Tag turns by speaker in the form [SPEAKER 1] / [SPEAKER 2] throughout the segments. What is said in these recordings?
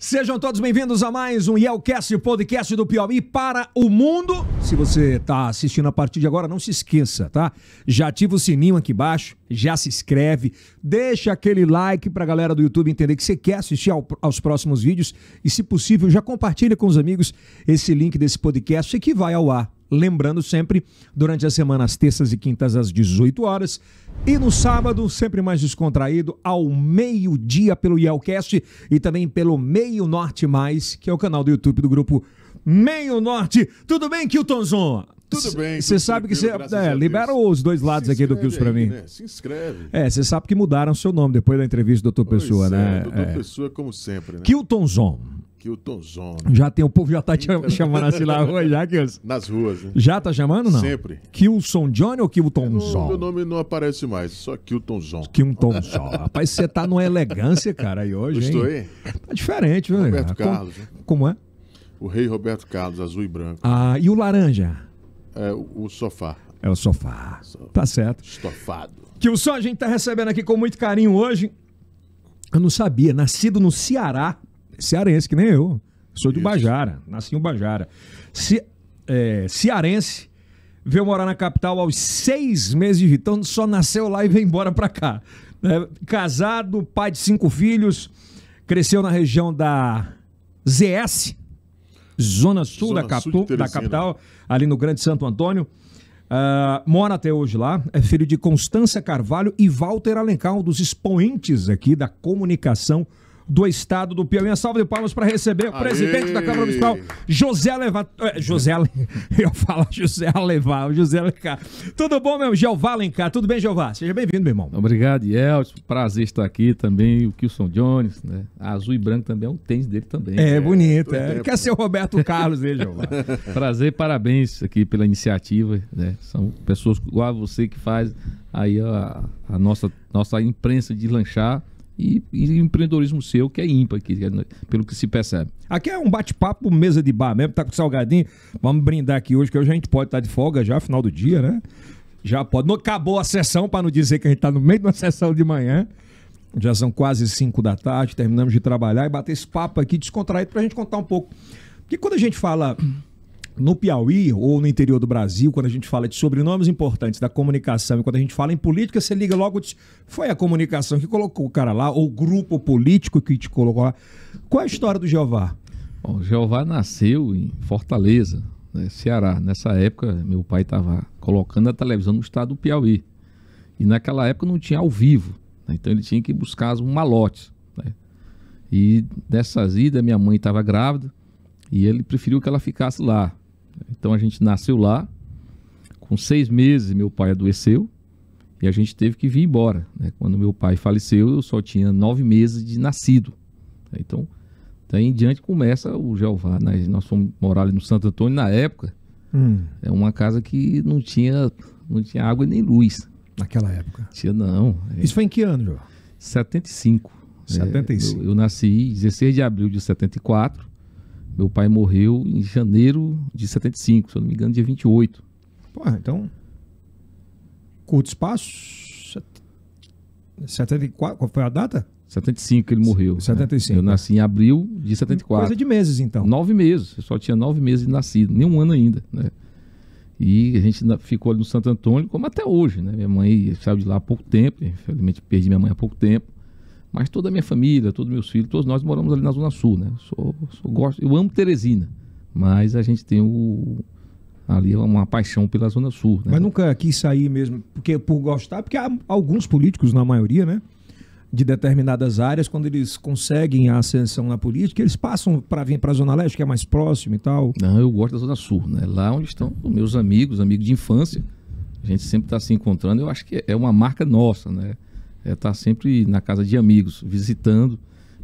[SPEAKER 1] Sejam todos bem-vindos a mais um Yelcast, podcast do Piauí para o mundo. Se você está assistindo a partir de agora, não se esqueça, tá? Já ativa o sininho aqui embaixo, já se inscreve, deixa aquele like para a galera do YouTube entender que você quer assistir aos próximos vídeos e, se possível, já compartilha com os amigos esse link desse podcast que vai ao ar. Lembrando sempre, durante a semana, às terças e quintas, às 18 horas. E no sábado, sempre mais descontraído, ao meio-dia pelo Yelcast e também pelo Meio Norte Mais, que é o canal do YouTube do grupo Meio Norte. Tudo bem, Kiltonzon?
[SPEAKER 2] Tudo bem.
[SPEAKER 1] Você sabe que você libera os dois lados aqui do Kilton pra mim.
[SPEAKER 2] Né? Se inscreve.
[SPEAKER 1] Você sabe que mudaram seu nome depois da entrevista do Dr. Pessoa, né?
[SPEAKER 2] Dr. Pessoa, como sempre, né?
[SPEAKER 1] Kiltonzon.
[SPEAKER 2] Kiltonzon.
[SPEAKER 1] O povo já tá te chamando assim na rua, já, Kilson?
[SPEAKER 2] Nas ruas, né?
[SPEAKER 1] Já tá chamando, não?
[SPEAKER 2] Sempre.
[SPEAKER 1] Kilson Johnny ou Kiltonzon?
[SPEAKER 2] Meu nome não aparece mais, só Kiltonzon.
[SPEAKER 1] Kiltonzon. Rapaz, você tá numa elegância, cara, aí hoje,
[SPEAKER 2] Estou aí?
[SPEAKER 1] Tá diferente, viu?
[SPEAKER 2] Roberto Carlos.
[SPEAKER 1] Como é?
[SPEAKER 2] O rei Roberto Carlos, azul e branco.
[SPEAKER 1] Ah, e o laranja?
[SPEAKER 2] É o sofá.
[SPEAKER 1] É o sofá. Tá certo.
[SPEAKER 2] Estofado.
[SPEAKER 1] Kilson, a gente tá recebendo aqui com muito carinho hoje. Eu não sabia, nascido no Ceará. Cearense, que nem eu. Sou de Ubajara, nasci em Ubajara. Cearense, veio morar na capital aos 6 meses de vida. Então só nasceu lá e veio embora pra cá. Casado, pai de 5 filhos, cresceu na região da ZS, Zona Sul da capital, ali no Grande Santo Antônio. Mora até hoje lá, é filho de Constância Carvalho e Walter Alencar, um dos expoentes aqui da comunicação do estado do Piauí. Uma salva de palmas para receber o presidente da Câmara Municipal, José Alencar. José Alencar. Tudo bom, meu? Jeová Alencar. Tudo bem, Jeová? Seja bem-vindo, meu irmão.
[SPEAKER 3] Obrigado, Yeltsin. Prazer estar aqui também. O Kilson Jones, né? Azul e branco também é um tênis dele também.
[SPEAKER 1] Bonito. Quer ser o Roberto Carlos dele, Jeová.
[SPEAKER 3] Prazer, parabéns aqui pela iniciativa, né? São pessoas igual a você que faz aí a nossa imprensa de lanchar. E empreendedorismo seu, que é ímpar aqui, pelo que se percebe.
[SPEAKER 1] Aqui é um bate-papo, mesa de bar mesmo, tá com salgadinho. Vamos brindar aqui hoje, que hoje a gente pode estar de folga já, final do dia, né? Já pode. Não acabou a sessão, para não dizer que a gente tá no meio de uma sessão de manhã. Já são quase 5 da tarde, terminamos de trabalhar e bater esse papo aqui descontraído pra gente contar um pouco. Porque quando a gente fala no Piauí ou no interior do Brasil, quando a gente fala de sobrenomes importantes da comunicação e quando a gente fala em política, você liga logo, foi a comunicação que colocou o cara lá, ou o grupo político que te colocou lá. Qual é a história do Jeová?
[SPEAKER 3] Bom, o Jeová nasceu em Fortaleza, né, Ceará. Nessa época, meu pai estava colocando a televisão no estado do Piauí. E naquela época não tinha ao vivo, né, então ele tinha que buscar um malote. Né, e dessas idas, minha mãe estava grávida e ele preferiu que ela ficasse lá. Então a gente nasceu lá, com 6 meses meu pai adoeceu e a gente teve que vir embora. Né? Quando meu pai faleceu, eu só tinha 9 meses de nascido. Então, daí em diante começa o Jeová. Né? Nós fomos morar ali no Santo Antônio na época. É uma casa que não tinha água nem luz.
[SPEAKER 1] Naquela época?
[SPEAKER 3] Tinha não.
[SPEAKER 1] Isso foi em que ano, Jeová?
[SPEAKER 3] 75.
[SPEAKER 1] 75.
[SPEAKER 3] Eu nasci 16 de abril de 74. Meu pai morreu em janeiro de 75, se eu não me engano, dia 28.
[SPEAKER 1] Porra, então... Curto espaço... 74, qual foi a data?
[SPEAKER 3] 75 que ele morreu.
[SPEAKER 1] 75.
[SPEAKER 3] Né? Eu nasci em abril de 74.
[SPEAKER 1] Coisa de meses, então.
[SPEAKER 3] 9 meses. Eu só tinha 9 meses de nascido, nem um ano ainda. Né? E a gente ficou ali no Santo Antônio, como até hoje. Né? Minha mãe saiu de lá há pouco tempo. Infelizmente, perdi minha mãe há pouco tempo. Mas toda a minha família, todos meus filhos, todos nós moramos ali na Zona Sul, né? Eu amo Teresina, mas a gente tem ali uma paixão pela Zona Sul. Né?
[SPEAKER 1] Mas nunca quis sair mesmo por gostar, porque há alguns políticos, na maioria, né? De determinadas áreas, quando eles conseguem a ascensão na política, eles passam para vir para a Zona Leste, que é mais próximo e tal.
[SPEAKER 3] Não, eu gosto da Zona Sul, né? Lá onde estão os meus amigos de infância, a gente sempre está se encontrando, eu acho que é uma marca nossa, né? Tá sempre na casa de amigos, visitando.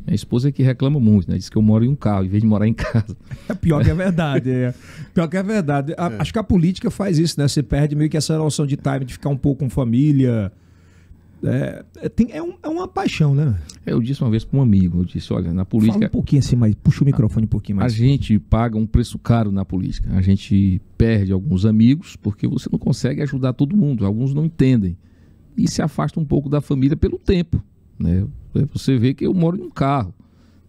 [SPEAKER 3] Minha esposa é que reclama muito, né? Diz que eu moro em um carro, em vez de morar em casa.
[SPEAKER 1] Pior que é verdade, Pior que é verdade. Acho que a política faz isso, né? Você perde meio que essa noção de time, de ficar um pouco com família. É uma paixão, né?
[SPEAKER 3] Eu disse uma vez para um amigo, eu disse, olha, na política...
[SPEAKER 1] Fala um pouquinho assim, mas puxa o microfone um pouquinho mais.
[SPEAKER 3] A gente paga um preço caro na política. A gente perde alguns amigos porque você não consegue ajudar todo mundo. Alguns não entendem. E se afasta um pouco da família pelo tempo, né? Você vê que eu moro em um carro,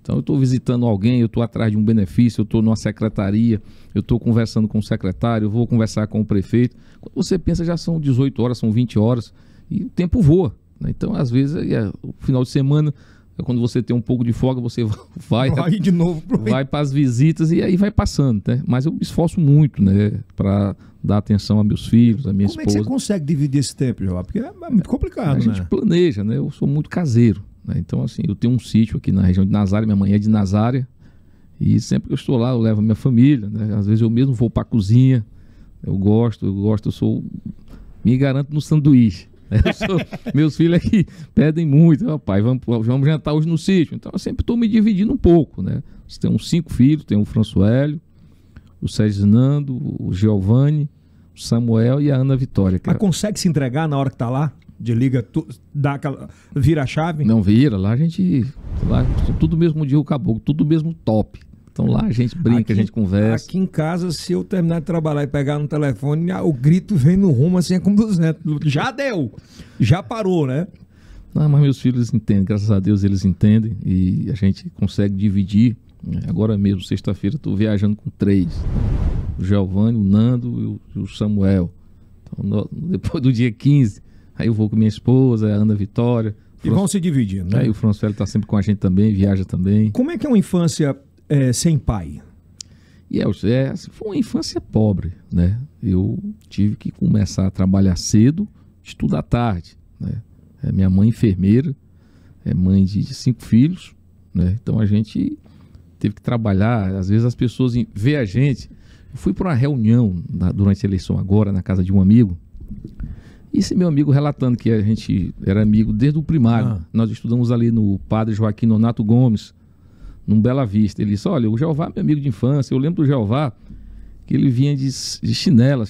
[SPEAKER 3] Então eu estou visitando alguém, eu estou atrás de um benefício, eu estou numa secretaria, eu estou conversando com o secretário, eu vou conversar com o prefeito. Quando você pensa, já são 18 horas, são 20 horas e o tempo voa, né? Então, às vezes, o final de semana, quando você tem um pouco de folga, você vai
[SPEAKER 1] de novo
[SPEAKER 3] vai para as visitas e aí vai passando, né? Mas eu me esforço muito, né, para dar atenção a meus filhos, a minha esposa.
[SPEAKER 1] Como é que você consegue dividir esse tempo, João? Porque é muito complicado,
[SPEAKER 3] A gente planeja, né? Eu sou muito caseiro, né? Então, assim, eu tenho um sítio aqui na região de Nazária, minha mãe é de Nazária, e sempre que eu estou lá, eu levo a minha família, né? Às vezes eu mesmo vou para a cozinha, eu sou... Me garanto no sanduíche. Meus filhos aqui pedem muito, papai, vamos jantar hoje no sítio. Então eu sempre estou me dividindo um pouco, né? Você tem uns 5 filhos, tem o Françoélio, o Serginando, o Giovanni, o Samuel e a Ana Vitória.
[SPEAKER 1] Mas consegue se entregar na hora que tá lá? Vira a chave?
[SPEAKER 3] Não vira, lá a gente... Lá, tudo mesmo dia o caboclo, tudo mesmo top. Então lá a gente brinca, a gente conversa.
[SPEAKER 1] Aqui em casa, se eu terminar de trabalhar e pegar no telefone, o grito vem no rumo assim, é como 200. Já deu! Já parou, né?
[SPEAKER 3] Não, mas meus filhos entendem, graças a Deus eles entendem e a gente consegue dividir. Agora mesmo, sexta-feira, estou viajando com 3. O Giovanni, o Nando e o Samuel. Então, depois do dia 15, aí eu vou com minha esposa, a Ana Vitória.
[SPEAKER 1] E vão se dividindo, né?
[SPEAKER 3] Aí o Françoélio está sempre com a gente também, viaja também.
[SPEAKER 1] Como é que é uma infância sem pai?
[SPEAKER 3] Foi uma infância pobre, né? Eu tive que começar a trabalhar cedo, estudar tarde, né? Minha mãe enfermeira, é mãe de 5 filhos, né? Então a gente teve que trabalhar. Às vezes as pessoas veem a gente. Eu fui para uma reunião durante a eleição agora na casa de um amigo. E esse meu amigo relatando que a gente era amigo desde o primário. Nós estudamos ali no Padre Joaquim Nonato Gomes, num Bela Vista. Ele disse, olha, o Jeová é meu amigo de infância. Eu lembro do Jeová que ele vinha de chinela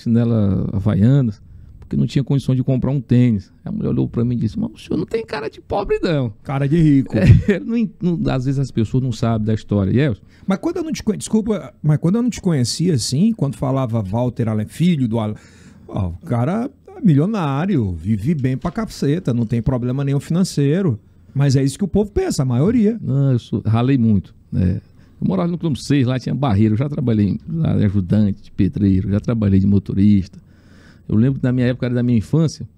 [SPEAKER 3] havaiana, porque não tinha condição de comprar um tênis. A mulher olhou para mim e disse, mas o senhor não tem cara de pobre, não.
[SPEAKER 1] Cara de rico.
[SPEAKER 3] Às vezes as pessoas não sabem da história.
[SPEAKER 1] Mas quando eu não te desculpa, mas quando eu não te conhecia assim, quando falava Walter Allen Filho, o cara é milionário, vive bem pra caceta, não tem problema nenhum financeiro. Mas é isso que o povo pensa, a maioria.
[SPEAKER 3] Não, ralei muito, né? Eu morava no Quilômetro 6, lá tinha barreiro, eu já trabalhei lá de ajudante, de pedreiro, já trabalhei de motorista. Eu lembro que na minha época, da minha infância,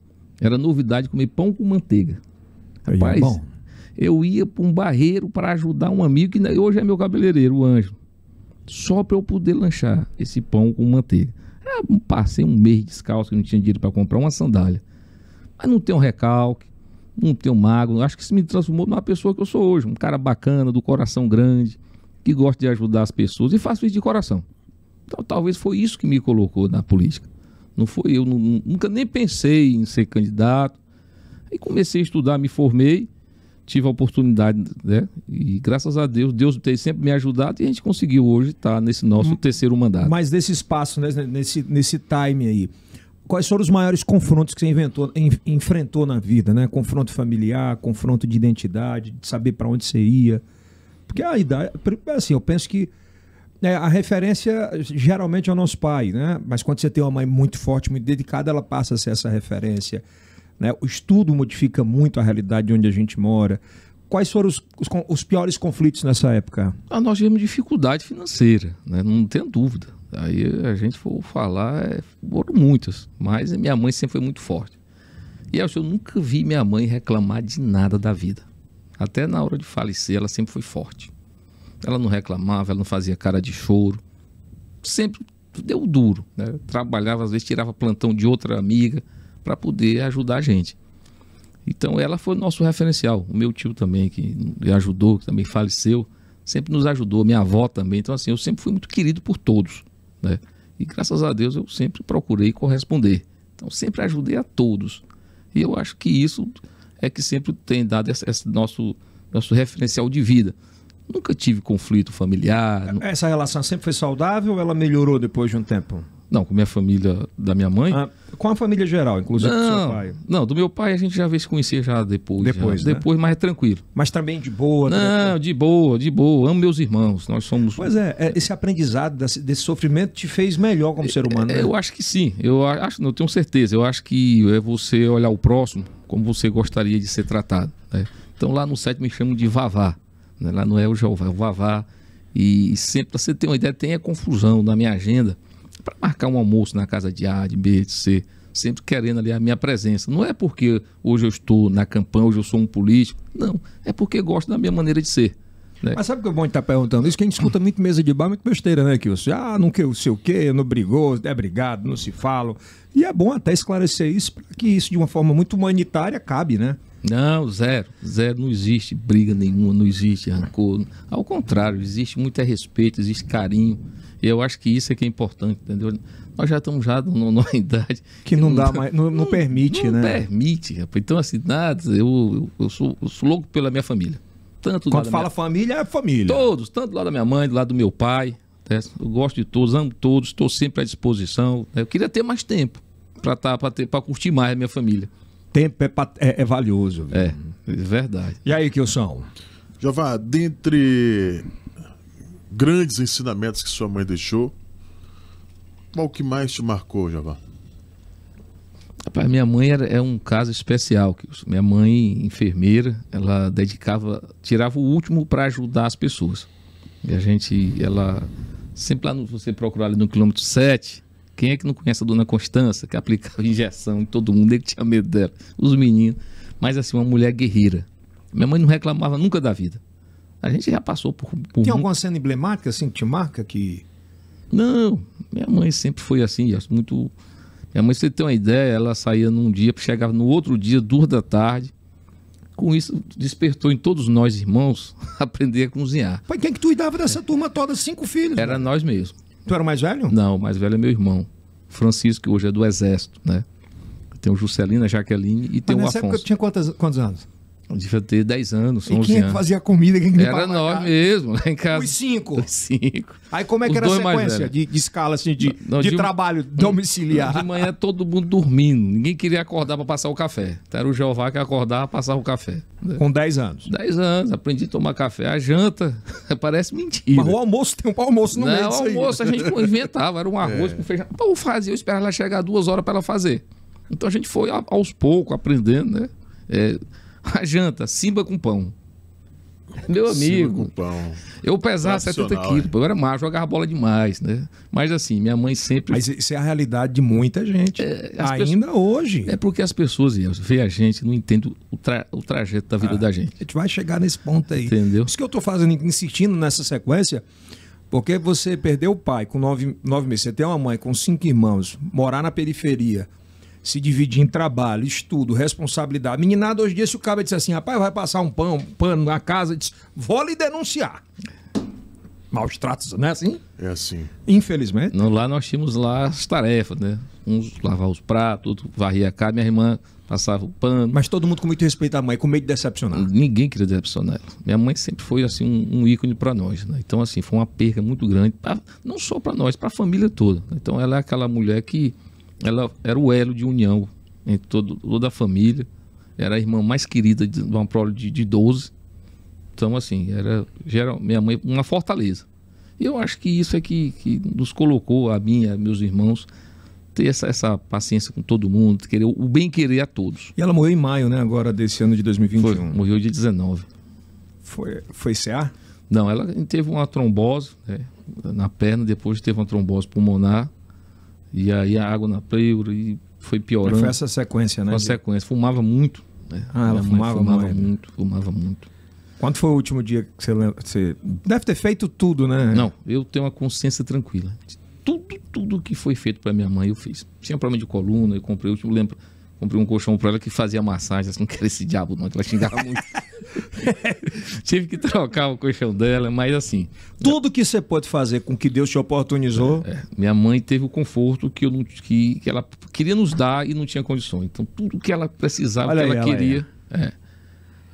[SPEAKER 3] era novidade comer pão com manteiga. Rapaz, eu ia para um barreiro para ajudar um amigo que hoje é meu cabeleireiro, o Ângelo, só para eu poder lanchar esse pão com manteiga. Passei um mês descalço, que não tinha dinheiro para comprar uma sandália. Mas não tem um recalque, não tenho mágoa. Acho que isso me transformou numa pessoa que eu sou hoje. Um cara bacana, do coração grande, que gosta de ajudar as pessoas e faço isso de coração. Então talvez foi isso que me colocou na política. Não foi eu, nunca nem pensei em ser candidato. Aí comecei a estudar, me formei, tive a oportunidade, né? E graças a Deus, Deus tem sempre me ajudado e a gente conseguiu hoje estar nesse nosso terceiro mandato.
[SPEAKER 1] Mas desse espaço, né, nesse time aí, quais foram os maiores confrontos que você enfrentou na vida, né? Confronto familiar, confronto de identidade, de saber para onde você ia. Porque a idade, assim, eu penso que a referência geralmente é o nosso pai, né? Mas quando você tem uma mãe muito forte, muito dedicada, ela passa a ser essa referência, né? O estudo modifica muito a realidade de onde a gente mora. Quais foram os piores conflitos nessa época?
[SPEAKER 3] Nós tivemos dificuldade financeira, né? Não tenho dúvida. Aí a gente for falar, foram muitas, mas minha mãe sempre foi muito forte. E eu nunca vi minha mãe reclamar de nada da vida. Até na hora de falecer, ela sempre foi forte. Ela não reclamava, ela não fazia cara de choro. Sempre deu duro, né? Trabalhava, às vezes tirava plantão de outra amiga para poder ajudar a gente. Então ela foi o nosso referencial. O meu tio também, que me ajudou, que também faleceu, sempre nos ajudou. Minha avó também. Então assim, eu sempre fui muito querido por todos, né? E graças a Deus eu sempre procurei corresponder. Então sempre ajudei a todos. E eu acho que isso é que sempre tem dado esse nosso referencial de vida. Nunca tive conflito familiar.
[SPEAKER 1] Essa relação sempre foi saudável ou ela melhorou depois de um tempo?
[SPEAKER 3] Não, com a minha família da minha mãe.
[SPEAKER 1] Com a família geral, inclusive com o seu pai?
[SPEAKER 3] Não, do meu pai a gente já veio se conhecer já depois.
[SPEAKER 1] Depois,
[SPEAKER 3] né?
[SPEAKER 1] Depois,
[SPEAKER 3] mas é tranquilo.
[SPEAKER 1] Mas também de boa?
[SPEAKER 3] Não, de boa. Amo meus irmãos. Nós somos...
[SPEAKER 1] Pois esse aprendizado desse sofrimento te fez melhor como ser humano, né?
[SPEAKER 3] Eu acho que sim. Eu tenho certeza. Eu acho que é você olhar o próximo como você gostaria de ser tratado, né? Então lá no site me chamam de Vavá, né? Lá não é o Jeová, é o Vavá. E sempre, pra você ter uma ideia, tem a confusão na minha agenda para marcar um almoço na casa de A, de B, de C, sempre querendo ali a minha presença. Não é porque hoje eu estou na campanha, hoje eu sou um político. Não, é porque gosto da minha maneira de ser. Né?
[SPEAKER 1] Mas sabe o que é bom de estar perguntando isso? Que a gente escuta muito mesa de bar, muito besteira, né, Kilson? Não sei o quê, não brigou, é brigado, não se falam. E é bom até esclarecer isso, para que isso de uma forma muito humanitária cabe, né?
[SPEAKER 3] Não, zero, não existe briga nenhuma, não existe rancor. Ao contrário, existe muito respeito, existe carinho. E eu acho que isso é que é importante, entendeu? Nós já estamos numa idade
[SPEAKER 1] que não dá mais, não permite, né?
[SPEAKER 3] Não permite, rapaz. Então, assim, nada, eu sou louco pela minha família. Tanto
[SPEAKER 1] quando fala família, é família.
[SPEAKER 3] Todos, tanto do lado da minha mãe, do lado do meu pai. Né? Eu gosto de todos, amo todos, estou sempre à disposição. Eu queria ter mais tempo para curtir mais a minha família.
[SPEAKER 1] Tempo é valioso.
[SPEAKER 3] É verdade.
[SPEAKER 1] E aí, Kilson?
[SPEAKER 2] Jeová, dentre grandes ensinamentos que sua mãe deixou, qual que mais te marcou, Jeová?
[SPEAKER 3] Rapaz, minha mãe é um caso especial. Minha mãe, enfermeira, ela tirava o último para ajudar as pessoas. E ela, sempre lá, você procurar ali no quilômetro 7, quem é que não conhece a dona Constança, que aplicava injeção em todo mundo, ele tinha medo dela, os meninos. Mas assim, uma mulher guerreira. Minha mãe não reclamava nunca da vida. A gente já passou por
[SPEAKER 1] Tem alguma cena emblemática assim que te marca?
[SPEAKER 3] Não, minha mãe sempre foi assim, muito... Minha mãe, se você ter uma ideia, ela saía num dia, chegava no outro dia, 2 da tarde. Com isso, despertou em todos nós, irmãos, aprender a cozinhar.
[SPEAKER 1] Pai, quem que tu cuidava dessa turma toda? 5 filhos?
[SPEAKER 3] Era nós mesmos.
[SPEAKER 1] Tu era o mais velho?
[SPEAKER 3] Não, o mais velho é meu irmão. Francisco, que hoje é do Exército, né? Tem o Juscelino, a Jaqueline e tem o Afonso.
[SPEAKER 1] Nessa época tinha quantos anos?
[SPEAKER 3] Eu devia ter 10 anos, 11 anos.
[SPEAKER 1] E quem é que fazia comida? Quem
[SPEAKER 3] era nós mesmo, lá em casa.
[SPEAKER 1] Os 5?
[SPEAKER 3] Os 5.
[SPEAKER 1] Aí como é que era a sequência de escala, assim, de trabalho domiciliar?
[SPEAKER 3] De manhã todo mundo dormindo, ninguém queria acordar para passar o café. Então era o Jeová que acordava para passar o café.
[SPEAKER 1] Com 10 anos?
[SPEAKER 3] 10 anos, aprendi a tomar café. A janta, parece mentira.
[SPEAKER 1] Mas o almoço, tem um almoço no meio disso aí.
[SPEAKER 3] O almoço a gente inventava, era um arroz com feijão. Então eu fazia, eu esperava ela chegar 2 horas para ela fazer. Então a gente foi aos poucos aprendendo, né? A janta, simba com pão. Meu amigo,
[SPEAKER 2] simba com pão.
[SPEAKER 3] Eu pesava 70 quilos, eu era macho, jogava bola demais, né? Mas assim, minha mãe sempre...
[SPEAKER 1] Mas isso é a realidade de muita gente, ainda hoje.
[SPEAKER 3] É porque as pessoas veem a gente, não entendem o trajeto da vida da gente.
[SPEAKER 1] A gente vai chegar nesse ponto aí.
[SPEAKER 3] Entendeu?
[SPEAKER 1] Isso que eu tô fazendo, insistindo nessa sequência, porque você perdeu o pai com 9 meses, você tem uma mãe com 5 irmãos, morar na periferia, se dividir em trabalho, estudo, responsabilidade. Meninada, hoje em dia, se o cara disser assim, rapaz, vai passar um pano na casa, diz, vou lhe denunciar. Maus tratos, não é assim?
[SPEAKER 2] É assim.
[SPEAKER 1] Infelizmente.
[SPEAKER 3] Não, lá nós tínhamos lá as tarefas, né? Uns lavar os pratos, outro varria a casa, minha irmã passava o pano.
[SPEAKER 1] Mas todo mundo com muito respeito à mãe, com medo de decepcionar.
[SPEAKER 3] Ninguém queria decepcionar ela. Minha mãe sempre foi assim um ícone para nós, né? Então assim, foi uma perda muito grande, não só para nós, para a família toda. Então ela é aquela mulher que ela era o elo de união entre toda a família. Era a irmã mais querida de uma prole de 12. Então, assim, era minha mãe uma fortaleza. E eu acho que isso é que nos colocou, a mim, a meus irmãos, ter essa paciência com todo mundo, querer o bem-querer a todos.
[SPEAKER 1] E ela morreu em maio, né, agora desse ano de 2021.
[SPEAKER 3] Morreu dia 19.
[SPEAKER 1] Foi CA?
[SPEAKER 3] Não, ela teve uma trombose, né, na perna, depois teve uma trombose pulmonar. E aí a água na pleura e foi piorando.
[SPEAKER 1] Foi essa sequência, né?
[SPEAKER 3] Foi a sequência. Fumava muito. Né?
[SPEAKER 1] Ela fumava
[SPEAKER 3] muito.
[SPEAKER 1] Quando foi o último dia que você lembra? Você deve ter feito tudo, né?
[SPEAKER 3] Não, eu tenho uma consciência tranquila. Tudo que foi feito para minha mãe eu fiz. Tinha problema de coluna, eu comprei um colchão para ela que fazia massagem. Assim, não quero esse diabo não, que ela xingava muito. Tive que trocar o colchão dela, mas assim...
[SPEAKER 1] Tudo que você pode fazer com que Deus te oportunizou...
[SPEAKER 3] Minha mãe teve o conforto que ela queria nos dar e não tinha condições. Então, tudo que ela precisava, que ela queria...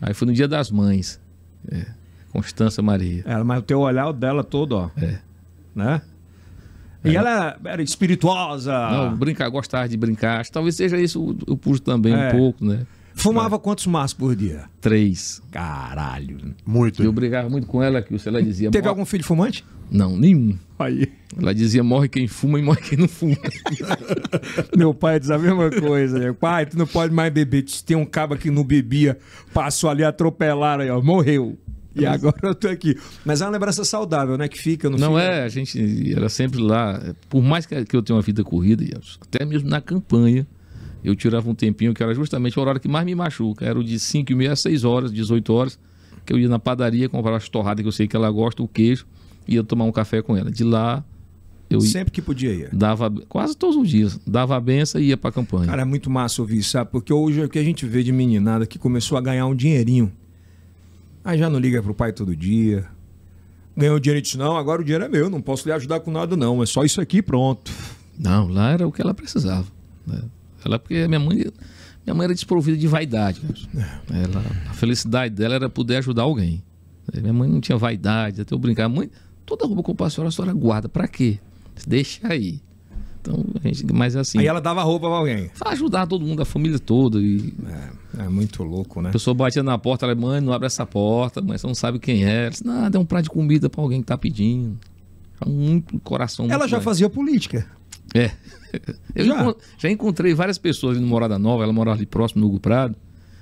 [SPEAKER 3] Aí foi no Dia das Mães. Constância Maria.
[SPEAKER 1] Mas o teu olhar dela todo, ó. Né? E ela era espirituosa.
[SPEAKER 3] Não, gostava de brincar. Talvez seja isso eu puxo também um pouco, né?
[SPEAKER 1] Fumava quantos maços por dia?
[SPEAKER 3] 3.
[SPEAKER 1] Caralho.
[SPEAKER 2] Muito.
[SPEAKER 3] Eu brigava muito com ela, que ela dizia...
[SPEAKER 1] Teve algum filho fumante?
[SPEAKER 3] Não, nenhum.
[SPEAKER 1] Aí.
[SPEAKER 3] Ela dizia, morre quem fuma e morre quem não fuma.
[SPEAKER 1] Meu pai diz a mesma coisa. Né? Pai, tu não pode mais beber. Tem um cabo que não bebia, passou ali, atropelaram aí, ó, morreu. E agora eu tô aqui. Mas é uma lembrança saudável, né? Que fica no
[SPEAKER 3] Não é, a gente era sempre lá. Por mais que eu tenha uma vida corrida, até mesmo na campanha, eu tirava um tempinho que era justamente o horário que mais me machuca. Era o de 5h30 a 6 horas, 18 horas, que eu ia na padaria, comprava as torradas que eu sei que ela gosta, o queijo, e ia tomar um café com ela. De lá, eu ia,
[SPEAKER 1] sempre que podia ir.
[SPEAKER 3] dava quase todos os dias. Dava a benção e ia pra campanha.
[SPEAKER 1] Cara, é muito massa ouvir isso, sabe? Porque hoje o que a gente vê de meninada que começou a ganhar um dinheirinho. Aí já não liga pro pai todo dia. Ganhou dinheiro e disse, não, agora o dinheiro é meu, não posso lhe ajudar com nada não, é só isso aqui pronto.
[SPEAKER 3] Não, lá era o que ela precisava, né? Porque minha mãe era desprovida de vaidade. A felicidade dela era poder ajudar alguém. Minha mãe não tinha vaidade, até eu brincar. Mãe, toda roupa que eu passo a senhora guarda. Pra quê? Deixa aí. Então, mas assim...
[SPEAKER 1] Aí ela dava roupa pra alguém.
[SPEAKER 3] Pra ajudar todo mundo, a família toda. E...
[SPEAKER 1] É muito louco, né?
[SPEAKER 3] A pessoa batia na porta, ela, mãe, não abre essa porta, mas você não sabe quem é. Ela disse, não, dá um prato de comida pra alguém que tá pedindo. Muito coração.
[SPEAKER 1] Ela
[SPEAKER 3] muito
[SPEAKER 1] já
[SPEAKER 3] bem.
[SPEAKER 1] fazia política.
[SPEAKER 3] É. Eu já encontrei várias pessoas ali no Morada Nova, ela morava ali próximo no Hugo Prado.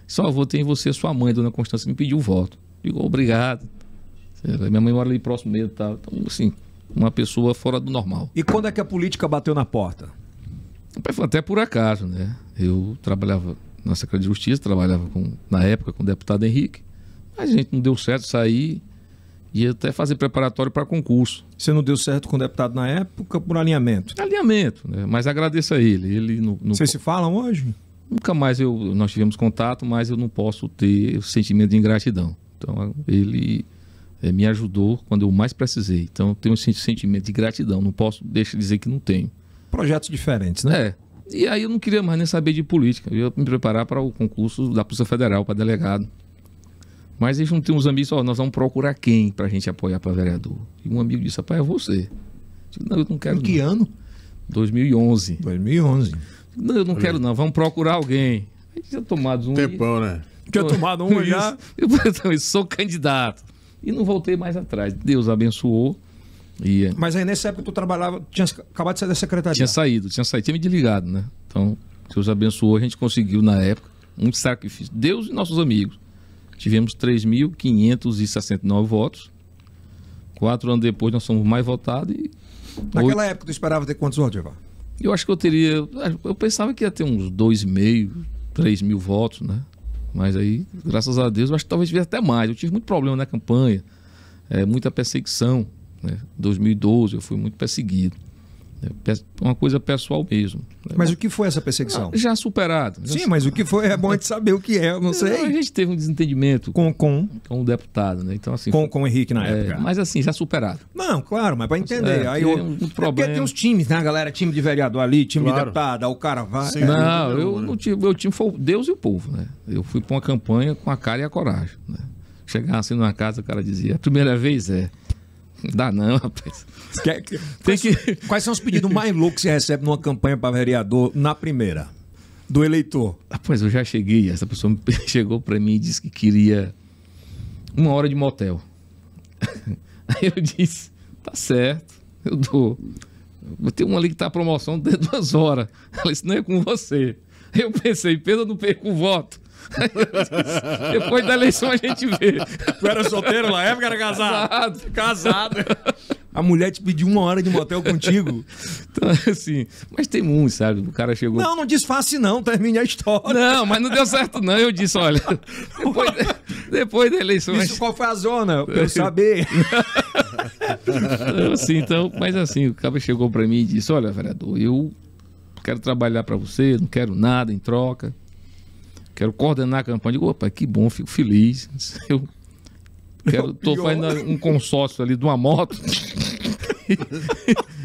[SPEAKER 3] Só votei em você, sua mãe, dona Constância, me pediu o voto. Digo, obrigado. Minha mãe mora ali próximo mesmo, tá? Então, assim, uma pessoa fora do normal.
[SPEAKER 1] E quando é que a política bateu na porta?
[SPEAKER 3] Foi até por acaso, né? Eu trabalhava na Secretaria de Justiça, trabalhava na época com o deputado Henrique, mas a gente não deu certo, saí. Ia até fazer preparatório para concurso.
[SPEAKER 1] Você não deu certo com o deputado na época por alinhamento?
[SPEAKER 3] Alinhamento, né? Mas agradeço a ele.
[SPEAKER 1] Vocês se falam hoje?
[SPEAKER 3] Nunca mais nós tivemos contato, mas eu não posso ter o sentimento de ingratidão. Então, ele me ajudou quando eu mais precisei. Então, eu tenho esse sentimento de gratidão. Não posso deixar de dizer que não tenho.
[SPEAKER 1] Projetos diferentes, né?
[SPEAKER 3] É. E aí eu não queria mais nem saber de política. Eu ia me preparar para o concurso da Polícia Federal, para delegado. Mas eles não tem uns amigos, nós vamos procurar quem pra gente apoiar para vereador. E um amigo disse, rapaz, é você. Eu digo, não, eu não quero.
[SPEAKER 1] Em que ano?
[SPEAKER 3] 2011.
[SPEAKER 1] 2011.
[SPEAKER 3] Não, eu não quero não, vamos procurar alguém. Aí tinha tomado um...
[SPEAKER 2] Tempão, né?
[SPEAKER 1] Tinha tomado um já?
[SPEAKER 3] Eu sou candidato. E não voltei mais atrás. Deus abençoou. E...
[SPEAKER 1] Mas aí nessa época tu trabalhava, tinha acabado de sair da secretaria.
[SPEAKER 3] Tinha saído, tinha me desligado, né? Então, Deus abençoou, a gente conseguiu na época, muito sacrifício. Deus e nossos amigos. Tivemos 3.569 votos. 4 anos depois nós somos mais votados. E
[SPEAKER 1] naquela época tu esperava ter quantos votos, Ivan?
[SPEAKER 3] Eu acho que eu teria... Eu pensava que ia ter uns 2.500, 3.000 votos, né? Mas aí, graças a Deus, eu acho que talvez tivesse até mais. Eu tive muito problema na campanha, muita perseguição, né? 2012 eu fui muito perseguido. Uma coisa pessoal mesmo.
[SPEAKER 1] Mas o que foi essa perseguição?
[SPEAKER 3] Já superado.
[SPEAKER 1] Sim, mas o que foi? É bom a gente saber o que é, eu não sei.
[SPEAKER 3] A gente teve um desentendimento com o deputado, né? Então, assim,
[SPEAKER 1] com o Henrique na época.
[SPEAKER 3] Mas assim, já superado.
[SPEAKER 1] Não, claro, mas para entender. Aí
[SPEAKER 3] muito problema.
[SPEAKER 1] Porque tem uns times, né, galera? Time de vereador ali, time de deputado, aí o cara vai.
[SPEAKER 2] Sim,
[SPEAKER 3] meu time foi Deus e o povo, né? Eu fui para uma campanha com a cara e a coragem, né? Chegar assim numa casa, o cara dizia, a primeira vez Não dá não, rapaz.
[SPEAKER 1] Quais são os pedidos mais loucos que você recebe numa campanha para vereador na primeira? Do eleitor?
[SPEAKER 3] Rapaz, eu já cheguei. Essa pessoa chegou para mim e disse que queria 1 hora de motel. Aí eu disse, tá certo, eu dou. Vou ter uma ali que tá a promoção de 2 horas. Ela disse, não é com você. Eu pensei, Pedro, eu não perco o voto. Depois da eleição a gente vê.
[SPEAKER 1] Tu era solteiro na época, era casado? Casado. A mulher te pediu 1 hora de motel contigo.
[SPEAKER 3] Então, assim, mas tem muitos, sabe? O cara chegou...
[SPEAKER 1] Não disfarce não, termine a história.
[SPEAKER 3] Não, mas não deu certo não. Eu disse, olha, depois da eleição...
[SPEAKER 1] Isso, qual foi a zona? Pra eu saber.
[SPEAKER 3] Mas assim, o cara chegou pra mim e disse, olha, vereador, eu quero trabalhar pra você, não quero nada em troca. Quero coordenar a campanha. Digo, opa, que bom, fico feliz. Eu tô fazendo um consórcio ali de uma moto.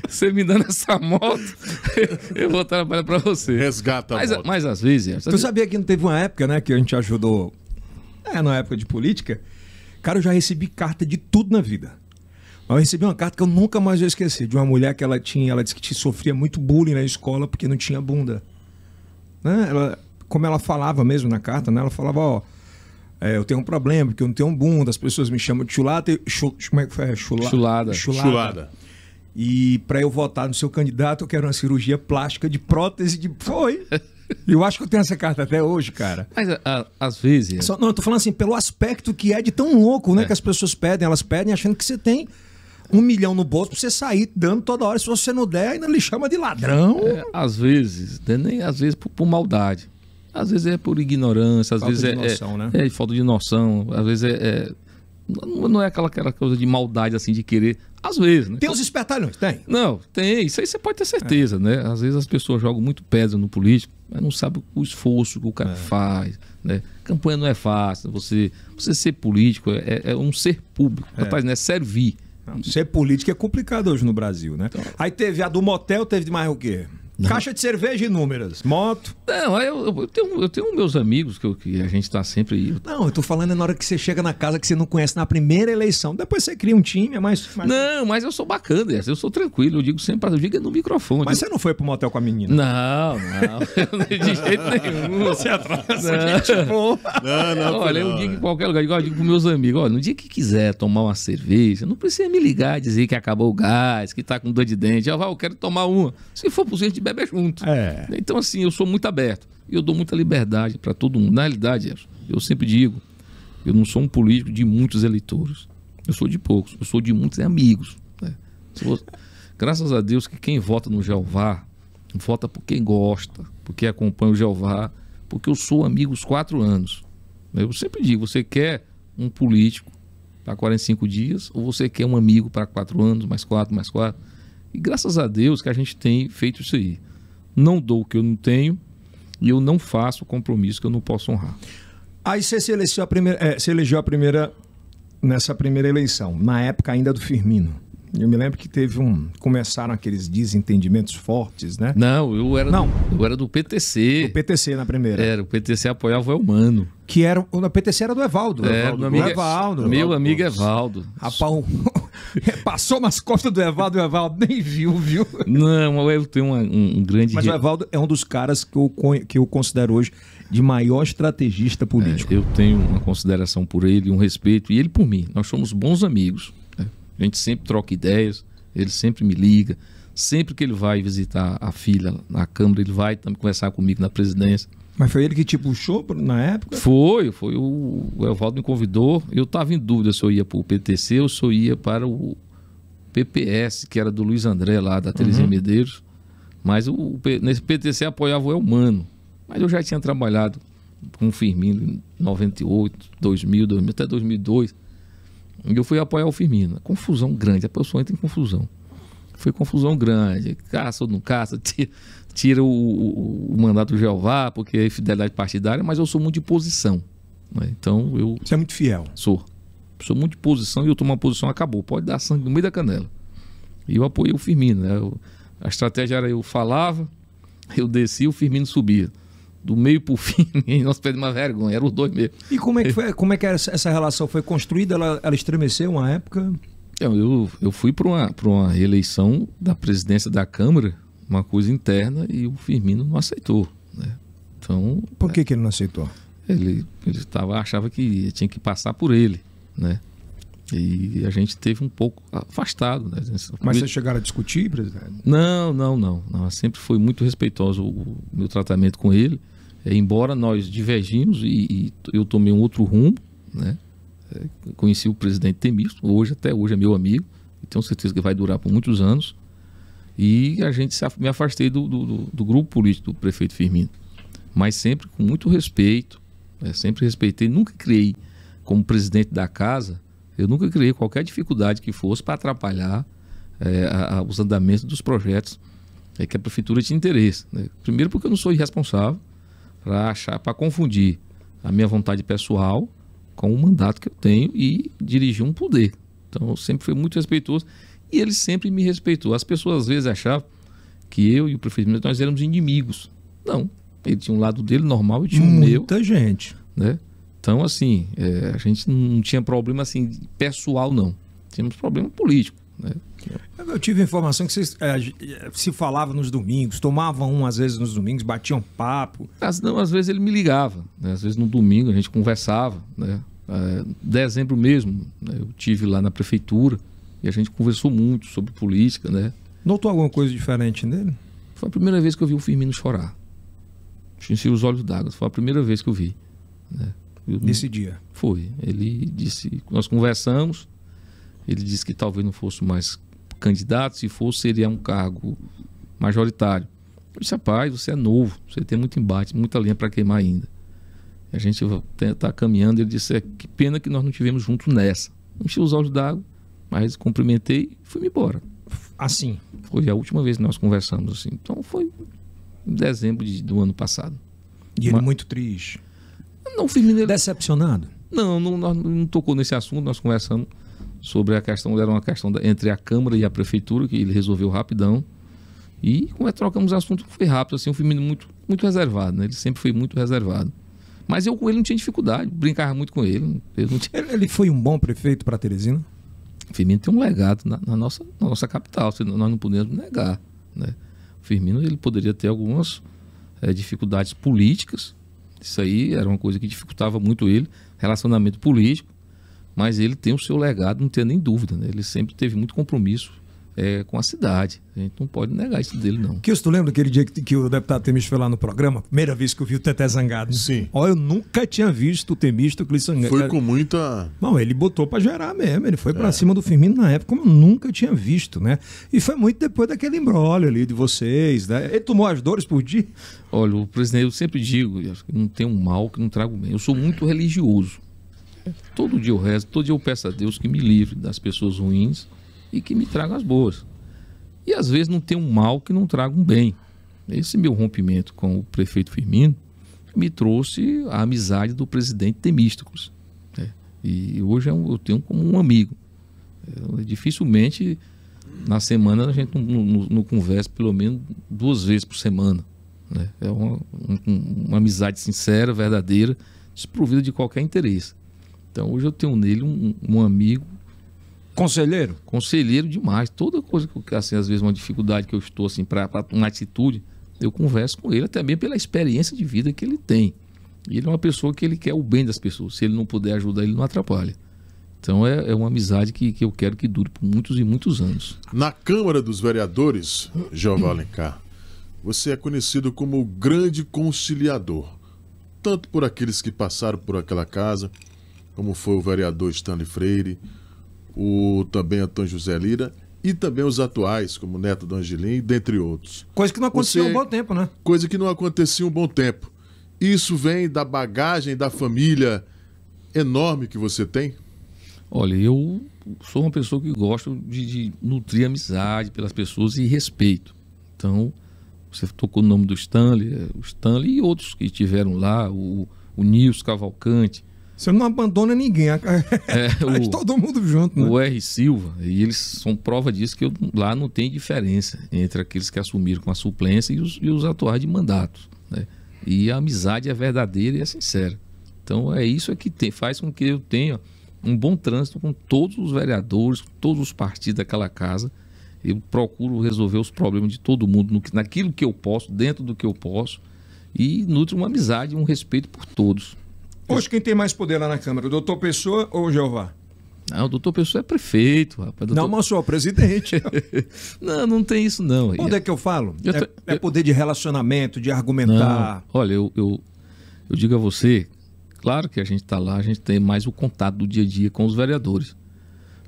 [SPEAKER 3] Você me dando essa moto, eu vou trabalhar para você.
[SPEAKER 2] Resgata a moto.
[SPEAKER 3] Mas às vezes...
[SPEAKER 1] Tu sabia que não teve uma época, né, que a gente ajudou... na época de política. Cara, eu já recebi carta de tudo na vida. Mas eu recebi uma carta que eu nunca mais vou esquecer. De uma mulher que ela disse que sofria muito bullying na escola porque não tinha bunda. Né? Como ela falava mesmo na carta, né? Ela falava, eu tenho um problema, porque eu não tenho bunda, as pessoas me chamam de chulada. Como é que foi? Chulada. E para eu votar no seu candidato, eu quero uma cirurgia plástica de prótese de... Foi. Eu acho que eu tenho essa carta até hoje, cara.
[SPEAKER 3] Mas às vezes...
[SPEAKER 1] Não, eu tô falando assim, pelo aspecto que é de tão louco, né? Que as pessoas pedem, elas pedem achando que você tem 1 milhão no bolso pra você sair dando toda hora. Se você não der, ainda lhe chama de ladrão.
[SPEAKER 3] Às vezes, nem às vezes por maldade. Às vezes é por ignorância, às vezes
[SPEAKER 1] noção, né?
[SPEAKER 3] é falta de noção, às vezes não é aquela coisa de maldade assim de querer, às vezes, né?
[SPEAKER 1] Tem os espertalhões, tem.
[SPEAKER 3] Não, tem, isso aí você pode ter certeza, né? Às vezes as pessoas jogam muito pedra no político, mas não sabem o esforço que o cara faz, né? Campanha não é fácil, você ser político é um ser público, rapaz, não é servir.
[SPEAKER 1] Ser político é complicado hoje no Brasil, né? Então, aí teve a do motel, teve de mais o quê? Caixa de cerveja inúmeras, moto.
[SPEAKER 3] Não, eu tenho meus amigos que a gente tá sempre...
[SPEAKER 1] Não, eu tô falando na hora que você chega na casa que você não conhece na primeira eleição. Depois você cria um time, é mais...
[SPEAKER 3] Não, mas eu sou bacana, eu sou tranquilo, eu digo sempre, eu digo no microfone.
[SPEAKER 1] Mas você não foi pro motel com a menina?
[SPEAKER 3] Não. De jeito nenhum.
[SPEAKER 1] Você atrasa, gente boa.
[SPEAKER 3] Não, olha, eu digo em qualquer lugar, eu digo pros meus amigos, olha, no dia que quiser tomar uma cerveja, não precisa me ligar e dizer que acabou o gás, que tá com dor de dente. Eu quero tomar uma. Se for possível, a gente bebe junto. Então, assim, eu sou muito aberto. E eu dou muita liberdade para todo mundo. Na realidade, eu sempre digo, eu não sou um político de muitos eleitores. Eu sou de poucos. Eu sou de muitos amigos. Né? Graças a Deus que quem vota no Jeová, vota por quem gosta, porque acompanha o Jeová, porque eu sou amigo os 4 anos. Eu sempre digo, você quer um político para 45 dias ou você quer um amigo para 4 anos, mais 4, mais 4? E graças a Deus que a gente tem feito isso aí. Não dou o que eu não tenho e eu não faço compromisso que eu não posso honrar.
[SPEAKER 1] Aí você se elegeu nessa primeira eleição, na época ainda do Firmino. Eu me lembro que começaram aqueles desentendimentos fortes, né?
[SPEAKER 3] Não, eu era do PTC.
[SPEAKER 1] Do PTC na primeira.
[SPEAKER 3] O PTC apoiava o Elmano.
[SPEAKER 1] O PTC era do Evaldo.
[SPEAKER 3] Meu amigo Evaldo.
[SPEAKER 1] Rapaz, passou nas costas do Evaldo nem viu.
[SPEAKER 3] Não, eu tenho um grande...
[SPEAKER 1] Mas o Evaldo é um dos caras que eu considero hoje de maior estrategista político.
[SPEAKER 3] Eu tenho uma consideração por ele, um respeito, e ele por mim. Nós somos bons amigos. A gente sempre troca ideias, ele sempre me liga. Sempre que ele vai visitar a filha na Câmara, ele vai também conversar comigo na presidência.
[SPEAKER 1] Mas foi ele que te puxou na época?
[SPEAKER 3] Foi o Evaldo me convidou. Eu estava em dúvida se eu ia para o PTC ou se eu ia para o PPS, que era do Luiz André lá, da Terezinha Medeiros. Mas nesse PTC apoiava o Elmano. Mas eu já tinha trabalhado com o Firmino em 98, 2000, até 2002. E eu fui apoiar o Firmino. Confusão grande, a pessoa entra em confusão. Foi confusão grande. Caça ou não caça, tira o mandato do Jeová, porque é fidelidade partidária, mas eu sou muito de posição. Né? Então eu...
[SPEAKER 1] Você é muito fiel.
[SPEAKER 3] Sou muito de posição e eu tomo uma posição, acabou. Pode dar sangue no meio da canela. E eu apoiei o Firmino. Né? A estratégia era eu falava, eu descia, o Firmino subia. Do meio pro fim, nós perdemos uma vergonha, eram os dois mesmo.
[SPEAKER 1] E como é que foi? Como é que essa relação foi construída? Ela estremeceu uma época?
[SPEAKER 3] Eu fui para uma eleição da presidência da Câmara, uma coisa interna, e o Firmino não aceitou. Né? Então,
[SPEAKER 1] por que ele não aceitou?
[SPEAKER 3] Ele achava que tinha que passar por ele, né? E a gente teve um pouco afastado. Né?
[SPEAKER 1] Mas vocês chegaram a discutir, presidente?
[SPEAKER 3] Não. Sempre foi muito respeitoso o meu tratamento com ele. Embora nós divergimos e eu tomei um outro rumo, né? Conheci o presidente Temístocles, até hoje é meu amigo, e tenho certeza que vai durar por muitos anos. E me afastei do grupo político do prefeito Firmino. Mas sempre com muito respeito, sempre respeitei, nunca criei como presidente da casa. Eu nunca criei qualquer dificuldade que fosse para atrapalhar os andamentos dos projetos que a prefeitura tinha interesse. Né? Primeiro porque eu não sou irresponsável para confundir a minha vontade pessoal com o mandato que eu tenho e dirigir um poder. Então eu sempre fui muito respeitoso e ele sempre me respeitou. As pessoas às vezes achavam que eu e o prefeito nós éramos inimigos. Não, ele tinha um lado dele normal e tinha um meu.
[SPEAKER 1] Muita gente.
[SPEAKER 3] Né? Então, assim, a gente não tinha problema assim, pessoal, não. Tínhamos problema político. Né?
[SPEAKER 1] Eu tive informação que vocês se falavam nos domingos, tomavam às vezes nos domingos, batiam papo.
[SPEAKER 3] Às vezes ele me ligava. Né? Às vezes no domingo a gente conversava. Né? Dezembro mesmo, né? Eu tive lá na prefeitura e a gente conversou muito sobre política. Né?
[SPEAKER 1] Notou alguma coisa diferente nele?
[SPEAKER 3] Foi a primeira vez que eu vi o Firmino chorar. enchi os olhos d'água. Foi a primeira vez que eu vi. Né?
[SPEAKER 1] Nesse dia?
[SPEAKER 3] Foi. Ele disse, nós conversamos, ele disse que talvez não fosse mais candidato, se fosse seria um cargo majoritário. Eu disse, rapaz, você é novo, você tem muito embate, muita linha para queimar ainda. A gente está caminhando, ele disse, que pena que nós não estivemos juntos nessa. Enchi os olhos d'água, mas cumprimentei e fui-me embora.
[SPEAKER 1] Assim?
[SPEAKER 3] Foi a última vez que nós conversamos assim. Então foi em dezembro do ano passado.
[SPEAKER 1] E ele muito triste?
[SPEAKER 3] Não, Firmino...
[SPEAKER 1] Decepcionado?
[SPEAKER 3] Não tocou nesse assunto, nós conversamos sobre a questão, era uma questão entre a Câmara e a Prefeitura, que ele resolveu rapidão. E como trocamos assunto, foi rápido, assim, um Firmino muito reservado, né? Ele sempre foi muito reservado. Mas eu com ele não tinha dificuldade, brincava muito com ele.
[SPEAKER 1] Ele foi um bom prefeito para Teresina?
[SPEAKER 3] O Firmino tem um legado na nossa capital, nós não podemos negar. Né? O Firmino ele poderia ter algumas dificuldades políticas, isso aí era uma coisa que dificultava muito ele, relacionamento político, mas ele tem o seu legado, não tem nem dúvida. Né? Ele sempre teve muito compromisso com a cidade. A gente não pode negar isso dele, não.
[SPEAKER 1] Que tu lembra daquele dia que o deputado Temístocles foi lá no programa? Primeira vez que eu vi o Teté zangado.
[SPEAKER 2] Sim.
[SPEAKER 1] Ó, eu nunca tinha visto o Temístocles zangado.
[SPEAKER 2] Foi com muita...
[SPEAKER 1] Não, ele botou pra gerar mesmo. Ele foi pra cima do Firmino na época como eu nunca tinha visto, né? E foi muito depois daquele imbróglio ali de vocês, né? Ele tomou as dores por dia?
[SPEAKER 3] Olha, o presidente, eu sempre digo, não tem um mal que não traga o bem. Eu sou muito religioso. Todo dia eu rezo, todo dia eu peço a Deus que me livre das pessoas ruins e que me traga as boas. E às vezes não tem um mal que não traga um bem. Esse meu rompimento com o prefeito Firmino me trouxe a amizade do presidente Temístocles. Né? E hoje eu tenho como um amigo. Dificilmente na semana a gente não conversa pelo menos 2 vezes por semana. Né? É uma amizade sincera, verdadeira, desprovida de qualquer interesse. Então hoje eu tenho nele um amigo.
[SPEAKER 1] Conselheiro?
[SPEAKER 3] Conselheiro demais. Toda coisa que, assim, às vezes uma dificuldade que eu estou, assim, para uma atitude, eu converso com ele, até mesmo pela experiência de vida que ele tem. E ele é uma pessoa que ele quer o bem das pessoas. Se ele não puder ajudar, ele não atrapalha. Então é uma amizade que eu quero que dure por muitos e muitos anos.
[SPEAKER 2] Na Câmara dos Vereadores, Jeová Alencar, você é conhecido como o grande conciliador. Tanto por aqueles que passaram por aquela casa, como foi o vereador Stanley Freire, também Antônio José Lira e também os atuais, como Neto do Angelim, dentre outros.
[SPEAKER 1] Coisa que não acontecia há um bom tempo, né?
[SPEAKER 2] Coisa que não acontecia há um bom tempo. Isso vem da bagagem da família enorme que você tem?
[SPEAKER 3] Olha, eu sou uma pessoa que gosta de nutrir amizade pelas pessoas e respeito. Então, você tocou no nome do Stanley, o Stanley e outros que estiveram lá, o Nilson Cavalcante.
[SPEAKER 1] Você não abandona ninguém, todo mundo junto, né?
[SPEAKER 3] O R. Silva, e eles são prova disso, que lá não tem diferença entre aqueles que assumiram com a suplência e os atuais de mandato. Né? E a amizade é verdadeira e é sincera. Então é isso que faz com que eu tenha um bom trânsito com todos os vereadores, com todos os partidos daquela casa. Eu procuro resolver os problemas de todo mundo naquilo que eu posso, dentro do que eu posso, e nutre uma amizade, um respeito por todos.
[SPEAKER 1] Hoje quem tem mais poder lá na Câmara, o doutor Pessoa ou o Jeová?
[SPEAKER 3] Não, o doutor Pessoa é prefeito, rapaz.
[SPEAKER 1] Não, mas sou presidente.
[SPEAKER 3] não tem isso não.
[SPEAKER 1] Poder que eu falo? É poder de relacionamento, de argumentar.
[SPEAKER 3] Não, olha, eu digo a você, claro que a gente está lá, a gente tem mais o contato do dia a dia com os vereadores.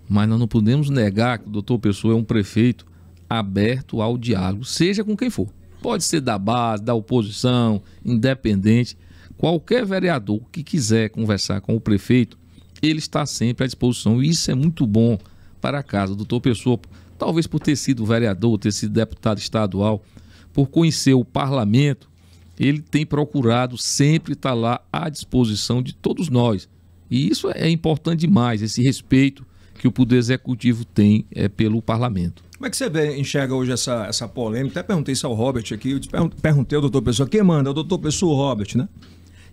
[SPEAKER 3] Mas nós não podemos negar que o doutor Pessoa é um prefeito aberto ao diálogo, seja com quem for. Pode ser da base, da oposição, independente. Qualquer vereador que quiser conversar com o prefeito, ele está sempre à disposição. E isso é muito bom para a casa. O doutor Pessoa, talvez por ter sido vereador, ter sido deputado estadual, por conhecer o parlamento, ele tem procurado sempre estar lá à disposição de todos nós. E isso é importante demais, esse respeito que o Poder Executivo tem pelo parlamento.
[SPEAKER 1] Como é que você enxerga hoje essa polêmica? Até perguntei isso ao Robert aqui, eu perguntei ao doutor Pessoa, quem manda? É o doutor Pessoa ou o Robert, né?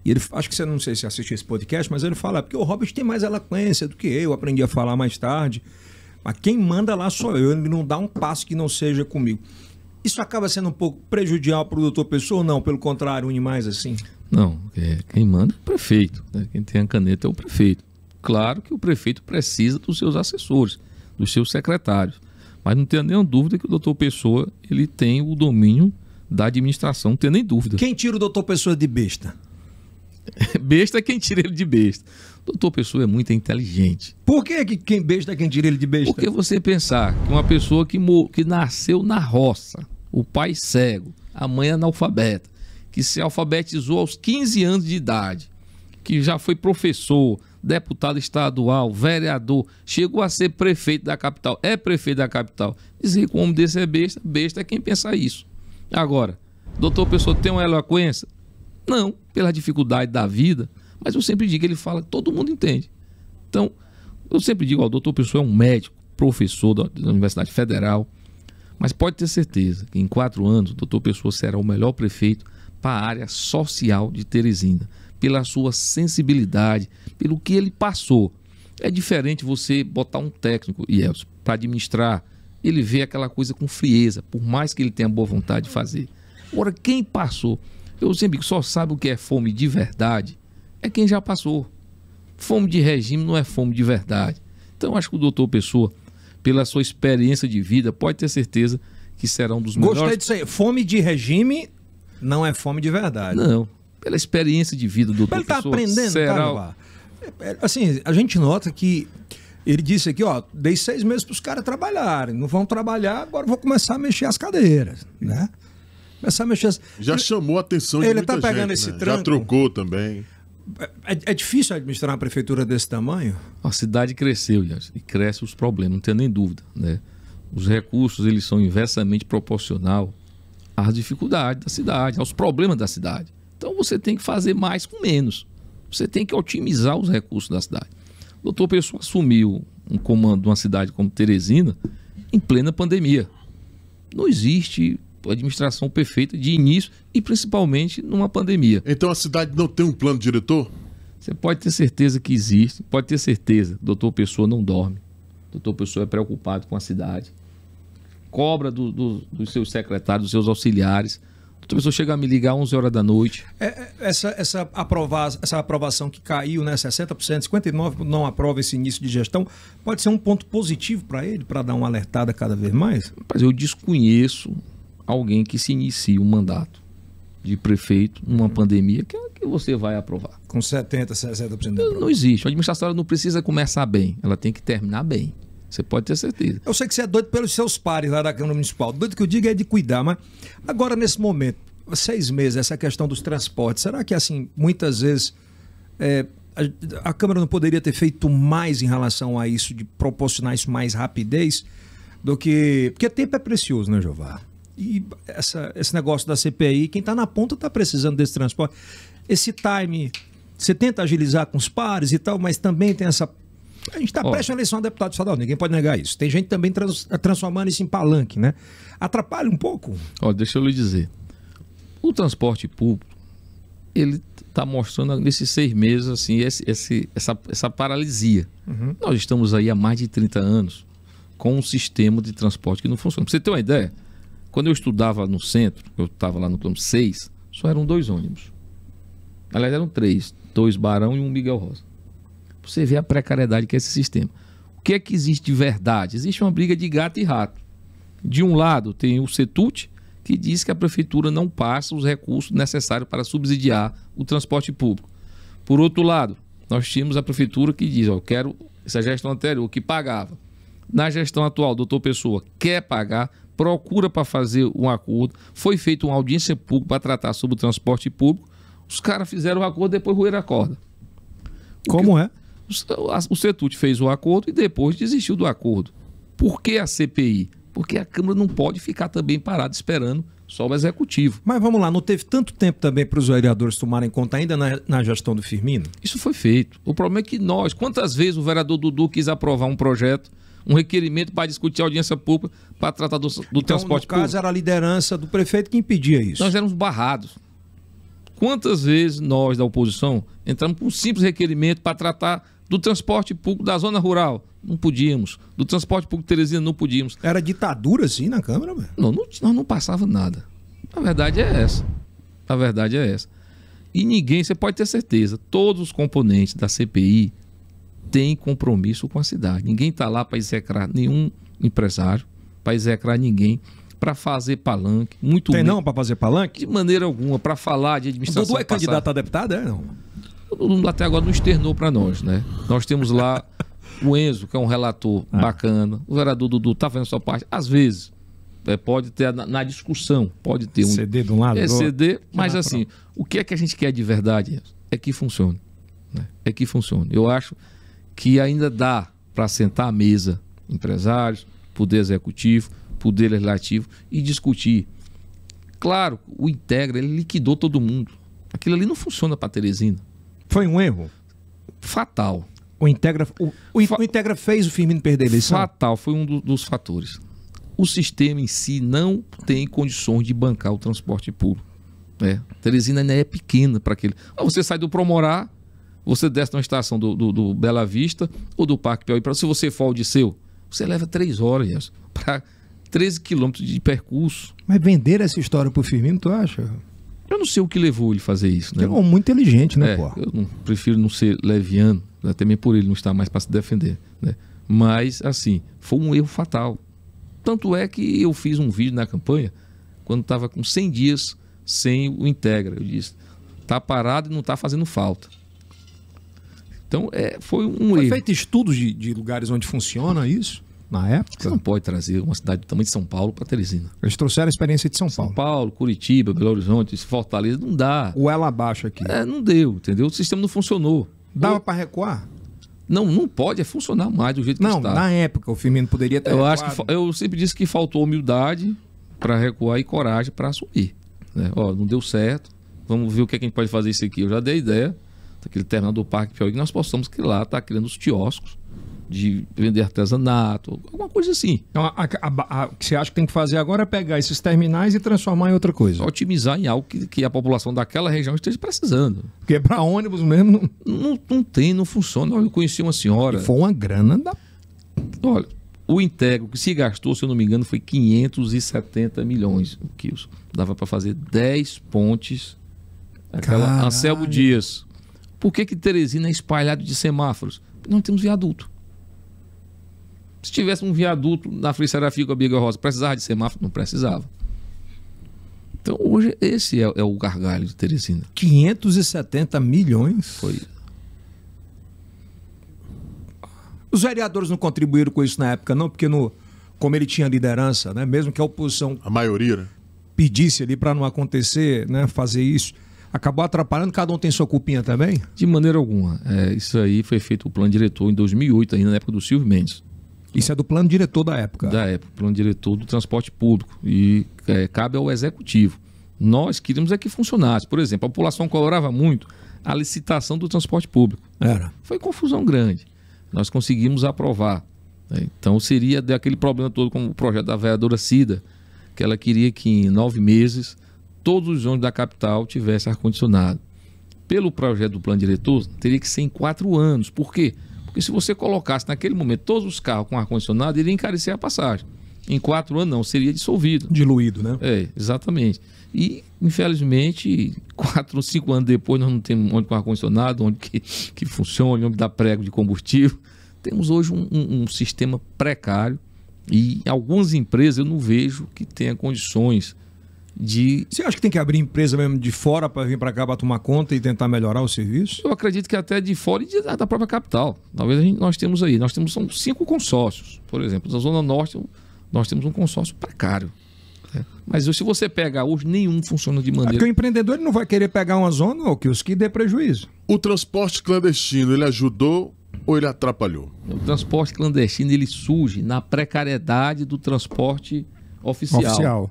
[SPEAKER 1] E ele, acho que você não sei se assistiu esse podcast, mas ele fala, porque o Robert tem mais eloquência do que eu aprendi a falar mais tarde, mas quem manda lá sou eu, ele não dá um passo que não seja comigo. Isso acaba sendo um pouco prejudicial para o doutor Pessoa ou não? Pelo contrário, une mais assim?
[SPEAKER 3] Não, quem manda é o prefeito, né? Quem tem a caneta é o prefeito. Claro que o prefeito precisa dos seus assessores, dos seus secretários, mas não tenho nenhuma dúvida que o doutor Pessoa ele tem o domínio da administração, não tem nem dúvida.
[SPEAKER 1] Quem tira o doutor Pessoa de besta?
[SPEAKER 3] Besta é quem tira ele de besta. O doutor Pessoa é muito inteligente.
[SPEAKER 1] Por que quem besta é quem tira ele de besta?
[SPEAKER 3] Porque você pensar que uma pessoa que nasceu na roça, o pai cego, a mãe analfabeta, que se alfabetizou aos 15 anos de idade, que já foi professor, deputado estadual, vereador, chegou a ser prefeito da capital, é prefeito da capital. Dizer que um homem desse é besta, besta é quem pensa isso. Agora, doutor Pessoa tem uma eloquência? Não, pela dificuldade da vida, mas eu sempre digo que ele fala, todo mundo entende. Então, eu sempre digo, o doutor Pessoa é um médico, professor da Universidade Federal, mas pode ter certeza que em 4 anos o doutor Pessoa será o melhor prefeito para a área social de Teresina, pela sua sensibilidade, pelo que ele passou. É diferente você botar um técnico, Yeltsin, para administrar, ele vê aquela coisa com frieza, por mais que ele tenha boa vontade de fazer. Agora, quem passou, eu sempre digo, só sabe o que é fome de verdade, é quem já passou. Fome de regime não é fome de verdade. Então, acho que o doutor Pessoa, pela sua experiência de vida, pode ter certeza que será um dos melhores...
[SPEAKER 1] Gostei disso aí. Fome de regime não é fome de verdade.
[SPEAKER 3] Não. Pela experiência de vida do doutor Pessoa...
[SPEAKER 1] Ele está aprendendo,
[SPEAKER 3] será...
[SPEAKER 1] Assim, a gente nota que ele disse aqui, ó, dei 6 meses para os caras trabalharem. Não vão trabalhar, agora vou começar a mexer as cadeiras, né? Começar a mexer as...
[SPEAKER 2] Já chamou a atenção de
[SPEAKER 1] ele
[SPEAKER 2] muita
[SPEAKER 1] tá pegando
[SPEAKER 2] gente,
[SPEAKER 1] esse
[SPEAKER 2] né?
[SPEAKER 1] tranco.
[SPEAKER 2] Já trocou também.
[SPEAKER 1] É difícil administrar uma prefeitura desse tamanho?
[SPEAKER 3] A cidade cresceu, e cresce os problemas, não tem nem dúvida, né? Os recursos, eles são inversamente proporcional às dificuldades da cidade, aos problemas da cidade. Então você tem que fazer mais com menos. Você tem que otimizar os recursos da cidade. O doutor Pessoa assumiu um comando de uma cidade como Teresina em plena pandemia. Não existe administração perfeita de início e principalmente numa pandemia.
[SPEAKER 2] Então a cidade não tem um plano diretor?
[SPEAKER 3] Você pode ter certeza que existe, pode ter certeza. O doutor Pessoa não dorme. O doutor Pessoa é preocupado com a cidade. Cobra dos seus secretários, dos seus auxiliares. O doutor Pessoa chega a me ligar às 11 horas da noite.
[SPEAKER 1] Essa aprovação que caiu, né, 60%, 59% não aprova esse início de gestão, pode ser um ponto positivo para ele, para dar uma alertada cada vez mais?
[SPEAKER 3] Mas eu desconheço alguém que se inicie um mandato de prefeito numa pandemia que você vai aprovar.
[SPEAKER 1] Com 70%, 60%.
[SPEAKER 3] Não existe. A administração não precisa começar bem, ela tem que terminar bem. Você pode ter certeza.
[SPEAKER 1] Eu sei que você é doido pelos seus pares lá da Câmara Municipal. Doido que eu digo é de cuidar, mas agora nesse momento, 6 meses, essa questão dos transportes, será que assim, muitas vezes a Câmara não poderia ter feito mais em relação a isso, de proporcionar isso mais rapidez do que... Porque tempo é precioso, né, Jovar? E esse negócio da CPI, quem está na ponta está precisando desse transporte. Esse time, você tenta agilizar com os pares e tal, mas também tem essa... A gente está prestes a eleição a deputado estadual, ninguém pode negar isso. Tem gente também transformando isso em palanque, né? Atrapalha um pouco.
[SPEAKER 3] Deixa eu lhe dizer. O transporte público, ele está mostrando nesses 6 meses assim, essa paralisia. Uhum. Nós estamos aí há mais de 30 anos com um sistema de transporte que não funciona. Para você ter uma ideia, quando eu estudava no centro, eu estava lá no quilômetro 6, só eram 2 ônibus. Aliás, eram 3, 2 Barão e 1 Miguel Rosa. Você vê a precariedade que é esse sistema. O que é que existe de verdade? Existe uma briga de gato e rato. De um lado tem o CETUT, que diz que a prefeitura não passa os recursos necessários para subsidiar o transporte público. Por outro lado, nós tínhamos a prefeitura que diz, eu quero essa gestão anterior, que pagava. Na gestão atual, o doutor Pessoa quer pagar, procura para fazer um acordo, foi feita uma audiência pública para tratar sobre o transporte público, os caras fizeram o acordo, depois roeram a corda.
[SPEAKER 1] Como é?
[SPEAKER 3] O CETUT fez o acordo e depois desistiu do acordo. Por que a CPI? Porque a Câmara não pode ficar também parada esperando só o Executivo.
[SPEAKER 1] Mas vamos lá, não teve tanto tempo também para os vereadores tomarem conta ainda na gestão do Firmino?
[SPEAKER 3] Isso foi feito. O problema é que quantas vezes o vereador Dudu quis aprovar um projeto, um requerimento para discutir a audiência pública para tratar do transporte público?
[SPEAKER 1] No caso, era a liderança do prefeito que impedia isso.
[SPEAKER 3] Nós éramos barrados. Quantas vezes nós, da oposição, entramos com um simples requerimento para tratar do transporte público da zona rural? Não podíamos. Do transporte público de Teresina, não podíamos.
[SPEAKER 1] Era ditadura, assim, na Câmara, velho?
[SPEAKER 3] Nós não passava nada. A verdade é essa. A verdade é essa. E ninguém, você pode ter certeza, todos os componentes da CPI têm compromisso com a cidade. Ninguém está lá para execrar nenhum empresário, para execrar ninguém. para fazer palanque, muito
[SPEAKER 1] Tem não para fazer palanque?
[SPEAKER 3] de maneira alguma, para falar de
[SPEAKER 1] O
[SPEAKER 3] administração.
[SPEAKER 1] Dudu é candidato a deputado, é não?
[SPEAKER 3] Até agora não externou para nós, né? Nós temos lá o Enzo, que é um relator bacana, o vereador Dudu está fazendo sua parte, às vezes. Pode ter na discussão, pode ter um
[SPEAKER 1] CD de um lado, do outro.
[SPEAKER 3] CD, mas assim, o que é que a gente quer de verdade é que funcione, né? É que funcione. Eu acho que ainda dá para sentar à mesa empresários, poder executivo, poder legislativo e discutir. Claro, o Integra, ele liquidou todo mundo. Aquilo ali não funciona para Teresina.
[SPEAKER 1] Foi um erro?
[SPEAKER 3] Fatal.
[SPEAKER 1] O Integra fez o Firmino perder a eleição?
[SPEAKER 3] Fatal, foi um dos fatores. O sistema em si não tem condições de bancar o transporte público, né? Teresina ainda é pequena para aquele. Você sai do Promorá, você desce na estação do Bela Vista ou do Parque Piauí. Se você for ao Disseu, você leva 3 horas para 13 quilômetros de percurso.
[SPEAKER 1] Mas vender essa história pro Firmino, tu acha?
[SPEAKER 3] Eu não sei o que levou ele a fazer isso, né?
[SPEAKER 1] É muito inteligente, né, pô?
[SPEAKER 3] Eu prefiro não ser leviano, né? Também por ele não estar mais para se defender, né? Mas, assim, foi um erro fatal. Tanto é que eu fiz um vídeo na campanha quando estava com 100 dias sem o Integra. Eu disse, tá parado e não está fazendo falta. Então, foi um erro.
[SPEAKER 1] Foi feito estudos de lugares onde funciona isso, na época?
[SPEAKER 3] Você não pode trazer uma cidade do tamanho de São Paulo para Teresina.
[SPEAKER 1] Eles trouxeram a experiência de São
[SPEAKER 3] São
[SPEAKER 1] Paulo.
[SPEAKER 3] Paulo, Curitiba, Belo Horizonte, Fortaleza, não dá.
[SPEAKER 1] O ela abaixo aqui.
[SPEAKER 3] Não deu, entendeu? O sistema não funcionou.
[SPEAKER 1] Dava para recuar?
[SPEAKER 3] Não pode funcionar mais do jeito que está.
[SPEAKER 1] Não, na época o Firmino poderia ter
[SPEAKER 3] eu sempre disse que faltou humildade para recuar e coragem para assumir, né? Não deu certo, vamos ver o que a gente pode fazer isso aqui. Eu já dei a ideia daquele terminal do Parque Piauí que nós possamos que lá está criando os quioscos de vender artesanato, alguma coisa assim.
[SPEAKER 1] Então, o que você acha que tem que fazer agora é pegar esses terminais e transformar em outra coisa.
[SPEAKER 3] Otimizar em algo que a população daquela região esteja precisando.
[SPEAKER 1] Porque para ônibus mesmo
[SPEAKER 3] não funciona. Olha, eu conheci uma senhora...
[SPEAKER 1] Foi uma grana da...
[SPEAKER 3] Olha, o Integra que se gastou, se eu não me engano, foi 570 milhões. Dava para fazer 10 pontes. Aquela Anselmo Dias. Por que Teresina é espalhado de semáforos? Não temos viaduto. Se tivesse um viaduto na Frei Serafim com a Biga Rosa, precisava de semáforo? Não precisava. Então, hoje, esse é o gargalho de Teresina.
[SPEAKER 1] 570 milhões?
[SPEAKER 3] Foi.
[SPEAKER 1] Os vereadores não contribuíram com isso na época, não? Porque, como ele tinha liderança, né? Mesmo que a oposição...
[SPEAKER 2] A maioria, né?
[SPEAKER 1] Pedisse ali para não acontecer, né? Fazer isso. Acabou atrapalhando, cada um tem sua culpinha também?
[SPEAKER 3] De maneira alguma. Isso aí foi feito o plano diretor em 2008, ainda na época do Silvio Mendes.
[SPEAKER 1] Isso é do plano diretor da época?
[SPEAKER 3] Da época, plano diretor do transporte público. E cabe ao executivo. Nós queríamos que funcionasse. Por exemplo, a população cobrava muito a licitação do transporte público. Foi confusão grande. Nós conseguimos aprovar, né? Então seria daquele problema todo como o projeto da vereadora Cida, que ela queria que em 9 meses todos os ônibus da capital tivessem ar-condicionado. Pelo projeto do plano diretor, teria que ser em 4 anos. Por quê? Porque se você colocasse naquele momento todos os carros com ar-condicionado, iria encarecer a passagem. Em 4 anos não, seria dissolvido.
[SPEAKER 1] Diluído, né?
[SPEAKER 3] Exatamente. E, infelizmente, 4 ou 5 anos depois, nós não temos ônibus com ar-condicionado, ônibus que funcione, ônibus dá prego de combustível. Temos hoje um sistema precário e algumas empresas eu não vejo que tenha condições de...
[SPEAKER 1] Você acha que tem que abrir empresa mesmo de fora para vir para cá para tomar conta e tentar melhorar o serviço?
[SPEAKER 3] Eu acredito que até de fora e da própria capital. Talvez nós temos aí. São 5 consórcios. Por exemplo, na Zona Norte nós temos um consórcio precário. Mas se você pegar hoje, nenhum funciona de maneira...
[SPEAKER 1] Porque o empreendedor ele não vai querer pegar uma zona ou que os que dê prejuízo.
[SPEAKER 2] O transporte clandestino, ele ajudou ou ele atrapalhou?
[SPEAKER 3] O transporte clandestino, ele surge na precariedade do transporte oficial.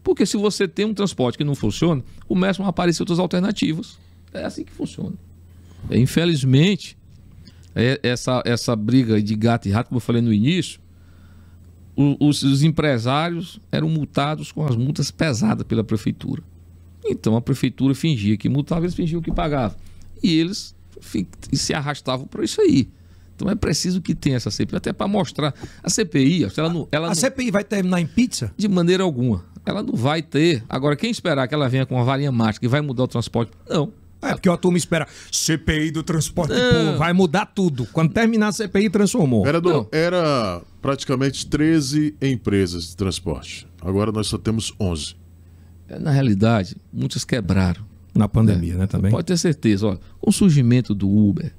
[SPEAKER 3] Porque se você tem um transporte que não funciona, começam a aparecer outras alternativas. É assim que funciona. Infelizmente, essa briga de gato e rato, como eu falei no início, os empresários eram multados com as multas pesadas pela prefeitura. Então a prefeitura fingia que multava, eles fingiam que pagavam. E eles se arrastavam por isso aí. Então é preciso que tenha essa CPI, até para mostrar. A CPI, a
[SPEAKER 1] CPI vai terminar em pizza?
[SPEAKER 3] De maneira alguma. Ela não vai ter. Agora, quem esperar que ela venha com uma varinha mágica e vai mudar o transporte? Não.
[SPEAKER 1] É porque a turma espera CPI do transporte público, vai mudar tudo. Quando terminar a CPI, transformou.
[SPEAKER 2] Vereador, era praticamente 13 empresas de transporte. Agora nós só temos 11.
[SPEAKER 3] Na realidade, muitas quebraram.
[SPEAKER 1] Na pandemia, né, também?
[SPEAKER 3] Pode ter certeza. Olha, com o surgimento do Uber,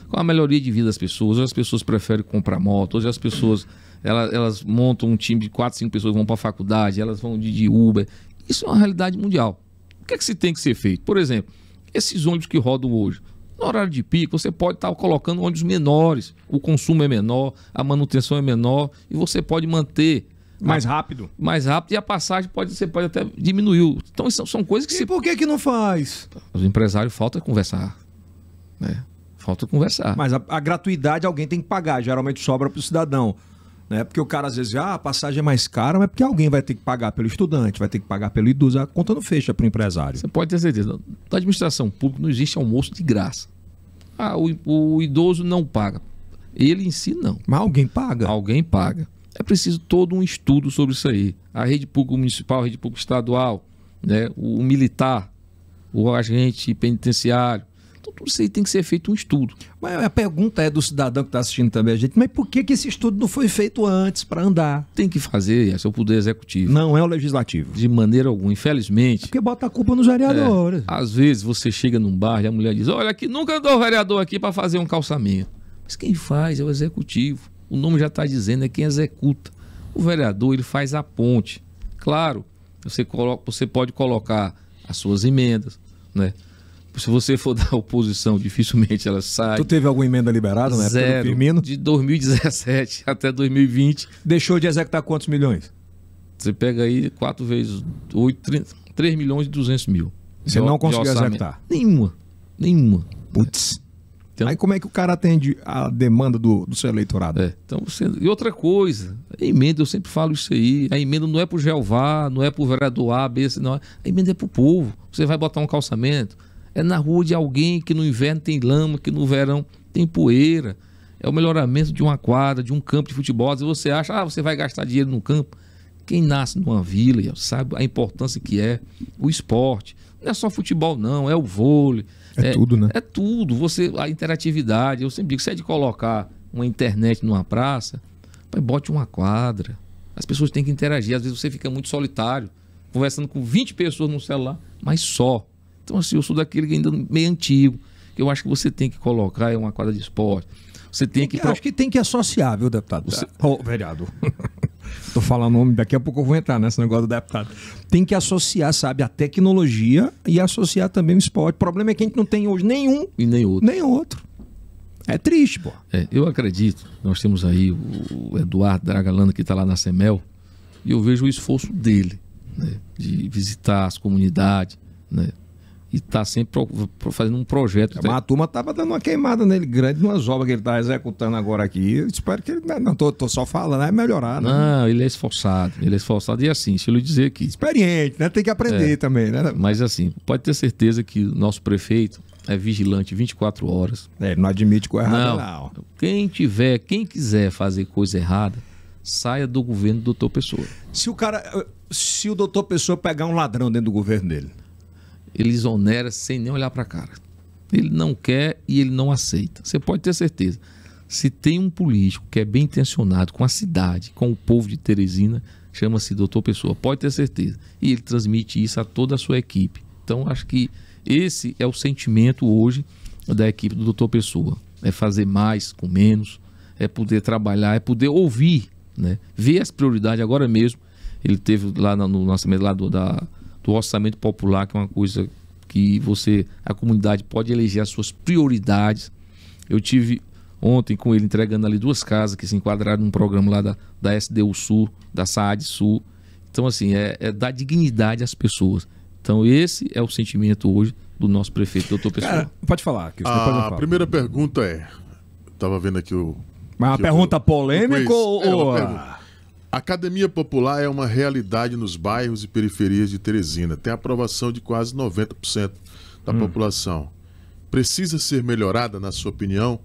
[SPEAKER 3] com a melhoria de vida das pessoas, hoje as pessoas preferem comprar moto, hoje as pessoas elas montam um time de 4, 5 pessoas, vão para a faculdade, elas vão de Uber. Isso é uma realidade mundial. O que é que se tem que ser feito? Por exemplo, esses ônibus que rodam hoje, no horário de pico, você pode estar colocando ônibus menores, o consumo é menor, a manutenção é menor e você pode manter
[SPEAKER 1] mais rápido
[SPEAKER 3] e a passagem você pode até diminuir. Então são coisas que
[SPEAKER 1] por que não faz?
[SPEAKER 3] Os empresários falta conversar, né? Falta conversar.
[SPEAKER 1] Mas a gratuidade alguém tem que pagar, geralmente sobra para o cidadão. Né? Porque o cara às vezes, a passagem é mais cara, mas porque alguém vai ter que pagar pelo estudante, vai ter que pagar pelo idoso, a conta não fecha para o empresário.
[SPEAKER 3] Você pode ter certeza, na administração pública não existe almoço de graça. O idoso não paga. Ele em si não.
[SPEAKER 1] Mas alguém paga.
[SPEAKER 3] Alguém paga. É preciso todo um estudo sobre isso aí. A rede pública municipal, a rede pública estadual, né? O militar, o agente penitenciário. Então tudo isso aí tem que ser feito um estudo.
[SPEAKER 1] Mas a pergunta é do cidadão que está assistindo também a gente, mas por que esse estudo não foi feito antes para andar?
[SPEAKER 3] Tem que fazer, esse é o poder executivo.
[SPEAKER 1] Não é o legislativo.
[SPEAKER 3] De maneira alguma, infelizmente.
[SPEAKER 1] Porque bota a culpa nos vereadores.
[SPEAKER 3] Às vezes você chega num bar e a mulher diz, olha, aqui nunca andou o vereador aqui para fazer um calçamento. Mas quem faz é o executivo. O nome já está dizendo, é quem executa. O vereador, ele faz a ponte. Claro, você pode colocar as suas emendas, né? Se você for da oposição, dificilmente ela sai.
[SPEAKER 1] Tu teve alguma emenda liberada na época do Firmino?
[SPEAKER 3] De 2017 até 2020.
[SPEAKER 1] Deixou de executar quantos milhões?
[SPEAKER 3] Você pega aí 4 vezes 8, 3 milhões e 200 mil.
[SPEAKER 1] Você não conseguiu executar?
[SPEAKER 3] Nenhuma.
[SPEAKER 1] Putz. Então, aí como é que o cara atende a demanda do seu eleitorado?
[SPEAKER 3] Então e outra coisa, a emenda, eu sempre falo isso aí, a emenda não é pro Jeová, não é pro vereador A, B, não, a emenda é pro povo. Você vai botar um calçamento, é na rua de alguém que no inverno tem lama, que no verão tem poeira. É o melhoramento de uma quadra, de um campo de futebol. Às vezes você acha, você vai gastar dinheiro no campo. Quem nasce numa vila sabe a importância que é o esporte. Não é só futebol não, é o vôlei.
[SPEAKER 1] É tudo, né?
[SPEAKER 3] É tudo. A interatividade. Eu sempre digo, se é de colocar uma internet numa praça, bote uma quadra. As pessoas têm que interagir. Às vezes você fica muito solitário, conversando com 20 pessoas no celular, mas só. Então, assim, eu sou daquele ainda meio antigo, que eu acho que você tem que colocar uma quadra de esporte. Você tem que...
[SPEAKER 1] Acho que tem que associar, viu, deputado? Vereador. Tô falando o nome, daqui a pouco eu vou entrar nesse negócio do deputado. Tem que associar, sabe, a tecnologia e associar também o esporte. O problema é que a gente não tem hoje nenhum
[SPEAKER 3] e nem outro.
[SPEAKER 1] É triste, pô.
[SPEAKER 3] Eu acredito, nós temos aí o Eduardo Dragalana que está lá na CEMEL, e eu vejo o esforço dele, né, de visitar as comunidades, né, e está sempre fazendo um projeto.
[SPEAKER 1] Mas a turma estava dando uma queimada nele grande numas obras que ele está executando agora aqui. Eu espero que ele... Não, tô só falando, é melhorar. Né?
[SPEAKER 3] Não, ele é esforçado. E assim, deixa eu lhe dizer que...
[SPEAKER 1] Experiente, né? Tem que aprender também, né?
[SPEAKER 3] Mas assim, pode ter certeza que o nosso prefeito é vigilante 24 horas.
[SPEAKER 1] Ele não admite coisa errada, não.
[SPEAKER 3] Quem quiser fazer coisa errada, saia do governo do doutor Pessoa.
[SPEAKER 1] Se o doutor Pessoa pegar um ladrão dentro do governo dele...
[SPEAKER 3] Ele exonera sem nem olhar para a cara. Ele não quer e ele não aceita. Você pode ter certeza. Se tem um político que é bem intencionado com a cidade, com o povo de Teresina, chama-se doutor Pessoa. Pode ter certeza. E ele transmite isso a toda a sua equipe. Então, acho que esse é o sentimento hoje da equipe do doutor Pessoa. É fazer mais com menos, é poder trabalhar, é poder ouvir, né? Ver as prioridades. Agora mesmo, ele teve lá no lançamento lá do orçamento popular, que é uma coisa que a comunidade pode eleger as suas prioridades. Eu tive ontem com ele entregando ali 2 casas que se enquadraram num programa lá da SDU Sul, da SAAD Sul. Então, assim, é dar dignidade às pessoas. Então, esse é o sentimento hoje do nosso prefeito, doutor Pessoa.
[SPEAKER 1] Cara, pode falar.
[SPEAKER 2] A primeira pergunta estava vendo aqui o...
[SPEAKER 1] Mas uma pergunta polêmica ou...
[SPEAKER 2] A academia popular é uma realidade nos bairros e periferias de Teresina. Tem aprovação de quase 90% da população. Precisa ser melhorada, na sua opinião?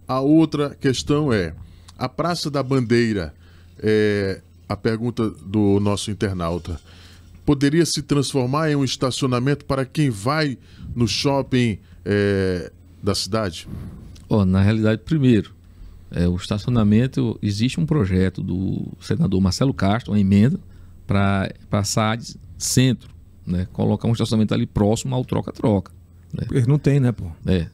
[SPEAKER 2] A outra questão é, a Praça da Bandeira, a pergunta do nosso internauta, poderia se transformar em um estacionamento para quem vai no shopping da cidade?
[SPEAKER 3] Na realidade, primeiro, o estacionamento, existe um projeto do senador Marcelo Castro, uma emenda, para a SAD Centro, né? Colocar um estacionamento ali próximo ao troca-troca. Né?
[SPEAKER 1] Eles não têm, né, pô?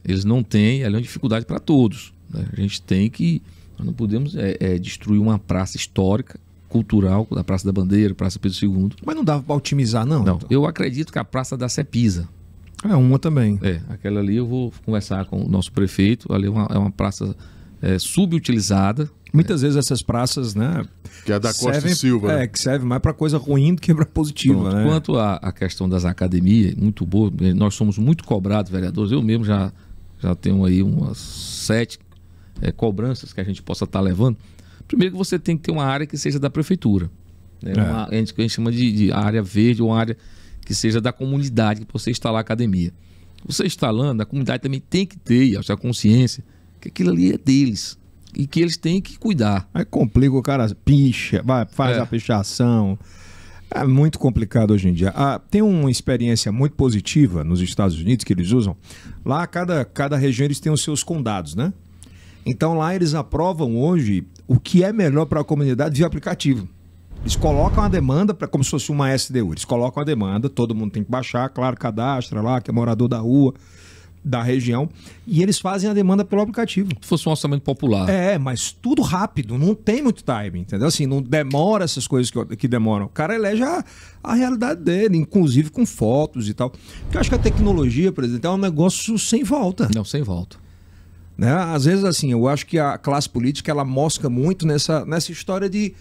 [SPEAKER 3] Eles não têm, ela é uma dificuldade para todos. Né? A gente tem que... Nós não podemos destruir uma praça histórica, cultural, da Praça da Bandeira, Praça Pedro II.
[SPEAKER 1] Mas não dava para otimizar, não?
[SPEAKER 3] Não, eu acredito que a Praça da Cepisa.
[SPEAKER 1] É uma também.
[SPEAKER 3] Aquela ali eu vou conversar com o nosso prefeito. Ali é uma praça subutilizada.
[SPEAKER 1] Muitas vezes essas praças, né?
[SPEAKER 2] Que é da Costa e Silva.
[SPEAKER 1] Que serve mais para coisa ruim do que para positiva. Né?
[SPEAKER 3] Quanto à questão das academias, muito boa. Nós somos muito cobrados, vereadores. Eu mesmo já tenho aí umas 7 cobranças que a gente possa estar levando. Primeiro que você tem que ter uma área que seja da prefeitura. Né? A gente chama de área verde, ou uma área que seja da comunidade, que você instalar a academia. Você instalando, a comunidade também tem que ter a sua consciência que aquilo ali é deles e que eles têm que cuidar.
[SPEAKER 1] Aí complica, o cara picha, faz a pichação. É muito complicado hoje em dia. Tem uma experiência muito positiva nos Estados Unidos que eles usam. Lá, cada região eles têm os seus condados, né? Então lá eles aprovam hoje o que é melhor para a comunidade via aplicativo. Eles colocam a demanda, como se fosse uma SDU. Eles colocam a demanda, todo mundo tem que baixar, claro, cadastra lá, que é morador da rua, da região, e eles fazem a demanda pelo aplicativo.
[SPEAKER 3] Se fosse um orçamento popular.
[SPEAKER 1] Mas tudo rápido, não tem muito timing, entendeu? Assim, não demora essas coisas que demoram. O cara elege a realidade dele, inclusive com fotos e tal. Porque eu acho que a tecnologia, por exemplo, é um negócio sem volta.
[SPEAKER 3] Não, sem volta.
[SPEAKER 1] Né? Às vezes, assim, eu acho que a classe política, ela mosca muito nessa história de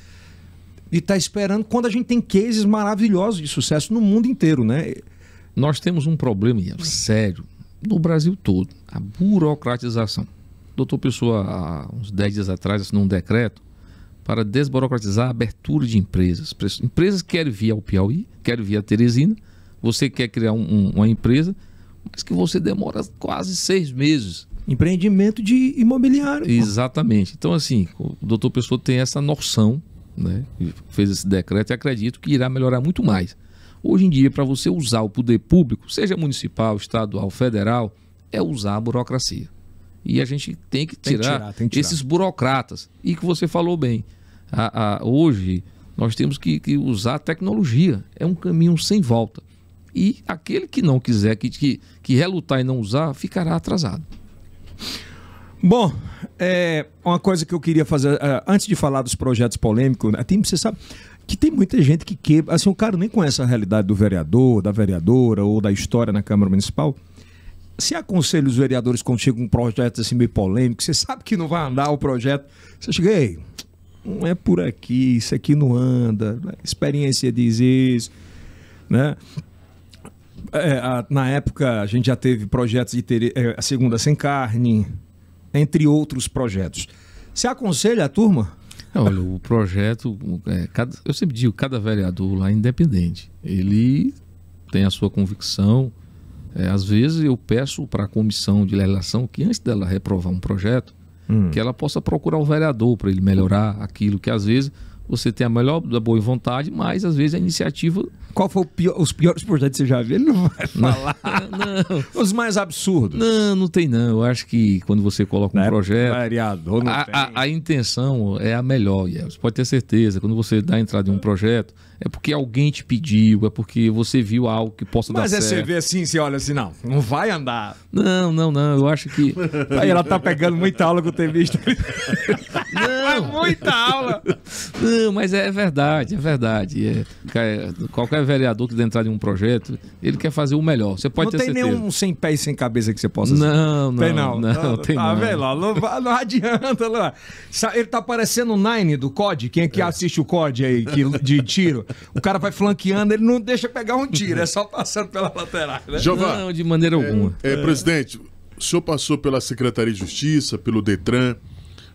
[SPEAKER 1] estar esperando quando a gente tem cases maravilhosos de sucesso no mundo inteiro, né?
[SPEAKER 3] Nós temos um problema sério no Brasil todo, a burocratização. O doutor Pessoa, há uns 10 dias atrás, assinou um decreto para desburocratizar a abertura de empresas. Empresas que querem vir ao Piauí, querem vir a Teresina, você quer criar uma empresa, mas que você demora quase 6 meses.
[SPEAKER 1] Empreendimento de imobiliário.
[SPEAKER 3] Exatamente. Então, assim, o doutor Pessoa tem essa noção, né? Fez esse decreto e acredito que irá melhorar muito mais. Hoje em dia, para você usar o poder público, seja municipal, estadual, federal, é usar a burocracia. E a gente tem que tirar esses burocratas. E que você falou bem, hoje nós temos que usar a tecnologia. É um caminho sem volta. E aquele que não quiser, que relutar e não usar, ficará atrasado.
[SPEAKER 1] Bom, uma coisa que eu queria fazer, antes de falar dos projetos polêmicos, você sabe que tem muita gente que quebra, assim, o cara nem conhece a realidade do vereador, da vereadora ou da história na Câmara Municipal. Você aconselha os vereadores quando chega um projeto assim meio polêmico, você sabe que não vai andar o projeto, você chega, ei, não é por aqui, isso aqui não anda, a experiência diz isso, né? Na época a gente já teve projetos de ter a segunda sem carne, entre outros projetos. Você aconselha a turma?
[SPEAKER 3] Olha, o projeto, eu sempre digo, cada vereador lá é independente. Ele tem a sua convicção. Às vezes eu peço para a comissão de legislação que antes dela reprovar um projeto, que ela possa procurar o vereador para ele melhorar aquilo que às vezes você tem a melhor da boa vontade, mas às vezes a iniciativa...
[SPEAKER 1] Qual foi os piores projetos que você já viu? Ele não vai falar.
[SPEAKER 3] Não.
[SPEAKER 1] Os mais absurdos.
[SPEAKER 3] Não tem não. Eu acho que quando você coloca um projeto...
[SPEAKER 1] Vereador não tem.
[SPEAKER 3] A intenção é a melhor. Você pode ter certeza. Quando você dá entrada em um projeto, é porque alguém te pediu, é porque você viu algo que possa dar certo.
[SPEAKER 1] Mas você vê assim, você olha assim, não vai andar.
[SPEAKER 3] Não. Eu acho que...
[SPEAKER 1] Aí ela tá pegando muita aula que eu tenho visto.
[SPEAKER 3] Não.
[SPEAKER 1] Muita aula.
[SPEAKER 3] Não, mas é verdade. Qualquer vereador que dá entrada em um projeto, ele quer fazer o melhor. Você pode ter certeza.
[SPEAKER 1] Não tem nenhum sem pé e sem cabeça que você possa
[SPEAKER 3] fazer. Não. Tem
[SPEAKER 1] não. Não adianta. Não. Ele tá parecendo o Nine do COD. Quem é que assiste o COD aí de tiro? O cara vai flanqueando, ele não deixa pegar um tiro, é só passando pela lateral. Né?
[SPEAKER 2] Giová,
[SPEAKER 3] não, de maneira alguma.
[SPEAKER 2] Presidente, o senhor passou pela Secretaria de Justiça, pelo Detran.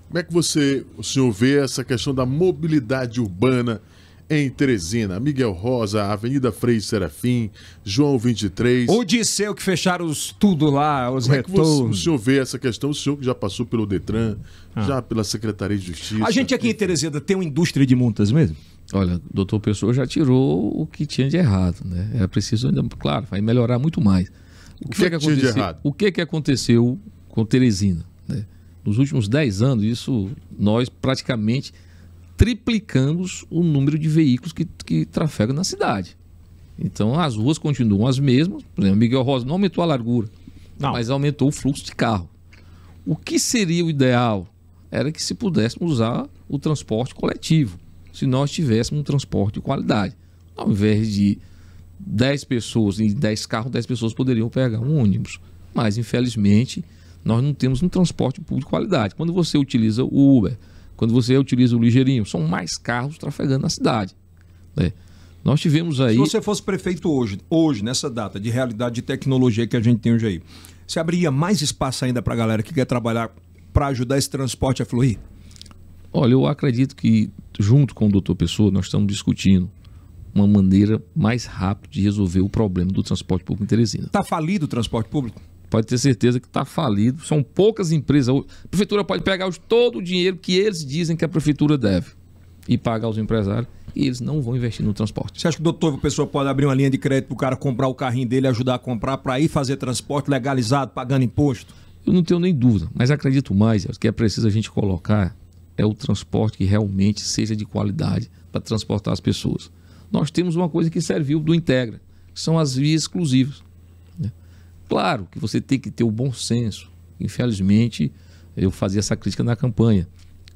[SPEAKER 2] Como é que o senhor vê essa questão da mobilidade urbana em Teresina? Miguel Rosa, Avenida Frei Serafim, João 23.
[SPEAKER 1] O Disseu que fecharam tudo lá, os retornos.
[SPEAKER 2] Como é que o senhor vê essa questão? O senhor que já passou pelo Detran, já pela Secretaria de Justiça.
[SPEAKER 1] A gente aqui em Teresina tem uma indústria de multas mesmo?
[SPEAKER 3] Olha, o doutor Pessoa já tirou o que tinha de errado, né? É preciso ainda, claro, vai melhorar muito mais. O que
[SPEAKER 2] tinha de errado?
[SPEAKER 3] O que aconteceu com Teresina, né? Nos últimos 10 anos, nós praticamente triplicamos o número de veículos que trafegam na cidade. Então, as ruas continuam as mesmas. Por exemplo, Miguel Rosa não aumentou a largura, mas aumentou o fluxo de carro. O que seria o ideal? Era que se pudéssemos usar o transporte coletivo, se nós tivéssemos um transporte de qualidade. Ao invés de 10 pessoas, em 10 carros, 10 pessoas poderiam pegar um ônibus. Mas, infelizmente, nós não temos um transporte público de qualidade. Quando você utiliza o Uber, quando você utiliza o Ligeirinho, são mais carros trafegando na cidade, né? Nós tivemos aí...
[SPEAKER 1] Se você fosse prefeito hoje, nessa data de realidade de tecnologia que a gente tem hoje aí, você abriria mais espaço ainda para a galera que quer trabalhar para ajudar esse transporte a fluir?
[SPEAKER 3] Olha, eu acredito que, junto com o doutor Pessoa, nós estamos discutindo uma maneira mais rápida de resolver o problema do transporte público em Teresina.
[SPEAKER 1] Está falido o transporte público?
[SPEAKER 3] Pode ter certeza que está falido. São poucas empresas. A prefeitura pode pegar todo o dinheiro que eles dizem que a prefeitura deve e pagar aos empresários, e eles não vão investir no transporte.
[SPEAKER 1] Você acha que o doutor Pessoa pode abrir uma linha de crédito para o cara comprar o carrinho dele e ajudar a comprar para ir fazer transporte legalizado, pagando imposto?
[SPEAKER 3] Eu não tenho nem dúvida, mas acredito mais, que é preciso a gente colocar o transporte que realmente seja de qualidade para transportar as pessoas. Nós temos uma coisa que serviu do Integra, que são as vias exclusivas, né? Claro que você tem que ter o bom senso. Infelizmente, eu fazia essa crítica na campanha.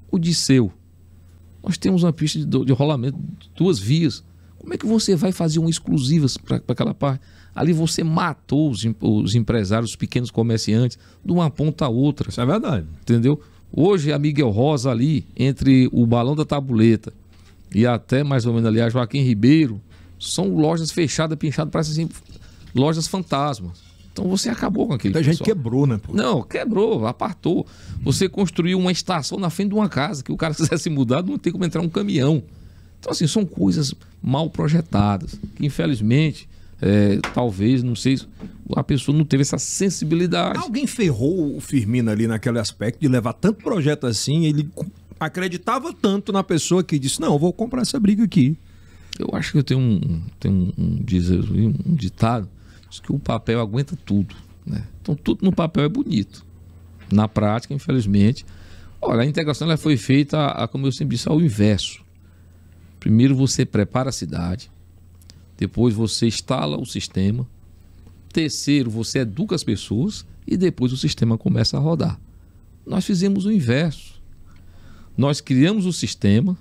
[SPEAKER 3] O Disseu, nós temos uma pista de rolamento, 2 vias. Como é que você vai fazer uma exclusiva para aquela parte? Ali você matou os empresários, os pequenos comerciantes, de uma ponta a outra.
[SPEAKER 1] Isso é verdade.
[SPEAKER 3] Entendeu? Hoje a Miguel Rosa ali, entre o Balão da Tabuleta e até mais ou menos ali a Joaquim Ribeiro, são lojas fechadas, pinchadas, parecem assim, lojas fantasmas. Então você acabou com aquele
[SPEAKER 1] pessoal. A gente quebrou, né? Pô?
[SPEAKER 3] Não, quebrou, apartou. Você construiu uma estação na frente de uma casa, que o cara quisesse mudar, não tem como entrar um caminhão. Então, assim, são coisas mal projetadas, que infelizmente, talvez, não sei, a pessoa não teve essa sensibilidade.
[SPEAKER 1] Alguém ferrou o Firmino ali naquele aspecto de levar tanto projeto assim, ele acreditava tanto na pessoa que disse, não, eu vou comprar essa briga aqui.
[SPEAKER 3] Eu acho que eu tenho um ditado, diz que o papel aguenta tudo, né? Então tudo no papel é bonito. Na prática, infelizmente, olha, a integração ela foi feita, como eu sempre disse, ao inverso. Primeiro você prepara a cidade, depois você instala o sistema, terceiro você educa as pessoas e depois o sistema começa a rodar. Nós fizemos o inverso. Nós criamos o sistema,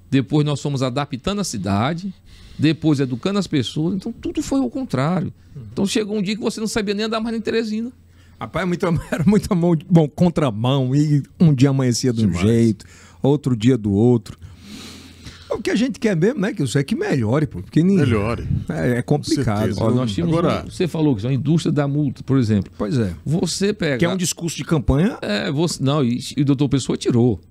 [SPEAKER 3] depois nós fomos adaptando a cidade, depois educando as pessoas, então tudo foi ao contrário. Então chegou um dia que você não sabia nem andar mais em Teresina.
[SPEAKER 1] Rapaz, era muita mão, contramão, e um dia amanhecia de um jeito, outro dia do outro. O que a gente quer mesmo, né, que isso é que melhore, pô, porque
[SPEAKER 2] melhore.
[SPEAKER 1] É complicado.
[SPEAKER 3] Ó, nós tínhamos você falou que é a indústria da multa, por exemplo.
[SPEAKER 1] Pois é.
[SPEAKER 3] Você pega...
[SPEAKER 1] Que é um discurso de campanha.
[SPEAKER 3] Não, e o doutor Pessoa tirou.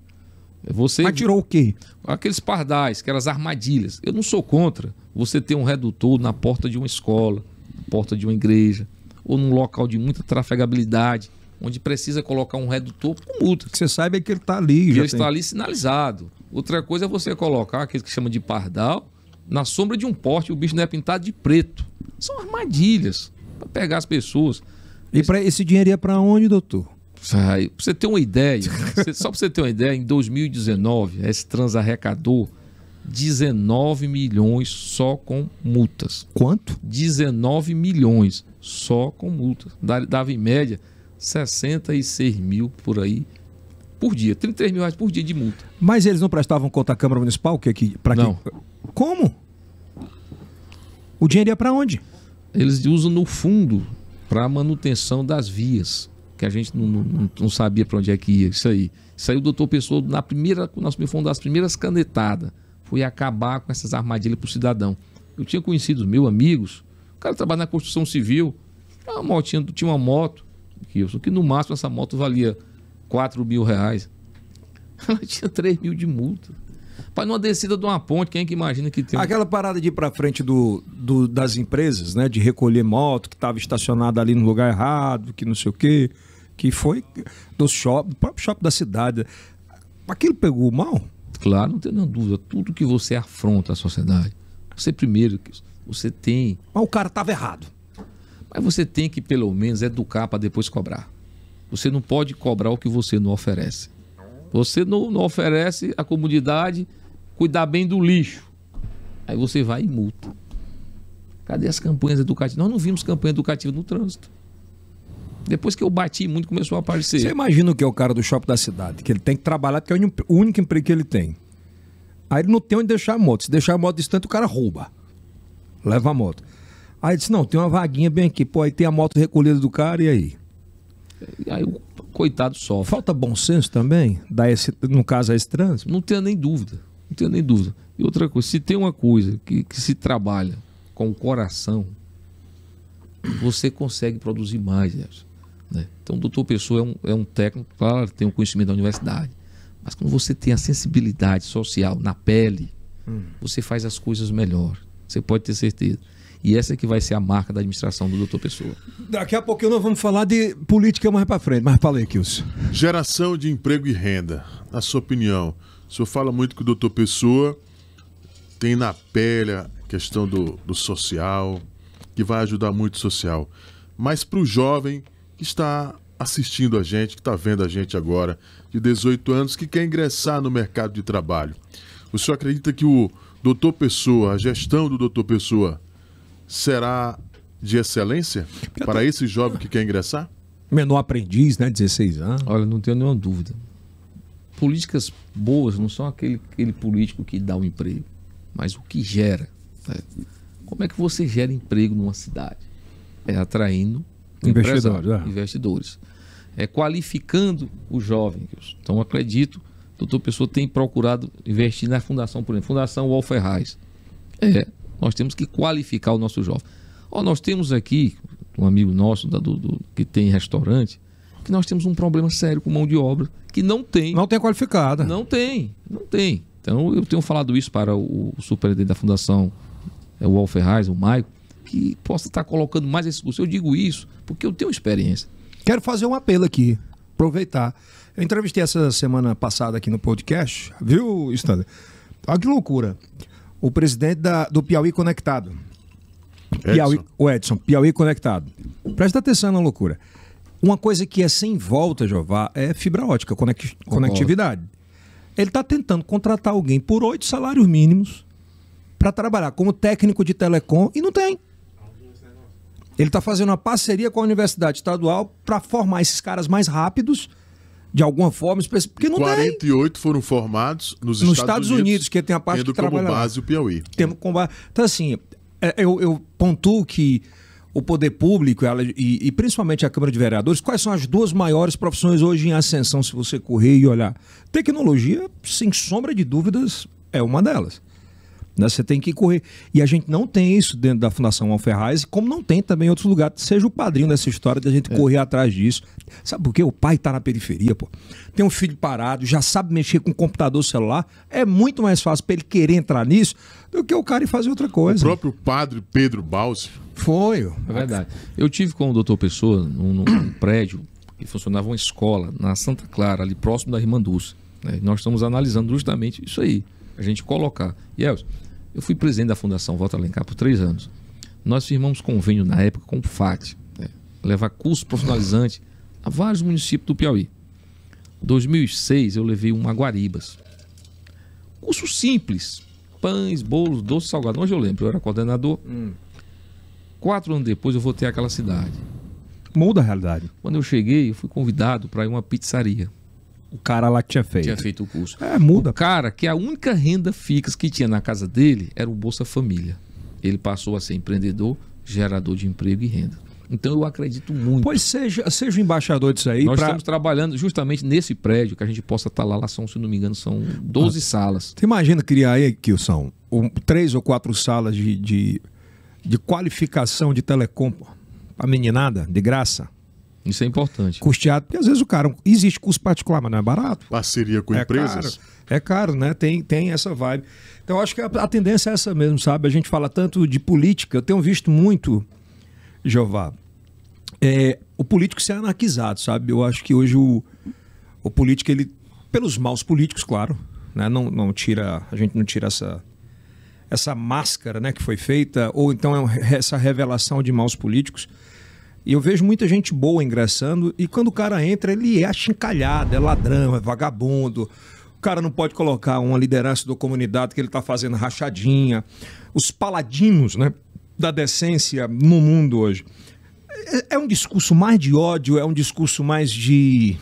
[SPEAKER 1] Mas tirou o quê?
[SPEAKER 3] Aqueles pardais, aquelas armadilhas. Eu não sou contra você ter um redutor na porta de uma escola, na porta de uma igreja, ou num local de muita trafegabilidade, onde precisa colocar um redutor com multa.
[SPEAKER 1] Que você saiba que ele está ali.
[SPEAKER 3] Ele está ali sinalizado. Outra coisa é você colocar aquele que chama de pardal na sombra de um poste, o bicho não é pintado de preto. São armadilhas para pegar as pessoas.
[SPEAKER 1] E esse dinheiro ia para onde, doutor?
[SPEAKER 3] Para você ter uma ideia, só para você ter uma ideia, em 2019, a S-Trans arrecadou 19 milhões só com multas.
[SPEAKER 1] Quanto?
[SPEAKER 3] 19 milhões só com multas. Dava em média 66 mil por aí por dia, 33 mil reais por dia de multa.
[SPEAKER 1] Mas eles não prestavam conta à Câmara Municipal?
[SPEAKER 3] Não.
[SPEAKER 1] Como? O dinheiro ia para onde?
[SPEAKER 3] Eles usam no fundo para a manutenção das vias, que a gente não sabia para onde é que ia. Isso aí o doutor Pessoa, foi uma das primeiras canetadas, foi acabar com essas armadilhas para o cidadão. Eu tinha conhecido meus amigos, o cara trabalha na construção civil, tinha uma moto, que no máximo essa moto valia 4 mil reais. Ela tinha 3 mil de multa. Para numa descida de uma ponte, quem é que imagina que tem...
[SPEAKER 1] Aquela parada de ir para frente das empresas, né? De recolher moto que estava estacionada ali no lugar errado, que não sei o quê, que foi do próprio shopping da cidade. Aquilo pegou mal?
[SPEAKER 3] Claro, não tem nenhuma dúvida. Tudo que você afronta à sociedade, você primeiro, você tem...
[SPEAKER 1] Mas o cara estava errado.
[SPEAKER 3] Mas você tem que, pelo menos, educar para depois cobrar. Você não pode cobrar o que você não oferece. Você não oferece à comunidade cuidar bem do lixo. Aí você vai e multa. Cadê as campanhas educativas? Nós não vimos campanha educativa no trânsito. Depois que eu bati muito, começou a aparecer.
[SPEAKER 1] Você imagina o que é o cara do shopping da cidade, que ele tem que trabalhar, porque é o único emprego que ele tem. Aí ele não tem onde deixar a moto. Se deixar a moto distante, o cara rouba. Leva a moto. Aí ele disse, não, tem uma vaguinha bem aqui. Pô, aí tem a moto recolhida do cara, e aí?
[SPEAKER 3] E aí o coitado sofre.
[SPEAKER 1] Falta bom senso também, no caso, a esse trânsito?
[SPEAKER 3] Não tenho nem dúvida. Não tenho nem dúvida. E outra coisa, se tem uma coisa que se trabalha com o coração, você consegue produzir mais, Edson, né? Então o doutor Pessoa é um técnico, claro, tem um conhecimento da universidade, mas quando você tem a sensibilidade social na pele, você faz as coisas melhor. Você pode ter certeza. E essa é que vai ser a marca da administração do doutor Pessoa.
[SPEAKER 1] Daqui a pouquinho nós vamos falar de política mais para frente, mas falei, Kilson.
[SPEAKER 2] Geração de emprego e renda. Na sua opinião, o senhor fala muito que o doutor Pessoa tem na pele a questão do social, que vai ajudar muito o social. Mas para o jovem que está assistindo a gente, que está vendo a gente agora, de 18 anos, que quer ingressar no mercado de trabalho, o senhor acredita que o doutor Pessoa, a gestão do doutor Pessoa, será de excelência para esse jovem que quer ingressar?
[SPEAKER 1] Menor aprendiz, né? 16 anos.
[SPEAKER 3] Olha, não tenho nenhuma dúvida. Políticas boas não são aquele político que dá o emprego, mas o que gera. Né? Como é que você gera emprego numa cidade? É atraindo investidores. É qualificando o jovem. Então, eu acredito que o doutor Pessoa tem procurado investir na fundação, por exemplo, Fundação Wolf Ferraz. Nós temos que qualificar o nosso jovem. Nós temos aqui um amigo nosso que tem restaurante, que nós temos um problema sério com mão de obra, que não tem.
[SPEAKER 1] Não tem qualificada.
[SPEAKER 3] Não tem. Então eu tenho falado isso para o superintendente da Fundação, o Wolf Ferraz, o Maico, que possa estar colocando mais esse curso. Eu digo isso porque eu tenho experiência.
[SPEAKER 1] Quero fazer um apelo aqui, aproveitar. Eu entrevistei essa semana passada aqui no podcast, viu, Stanley? Olha que loucura. O presidente do Piauí Conectado. Edson, Piauí Conectado. Presta atenção na loucura. Uma coisa que é sem volta, Jová, é fibra ótica, conectividade. Ele está tentando contratar alguém por 8 salários mínimos para trabalhar como técnico de telecom e não tem. Ele está fazendo uma parceria com a Universidade Estadual para formar esses caras mais rápidos, de alguma forma, porque não
[SPEAKER 2] 48
[SPEAKER 1] tem.
[SPEAKER 2] Foram formados nos
[SPEAKER 1] Estados Unidos, que tem a parte que trabalha
[SPEAKER 2] como base
[SPEAKER 1] lá.
[SPEAKER 2] O Piauí.
[SPEAKER 1] Então, assim, eu pontuo que o poder público e principalmente a Câmara de Vereadores, quais são as duas maiores profissões hoje em ascensão, se você correr e olhar? Tecnologia, sem sombra de dúvidas, é uma delas. Você tem que correr. E a gente não tem isso dentro da Fundação Wolf Ferraz, como não tem também em outros lugares. Seja o padrinho dessa história de a gente correr atrás disso. Sabe por quê? O pai está na periferia, pô. Tem um filho parado, já sabe mexer com computador celular. É muito mais fácil para ele querer entrar nisso do que o cara ir fazer outra coisa.
[SPEAKER 2] O próprio padre Pedro Balsi.
[SPEAKER 1] Foi.
[SPEAKER 3] É verdade. Eu tive com o doutor Pessoa num prédio que funcionava uma escola na Santa Clara, ali próximo da Irmandúcia. Né? Nós estamos analisando justamente isso aí. A gente colocar. E Elcio, eu fui presidente da Fundação Walter Alencar por 3 anos. Nós firmamos convênio na época com o FAT, né? Levar curso profissionalizante a vários municípios do Piauí. Em 2006 eu levei um a Guaribas. Curso simples, pães, bolos, doces, salgados. Hoje eu lembro, eu era coordenador. 4 anos depois eu voltei àquela cidade.
[SPEAKER 1] Muda a realidade.
[SPEAKER 3] Quando eu cheguei, eu fui convidado para ir a uma pizzaria.
[SPEAKER 1] O cara lá que tinha feito
[SPEAKER 3] o curso.
[SPEAKER 1] Muda.
[SPEAKER 3] O cara que a única renda fixa que tinha na casa dele era o Bolsa Família. Ele passou a ser empreendedor, gerador de emprego e renda. Então eu acredito muito.
[SPEAKER 1] Pois seja o embaixador disso aí.
[SPEAKER 3] Nós estamos trabalhando justamente nesse prédio que a gente possa estar lá, se não me engano, são 12 salas.
[SPEAKER 1] Você imagina criar aí, Kilson, 3 ou 4 salas de qualificação de telecom, para meninada, de graça.
[SPEAKER 3] Isso é importante.
[SPEAKER 1] Custeado, porque às vezes o cara... Existe curso particular, mas não é barato.
[SPEAKER 2] Parceria com empresas.
[SPEAKER 1] É caro, né? Tem essa vibe. Então eu acho que a tendência é essa mesmo, sabe? A gente fala tanto de política. Eu tenho visto muito, Jeová, o político ser anarquizado, sabe? Eu acho que hoje o político, ele... Pelos maus políticos, claro. né? Não tira, a gente não tira essa máscara, né, que foi feita, ou então essa revelação de maus políticos. E eu vejo muita gente boa ingressando, e quando o cara entra, ele é achincalhado, é ladrão, é vagabundo. O cara não pode colocar uma liderança da comunidade que ele está fazendo rachadinha. Os paladinos, né, da decência no mundo hoje. É um discurso mais de ódio, é um discurso mais de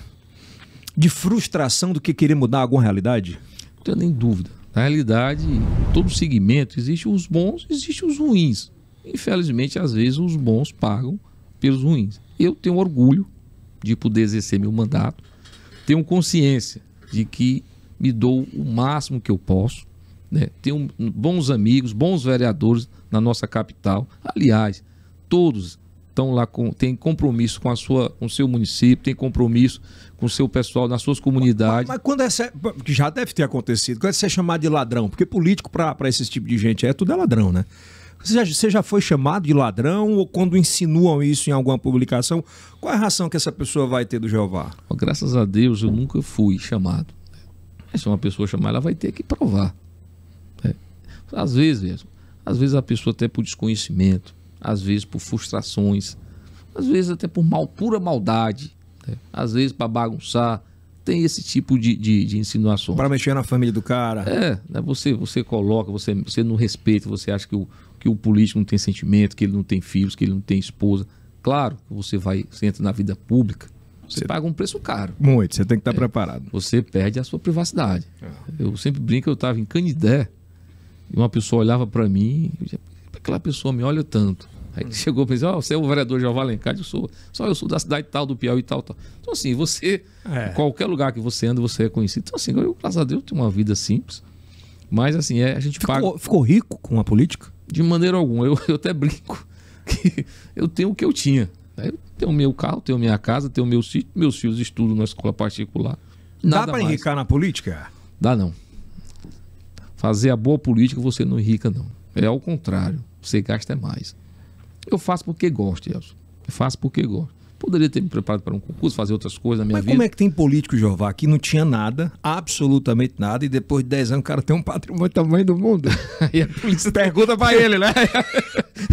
[SPEAKER 1] frustração do que querer mudar alguma realidade?
[SPEAKER 3] Não tenho nem dúvida. Na realidade, em todo segmento, existem os bons, existem os ruins. Infelizmente, às vezes, os bons pagam pelos ruins. Eu tenho orgulho de poder exercer meu mandato, tenho consciência de que me dou o máximo que eu posso, né? Tenho bons amigos, bons vereadores na nossa capital. Aliás, todos estão lá, têm compromisso com o seu município, têm compromisso com o seu pessoal nas suas comunidades.
[SPEAKER 1] Mas quando que já deve ter acontecido, quando é ser chamado de ladrão, porque político para esse tipo de gente tudo é ladrão, né? Você já foi chamado de ladrão, ou quando insinuam isso em alguma publicação, qual é a reação que essa pessoa vai ter do Jeová?
[SPEAKER 3] Graças a Deus eu nunca fui chamado. Mas se uma pessoa chamar, ela vai ter que provar. Às vezes a pessoa até por desconhecimento, às vezes por frustrações, às vezes até por pura maldade, né? Às vezes para bagunçar, tem esse tipo de insinuações. Para
[SPEAKER 1] mexer na família do cara.
[SPEAKER 3] Né? Você coloca, você não respeita, você acha que o político não tem sentimento, que ele não tem filhos, que ele não tem esposa. Claro, você entra na vida pública, você paga um preço caro.
[SPEAKER 1] Muito, você tem que estar preparado.
[SPEAKER 3] Você perde a sua privacidade. Eu sempre brinco, eu estava em Canidé, e uma pessoa olhava para mim, aquela pessoa me olha tanto. Aí chegou para dizer, você é o vereador Jeová Alencar? Eu sou da cidade tal, do Piauí tal. Então assim, você, em qualquer lugar que você anda, você é conhecido. Então assim, eu, graças a Deus, tenho uma vida simples. Mas assim, a gente paga...
[SPEAKER 1] Ficou rico com a política?
[SPEAKER 3] De maneira alguma. Eu até brinco que eu tenho o que eu tinha. Eu tenho o meu carro, tenho minha casa, tenho meu sítio, meus filhos estudam na escola particular.
[SPEAKER 1] Dá para enricar na política?
[SPEAKER 3] Dá não. Fazer a boa política você não enrica não. É ao contrário, você gasta mais. Eu faço porque gosto, Elson. Eu faço porque gosto. Poderia ter me preparado para um concurso, fazer outras coisas na minha vida.
[SPEAKER 1] Mas como é que tem político, Jeová, que não tinha nada, absolutamente nada, e depois de 10 anos o cara tem um patrimônio do tamanho do mundo?
[SPEAKER 3] Aí a polícia pergunta para ele, né?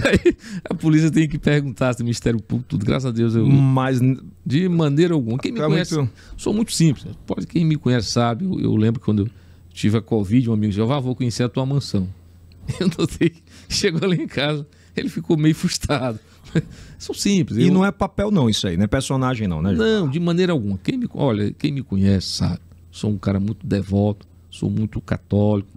[SPEAKER 3] Aí a polícia tem que perguntar se o Ministério Público, tudo. Graças a Deus,
[SPEAKER 1] mas
[SPEAKER 3] de maneira alguma. Quem me conhece, sou muito simples. Quem me conhece sabe, eu lembro quando eu tive a Covid, um amigo disse, Jeová, vou conhecer a tua mansão. Eu notei, chegou lá em casa, ele ficou meio frustrado. São simples.
[SPEAKER 1] E não é papel não isso aí, não é personagem não, né?
[SPEAKER 3] Não, de maneira alguma. Quem me conhece sabe. Sou um cara muito devoto, sou muito católico.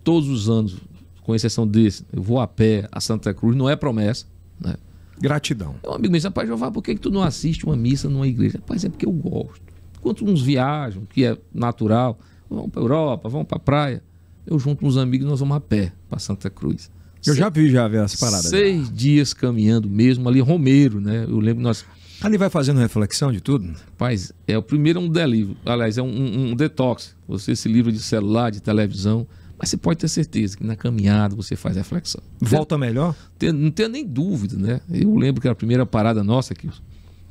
[SPEAKER 3] Todos os anos, com exceção desse, eu vou a pé a Santa Cruz, não é promessa, né?
[SPEAKER 1] Gratidão.
[SPEAKER 3] Um amigo me disse, rapaz, Jeová, por que tu não assiste uma missa numa igreja? Rapaz, é porque eu gosto. Enquanto uns viajam, que é natural, vão para a Europa, vão para a praia, eu junto uns amigos e nós vamos a pé para Santa Cruz.
[SPEAKER 1] Eu já vi as paradas.
[SPEAKER 3] 6 dias caminhando mesmo, ali Romeiro, né? Eu lembro que nós...
[SPEAKER 1] Ali vai fazendo reflexão de tudo?
[SPEAKER 3] Rapaz, o primeiro é um delírio. Aliás, é um detox. Você se livra de celular, de televisão, mas você pode ter certeza que na caminhada você faz reflexão.
[SPEAKER 1] Volta melhor?
[SPEAKER 3] Não tenho nem dúvida, né? Eu lembro que a primeira parada nossa aqui...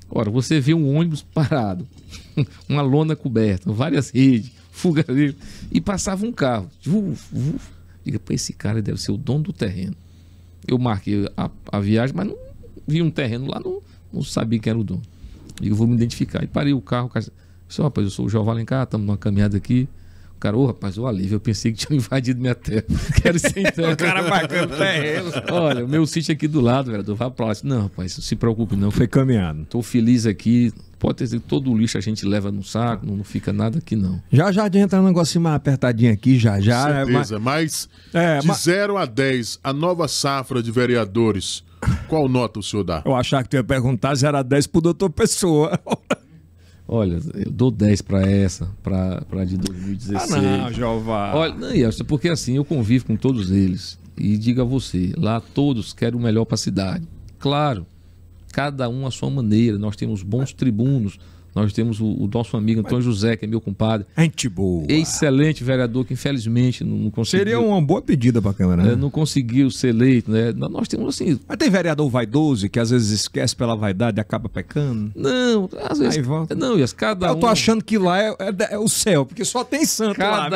[SPEAKER 3] Ora, você vê um ônibus parado, uma lona coberta, várias redes, fuga livre, e passava um carro. Diga, pô, esse cara deve ser o dono do terreno. Eu marquei a viagem, mas não vi um terreno lá, não sabia quem era o dono. Digo, vou me identificar. E parei o carro, disse, rapaz, eu sou o Jeová Alencar, estamos numa caminhada aqui. O cara, rapaz, o alívio, eu pensei que tinha invadido minha terra. Quero ser terra.
[SPEAKER 1] O cara marcando terreno.
[SPEAKER 3] Olha, o meu sítio aqui do lado, vereador, vai pra lá. Disse, não, rapaz, não se preocupe não.
[SPEAKER 1] Foi caminhado.
[SPEAKER 3] Estou feliz aqui. Pode ter sido todo o lixo a gente leva no saco, não fica nada aqui não.
[SPEAKER 1] Já entra um negocinho mais apertadinho aqui, já.
[SPEAKER 2] Certeza, mas de 0 a 10, a nova safra de vereadores, qual nota o senhor dá?
[SPEAKER 1] Eu achava que tu ia perguntar 0 a 10 pro doutor Pessoa.
[SPEAKER 3] Olha, eu dou 10 para essa, para de 2016.
[SPEAKER 1] Não, Jeová.
[SPEAKER 3] Olha, não, Yelson, porque assim, eu convivo com todos eles. E diga a você, lá todos querem o melhor para a cidade. Claro, cada um à sua maneira. Nós temos bons tribunos, Nós temos o nosso amigo Antônio José, que é meu compadre.
[SPEAKER 1] Gente boa.
[SPEAKER 3] Excelente vereador, que infelizmente não conseguiu.
[SPEAKER 1] Seria uma boa pedida para a Câmara, né?
[SPEAKER 3] Não conseguiu ser eleito, né? Nós temos assim...
[SPEAKER 1] Mas tem vereador vaidoso que às vezes esquece pela vaidade e acaba pecando?
[SPEAKER 3] Não, às vezes...
[SPEAKER 1] Aí volta.
[SPEAKER 3] Não, e cada
[SPEAKER 1] Eu tô achando que lá é o céu, porque só tem santo lá.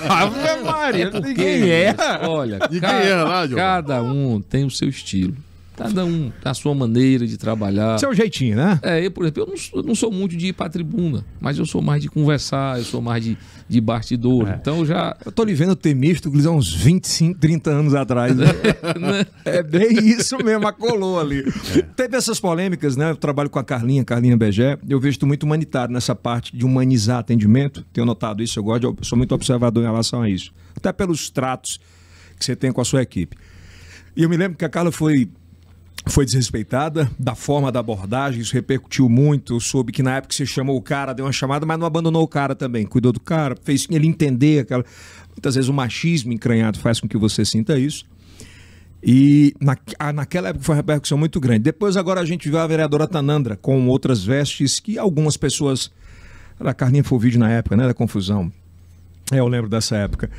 [SPEAKER 1] Ave Maria, ninguém erra.
[SPEAKER 3] Olha,
[SPEAKER 2] Ninguém erra lá, Giovanni.
[SPEAKER 3] cada um tem o seu estilo. Cada um tem a sua maneira de trabalhar.
[SPEAKER 1] Seu jeitinho, né?
[SPEAKER 3] Eu, por exemplo, eu não sou muito de ir pra tribuna, mas eu sou mais de conversar, eu sou mais de bastidor. Então
[SPEAKER 1] Eu tô lhe vendo Temístocles há uns 25, 30 anos atrás. Né? É bem isso mesmo, colou ali. Teve essas polêmicas, né? Eu trabalho com a Carlinha Begé. Eu vejo tu muito humanitário nessa parte de humanizar atendimento. Tenho notado isso, eu sou muito observador em relação a isso. Até pelos tratos que você tem com a sua equipe. E eu me lembro que a Carla foi desrespeitada da forma da abordagem, isso repercutiu muito. Eu soube que na época você chamou o cara, deu uma chamada, mas não abandonou o cara também, cuidou do cara, fez ele entender aquela... Muitas vezes o machismo encranhado faz com que você sinta isso. E naquela época foi uma repercussão muito grande. Depois agora a gente viu a vereadora Tanandra com outras vestes que algumas pessoas... A Carlinha foi o vídeo na época, né, da confusão. Eu lembro dessa época.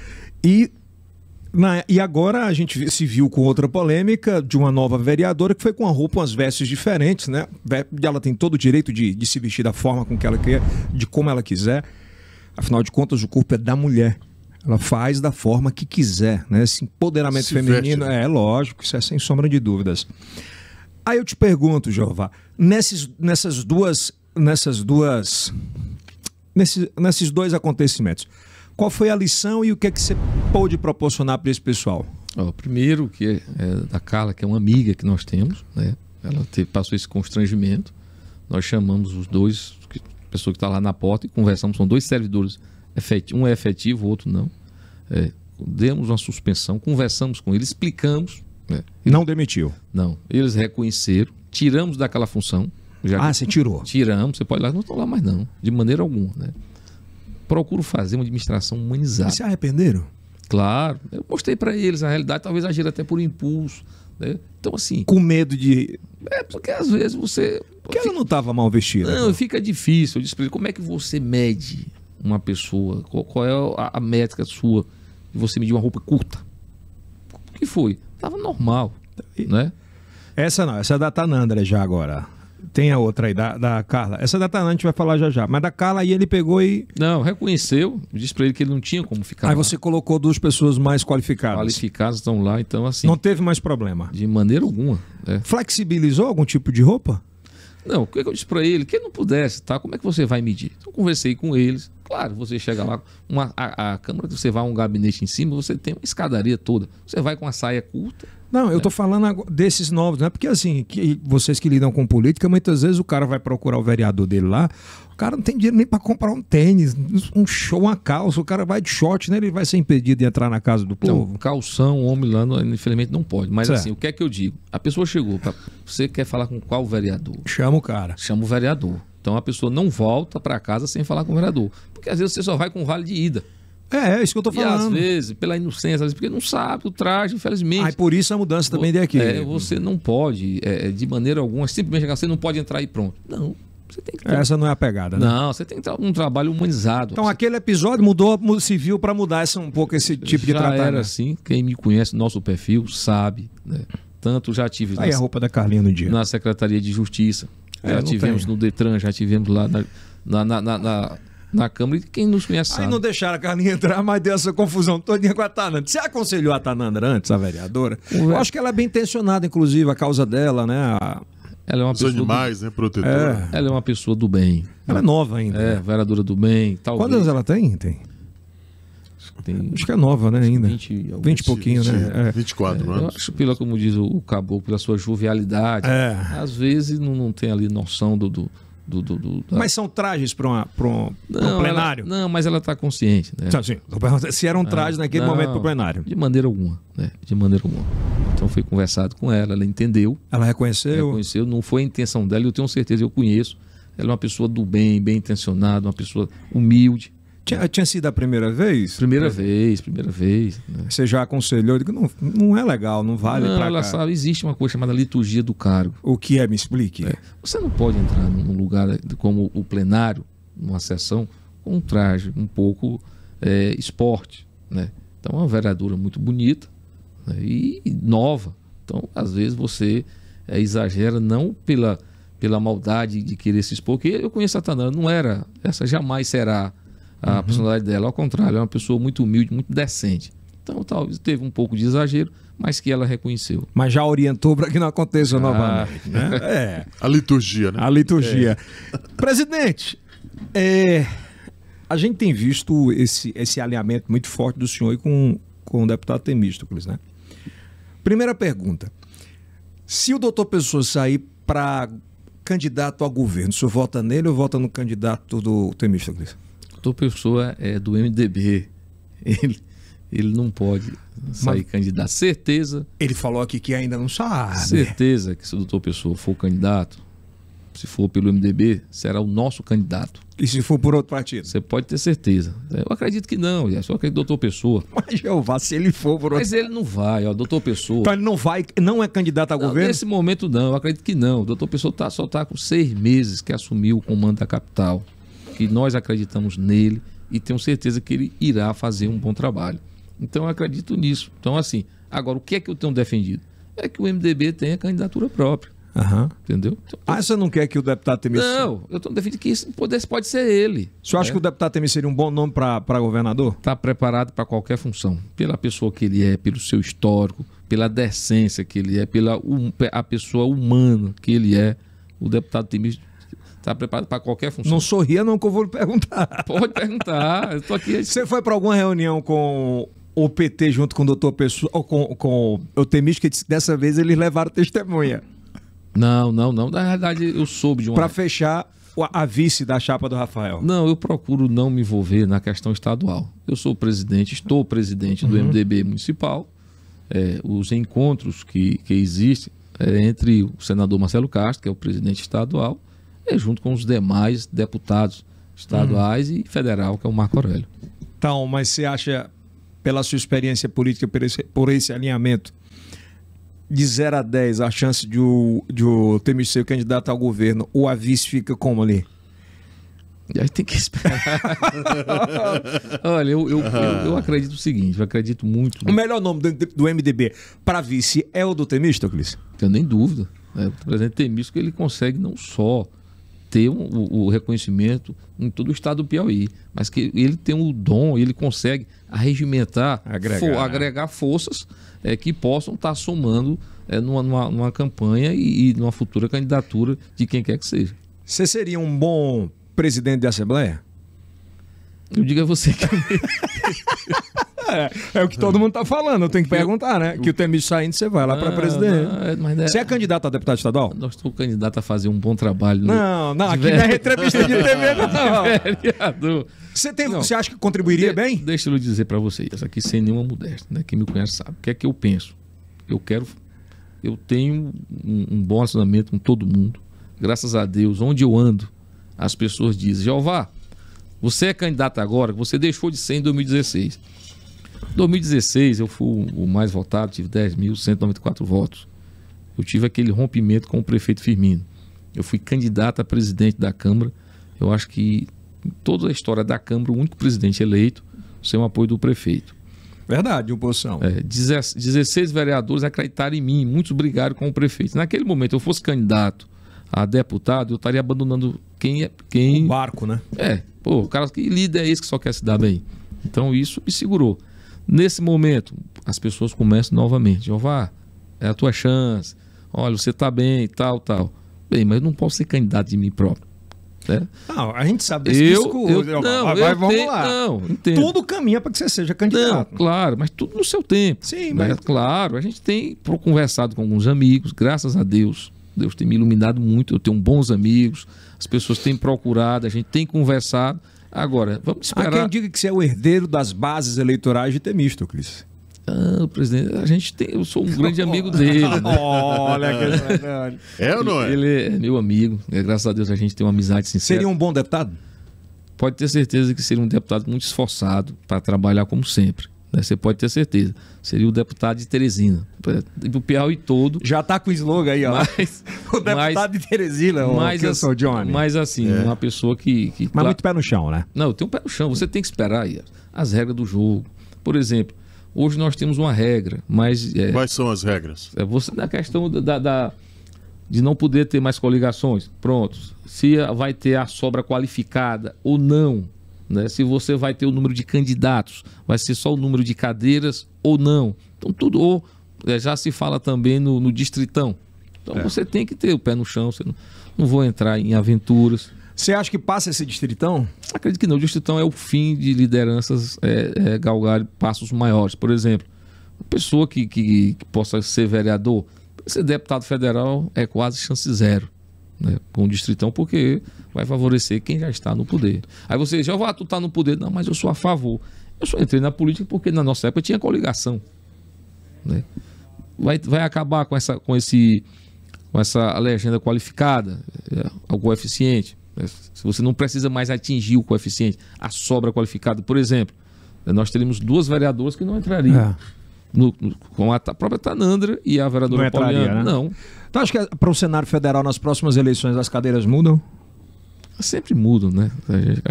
[SPEAKER 1] E agora a gente se viu com outra polêmica de uma nova vereadora que foi com a roupa, umas vestes diferentes, né? Ela tem todo o direito de se vestir da forma com que ela quer, de como ela quiser. Afinal de contas, o corpo é da mulher. Ela faz da forma que quiser, né? Esse empoderamento feminino,
[SPEAKER 2] veste, né?
[SPEAKER 1] é lógico, isso é sem sombra de dúvidas. Aí eu te pergunto, Jeová, nesses dois acontecimentos, qual foi a lição e o que é que você pôde proporcionar para esse pessoal?
[SPEAKER 3] Primeiro, que é da Carla, que é uma amiga que nós temos, né? Ela passou esse constrangimento. Nós chamamos os dois, a pessoa que está lá na porta, e conversamos. São dois servidores, um é efetivo, o outro não. Demos uma suspensão, conversamos com eles, explicamos.
[SPEAKER 1] Não demitiu?
[SPEAKER 3] Não. Eles reconheceram, tiramos daquela função.
[SPEAKER 1] Você tirou?
[SPEAKER 3] Tiramos, você pode ir lá, não estou lá mais não, de maneira alguma, né? Procuro fazer uma administração humanizada.
[SPEAKER 1] Eles se arrependeram?
[SPEAKER 3] Claro. Eu mostrei para eles a realidade, talvez agir até por impulso. Né? Então, assim...
[SPEAKER 1] Com medo de...
[SPEAKER 3] porque às vezes você...
[SPEAKER 1] Porque ela não estava mal vestida.
[SPEAKER 3] Não, fica difícil. Eu disse para ele, como é que você mede uma pessoa? Qual é a métrica sua de você medir uma roupa curta? O que foi? Estava normal, né?
[SPEAKER 1] Essa não, essa é da Tanandra já agora. Tem a outra aí, da Carla. Essa da Tanandra a gente vai falar já. Mas da Carla aí ele pegou e...
[SPEAKER 3] Não, reconheceu. Disse para ele que ele não tinha como ficar
[SPEAKER 1] Aí
[SPEAKER 3] lá.
[SPEAKER 1] você colocou duas pessoas mais qualificadas.
[SPEAKER 3] Qualificadas estão lá, então assim...
[SPEAKER 1] Não teve mais problema?
[SPEAKER 3] De maneira alguma.
[SPEAKER 1] Flexibilizou algum tipo de roupa?
[SPEAKER 3] Não, o que eu disse para ele? Que ele não pudesse, tá? Como é que você vai medir? Então, eu conversei com eles. Claro, você chega lá, a câmara que você vai a um gabinete em cima, você tem uma escadaria toda. Você vai com a saia curta.
[SPEAKER 1] Não, eu tô falando desses novos, né? Porque assim, vocês que lidam com política, muitas vezes o cara vai procurar o vereador dele lá, o cara não tem dinheiro nem para comprar um tênis, um show, uma calça, o cara vai de short, né? Ele vai ser impedido de entrar na casa do povo.
[SPEAKER 3] Não, calção, homem lá, infelizmente não pode. Mas
[SPEAKER 1] certo.
[SPEAKER 3] Assim, o que é que eu digo? A pessoa chegou, você quer falar com qual vereador?
[SPEAKER 1] Chama o cara.
[SPEAKER 3] Chama o vereador. Então a pessoa não volta para casa sem falar com o vereador. Porque às vezes você só vai com o vale de ida.
[SPEAKER 1] É isso que eu tô falando.
[SPEAKER 3] E às vezes, pela inocência, às vezes, porque não sabe o traje, infelizmente.
[SPEAKER 1] Por isso a mudança também de aqui.
[SPEAKER 3] Você não pode, de maneira alguma, simplesmente chegar, você não pode entrar e pronto. Não. Você tem que
[SPEAKER 1] Essa não é a pegada, né?
[SPEAKER 3] Não, você tem que ter um trabalho humanizado.
[SPEAKER 1] Então aquele episódio mudou civil para mudar um pouco esse tipo de tratamento.
[SPEAKER 3] Já era assim. Quem me conhece, nosso perfil, sabe. Né? Tanto já tive...
[SPEAKER 1] Aí a roupa da Carlinha no dia.
[SPEAKER 3] Na Secretaria de Justiça. Já tivemos no Detran, já tivemos lá na Câmara, e quem nos conhece sabe.
[SPEAKER 1] Aí não deixaram a Carlinha entrar, mas deu essa confusão todinha com a Tanandra. Você aconselhou a Tanandra antes, a vereadora? Eu acho que ela é bem intencionada, inclusive, a causa dela, né?
[SPEAKER 3] Ela é uma pessoa
[SPEAKER 2] animais, né? Protetora.
[SPEAKER 3] Ela é uma pessoa do bem.
[SPEAKER 1] Ela é nova ainda.
[SPEAKER 3] Vereadora do bem. Talvez.
[SPEAKER 1] Quantos anos ela tem? Acho que é nova, né, ainda. 20 e pouquinho, né?
[SPEAKER 2] 24 anos.
[SPEAKER 3] Eu acho, como diz o Caboclo, pela sua jovialidade, às vezes não tem ali noção do...
[SPEAKER 1] Mas são trajes para um plenário?
[SPEAKER 3] Não, mas ela está consciente. Né?
[SPEAKER 1] Sim, se era um traje naquele momento para o plenário.
[SPEAKER 3] De maneira alguma. Né? De maneira alguma. Então foi conversado com ela entendeu.
[SPEAKER 1] Ela reconheceu?
[SPEAKER 3] Reconheceu, não foi a intenção dela, eu tenho certeza, eu conheço. Ela é uma pessoa do bem, bem intencionada, uma pessoa humilde.
[SPEAKER 1] Tinha sido a primeira vez?
[SPEAKER 3] Primeira vez. Né?
[SPEAKER 1] Você já aconselhou? Eu digo, não é legal, não vale pra
[SPEAKER 3] ela
[SPEAKER 1] cá.
[SPEAKER 3] sabe, existe uma coisa chamada liturgia do cargo.
[SPEAKER 1] O que é? Me explique.
[SPEAKER 3] Você não pode entrar num lugar como o plenário, numa sessão, com um traje um pouco esporte, né? Então é uma vereadora muito bonita, né? E nova. Então, às vezes, você exagera não pela maldade de querer se expor, porque eu conheço a Tanara, não era, essa jamais será a personalidade dela, ao contrário, é uma pessoa muito humilde, muito decente. Então, talvez teve um pouco de exagero, mas que ela reconheceu.
[SPEAKER 1] Mas já orientou para que não aconteça novamente, né?
[SPEAKER 2] A liturgia, né?
[SPEAKER 1] A liturgia. Presidente, a gente tem visto esse alinhamento muito forte do senhor com o deputado Temístocles, né? Primeira pergunta. Se o doutor Pessoa sair para candidato a governo, o senhor vota nele ou vota no candidato do Temístocles?
[SPEAKER 3] O doutor Pessoa é do MDB. Ele não pode sair candidato. Certeza.
[SPEAKER 1] Ele falou aqui que ainda não sabe.
[SPEAKER 3] Certeza que se o doutor Pessoa for candidato, se for pelo MDB, será o nosso candidato.
[SPEAKER 1] E se for por outro partido?
[SPEAKER 3] Você pode ter certeza. Eu acredito que não, só acredito no doutor Pessoa.
[SPEAKER 1] Mas Jeová, se ele for por outro...
[SPEAKER 3] Mas ele não vai, doutor Pessoa.
[SPEAKER 1] Então ele não é candidato a governo?
[SPEAKER 3] Nesse momento não, eu acredito que não. O doutor Pessoa só está com 6 meses que assumiu o comando da capital, que nós acreditamos nele e tenho certeza que ele irá fazer um bom trabalho. Então eu acredito nisso. Então assim, agora o que é que eu tenho defendido? É que o MDB tenha candidatura própria. Entendeu? Então,
[SPEAKER 1] você não quer que o deputado Temístocles...
[SPEAKER 3] Não, eu estou defendendo que isso pode ser ele.
[SPEAKER 1] O senhor acha que o deputado Temístocles seria um bom nome para governador?
[SPEAKER 3] Está preparado para qualquer função. Pela pessoa que ele é, pelo seu histórico, pela decência que ele é, a pessoa humana que ele é, o deputado Temístocles está preparado para qualquer função.
[SPEAKER 1] Não sorria não que eu vou lhe perguntar.
[SPEAKER 3] Pode perguntar. Eu tô aqui.
[SPEAKER 1] Você foi para alguma reunião com o PT junto com o doutor Pessoa, ou com o Temístocles, que dessa vez eles levaram testemunha?
[SPEAKER 3] Não. Na realidade, eu soube de uma...
[SPEAKER 1] Para fechar a vice da chapa do Rafael.
[SPEAKER 3] Não, eu procuro não me envolver na questão estadual. Eu sou estou presidente do MDB municipal. Os encontros que existem entre o senador Marcelo Castro, que é o presidente estadual, junto com os demais deputados estaduais e federal, que é o Marco Aurélio.
[SPEAKER 1] Então, mas você acha, pela sua experiência política, por esse alinhamento, de 0 a 10, a chance de o Temístocles ser candidato ao governo, ou a vice fica como ali?
[SPEAKER 3] E aí tem que esperar. Olha, eu acredito o seguinte, eu acredito muito...
[SPEAKER 1] O melhor nome do MDB para vice é o do Temístocles?
[SPEAKER 3] Tenho nem dúvida. O presidente Temístocles, ele consegue não só ter o reconhecimento em todo o estado do Piauí, mas que ele tem o dom, ele consegue arregimentar, agregar forças que possam estar somando numa campanha e numa futura candidatura de quem quer que seja.
[SPEAKER 1] Você seria um bom presidente da Assembleia?
[SPEAKER 3] Eu digo a você que...
[SPEAKER 1] É o que todo mundo está falando, eu tenho que perguntar, né? Que o Temístocles saindo, você vai lá para presidente. Você é candidato a deputado estadual?
[SPEAKER 3] Nós estou candidato a fazer um bom trabalho.
[SPEAKER 1] Não, aqui não é entrevista de TV, não.
[SPEAKER 3] Vereador.
[SPEAKER 1] Você acha que contribuiria bem?
[SPEAKER 3] Deixa eu dizer para vocês, aqui sem nenhuma modéstia, né? Quem me conhece sabe. O que é que eu penso? Eu tenho um bom relacionamento com todo mundo. Graças a Deus, onde eu ando, as pessoas dizem: Jeová, você é candidato agora, você deixou de ser em 2016. Em 2016 eu fui o mais votado, tive 10.194 votos. Eu tive aquele rompimento com o prefeito Firmino. Eu fui candidato a presidente da Câmara. Eu acho que em toda a história da Câmara, o único presidente eleito sem o apoio do prefeito.
[SPEAKER 1] Verdade, oposição.
[SPEAKER 3] 16 vereadores acreditaram em mim, muitos brigaram com o prefeito. Naquele momento, eu fosse candidato a deputado, eu estaria abandonando quem...
[SPEAKER 1] O barco, né?
[SPEAKER 3] O cara, que líder é esse que só quer se dar bem? Então isso me segurou. Nesse momento, as pessoas começam novamente: Jeová, é a tua chance, olha, você está bem, tal. Bem, mas eu não posso ser candidato de mim próprio. Né?
[SPEAKER 1] Não, a gente sabe desse discurso. Vamos lá.
[SPEAKER 3] Não, entendo.
[SPEAKER 1] Tudo caminha para que você seja candidato.
[SPEAKER 3] Não, claro, mas tudo no seu tempo.
[SPEAKER 1] Sim,
[SPEAKER 3] né?
[SPEAKER 1] mas...
[SPEAKER 3] Claro, a gente tem conversado com alguns amigos, graças a Deus. Deus tem me iluminado muito, eu tenho bons amigos, as pessoas têm procurado, a gente tem conversado. Agora, vamos esperar...
[SPEAKER 1] Há quem diga que você é o herdeiro das bases eleitorais de Temístocles.
[SPEAKER 3] Presidente, eu sou um grande amigo dele. Né?
[SPEAKER 1] Olha que
[SPEAKER 2] é ou não é?
[SPEAKER 3] Ele é meu amigo, graças a Deus a gente tem uma amizade sincera.
[SPEAKER 1] Seria um bom deputado?
[SPEAKER 3] pode ter certeza que seria um deputado muito esforçado para trabalhar como sempre. Né? Você pode ter certeza. Seria o deputado de Teresina, do Piauí todo.
[SPEAKER 1] Já tá com o slogan aí, ó.
[SPEAKER 3] Mas,
[SPEAKER 1] o deputado de Teresina,
[SPEAKER 3] mas assim, uma pessoa que
[SPEAKER 1] mas muito pé no chão, né?
[SPEAKER 3] Não, tem um pé no chão. Você tem que esperar aí as regras do jogo. Por exemplo, hoje nós temos uma regra, mas...
[SPEAKER 2] Quais são as regras?
[SPEAKER 3] Você na questão de não poder ter mais coligações. Pronto. Se vai ter a sobra qualificada ou não. Né? Se você vai ter o número de candidatos, vai ser só o número de cadeiras ou não. Então tudo, ou já se fala também no distritão. Então você tem que ter o pé no chão, você não vou entrar em aventuras.
[SPEAKER 1] Você acha que passa esse distritão?
[SPEAKER 3] Acredito que não, o distritão é o fim de lideranças galgar passos maiores. Por exemplo, uma pessoa que possa ser vereador, ser deputado federal é quase chance zero. Né, com o distritão, porque vai favorecer quem já está no poder. Aí você já tu tá no poder, não, mas eu sou a favor. Eu só entrei na política porque na nossa época tinha coligação. Né? Vai acabar com essa legenda qualificada, o coeficiente. Se você não precisa mais atingir o coeficiente, a sobra qualificada, por exemplo, nós teríamos 2 vereadoras que não entrariam. Com a própria Tanandra e a vereadora Pauliana. Né? Não.
[SPEAKER 1] Então acho que para o cenário federal nas próximas eleições as cadeiras mudam?
[SPEAKER 3] Sempre mudam, né?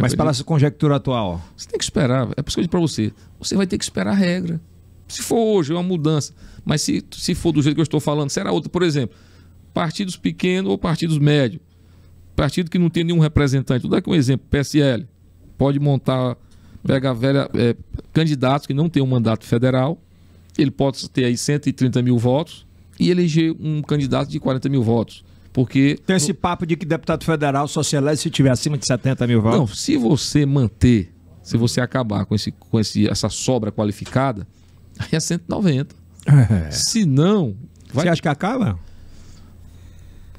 [SPEAKER 1] Mas para essa conjectura atual?
[SPEAKER 3] Você tem que esperar. É por isso que eu digo para você. Você vai ter que esperar a regra. Se for hoje, é uma mudança. Mas se for do jeito que eu estou falando, será outra. Por exemplo, partidos pequenos ou partidos médios. Partido que não tem nenhum representante. Vou dar aqui um exemplo. PSL. Pode montar, pegar candidatos que não têm um mandato federal. Ele pode ter aí 130 mil votos e eleger um candidato de 40 mil votos. Porque...
[SPEAKER 1] Tem esse papo de que deputado federal só se elege se tiver acima de 70 mil votos?
[SPEAKER 3] Não, se você manter, se você acabar com essa sobra qualificada, aí é 190. Se não...
[SPEAKER 1] Você acha que acaba?